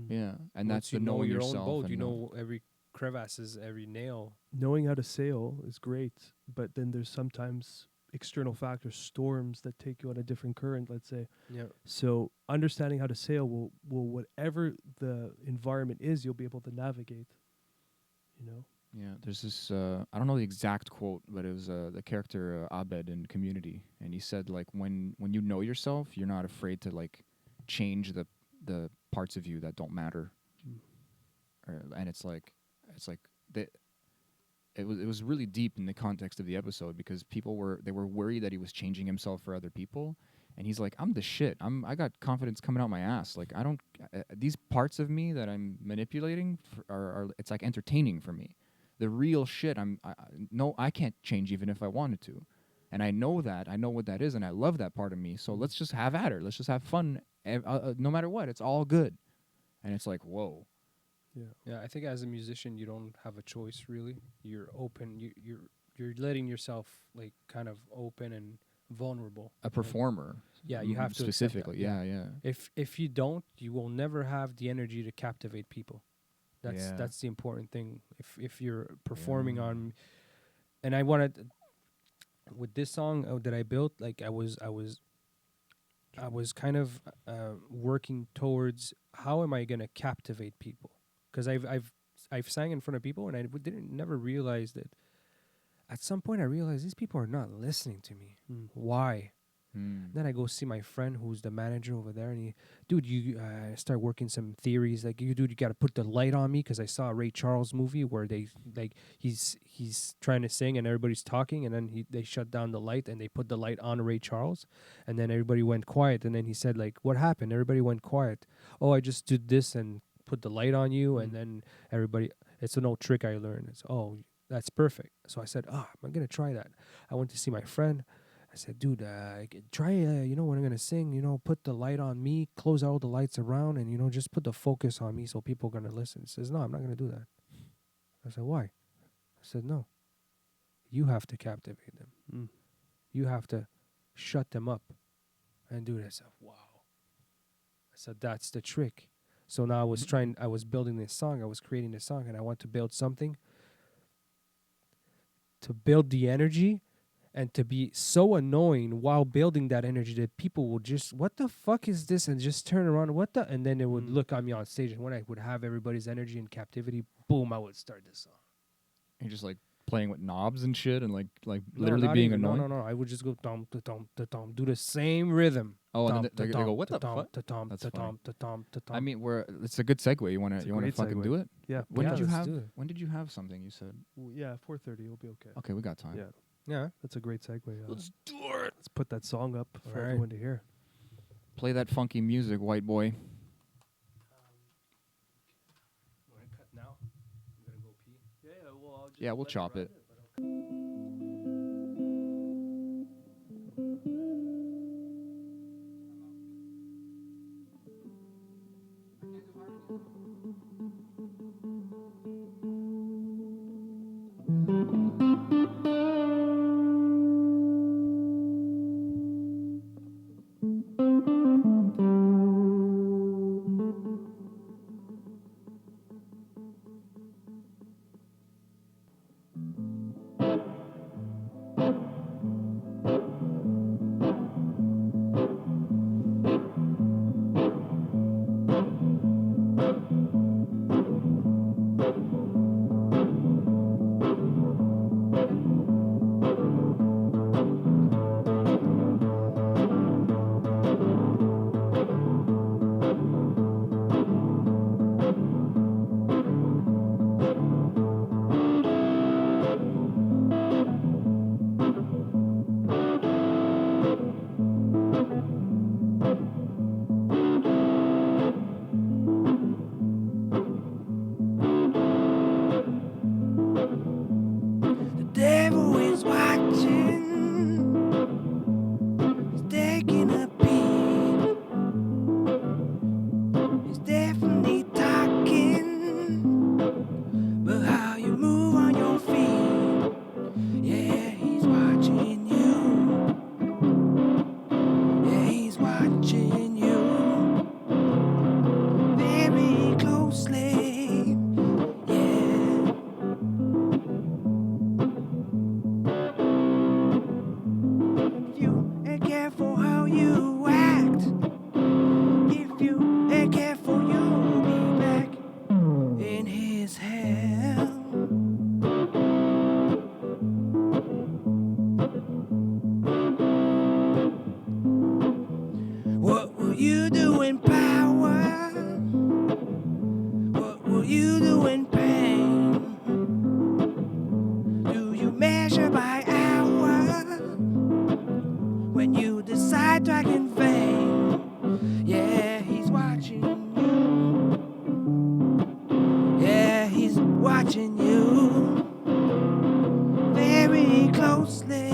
yeah, and Once that's the you know knowing your yourself. own boat, and you know every crevasses, every nail. Knowing how to sail is great, but then there's sometimes external factors, storms that take you on a different current, let's say. Yeah. So understanding how to sail will whatever the environment is, you'll be able to navigate. You know? Yeah, there's this, I don't know the exact quote, but it was the character Abed in Community. And he said, like, when you know yourself, you're not afraid to, like, change the parts of you that don't matter. And it's like it was really deep in the context of the episode because people were worried that he was changing himself for other people. And he's like, I'm the shit. I got confidence coming out my ass. Like, I don't, these parts of me that I'm manipulating are it's like entertaining for me. The real shit, I can't change even if I wanted to. And I know that. I know what that is, and I love that part of me. So let's just have at her. Let's just have fun. No matter what, it's all good. And it's like, whoa. Yeah, I think as a musician, you don't have a choice really. You're open. You're letting yourself like kind of open and vulnerable. A performer. Yeah, you have to accept that, specifically. Yeah. If you don't, you will never have the energy to captivate people. Yeah. That's the important thing. If you're performing Yeah. on, and I wanted with this song that I built, like I was kind of working towards how am I gonna captivate people, because I've sang in front of people and I didn't never realize that. At some point, I realized these people are not listening to me. Why? Then I go see my friend who's the manager over there, and you start working some theories. Like, you got to put the light on me, because I saw a Ray Charles movie where he's trying to sing and everybody's talking, and then they shut down the light and they put the light on Ray Charles, and then everybody went quiet, and then he said, like, what happened? Everybody went quiet. Oh, I just did this and put the light on you, and then everybody. It's an old trick I learned. It's that's perfect. So I said, I'm gonna try that. I went to see my friend. I said, dude, try, when I'm going to sing, put the light on me, close all the lights around, and, just put the focus on me so people are going to listen. He says, no, I'm not going to do that. I said, why? I said, no. You have to captivate them. You have to shut them up and do this. Wow. I said, that's the trick. So now I was building this song. I was creating this song, and I want to build something to build the energy and to be so annoying while building that energy that people will just, what the fuck is this? And just turn around, and then they would look at me on stage. And when I would have everybody's energy in captivity, boom, I would start this song. You're just like playing with knobs and shit and like No, literally not being even, annoying? No. I would just go dum, da, dum, da, dum, do the same rhythm. Oh, and Dum, then they da, go, dum, what da, the dum, fuck? da, dum, That's da, funny. dum, da, dum, da, dum. I mean, it's a good segue. You want It's a to great fucking segue. do it? Yeah. When did you let's have? do it. When did you have something? You said. Yeah, 4:30 will be okay. Okay, we got time. Yeah, Yeah. that's a great segue. Let's do it. Let's put that song up for Alright. everyone to hear. Play that funky music, white boy. You want to cut now? I'm going to go pee. Yeah, we'll chop it. The devil is watching. He's taking a peek. He's definitely talking. But how you move on your feet. Yeah, he's watching you. Yeah, he's watching you. Very closely. Yeah. If you ain't careful how you act, if you ain't careful, you'll be back in his hell. What will you do in power? What will you do in pain? Do you measure by hour? When you decide to act in vain, yeah, he's watching you. Yeah, he's watching you very closely.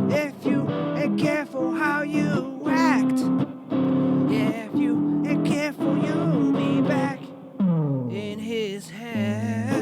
If you ain't careful how you act, yeah, if you ain't careful, you'll be back in his hell.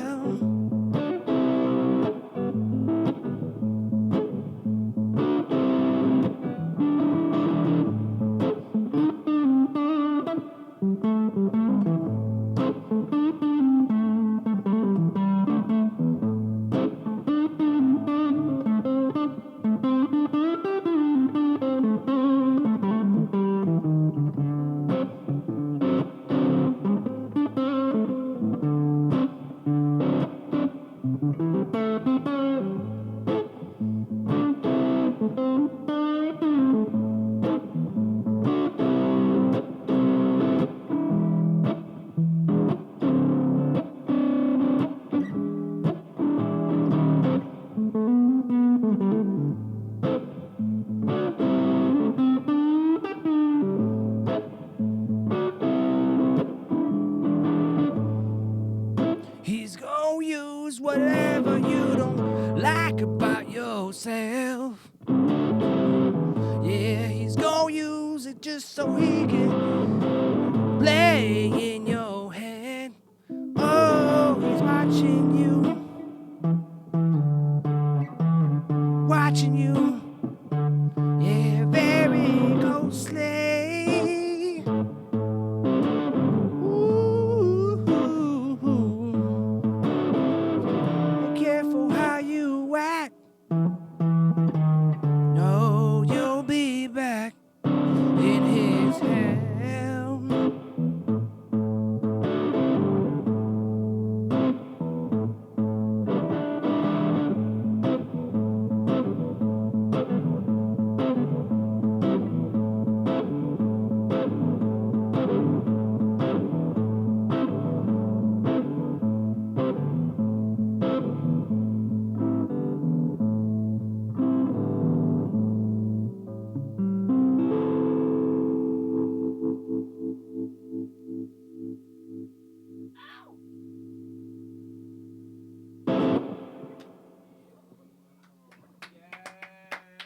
He's gonna use whatever you don't like about yourself. Yeah, he's gonna use it just so he can play in your head. Oh, he's watching you, yeah, very closely. Be careful how you act. No, you'll be back in his hand.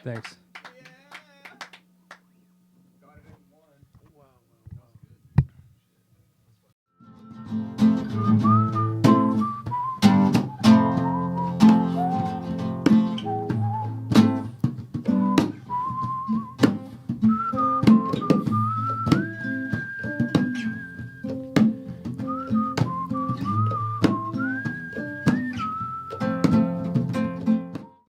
Thanks.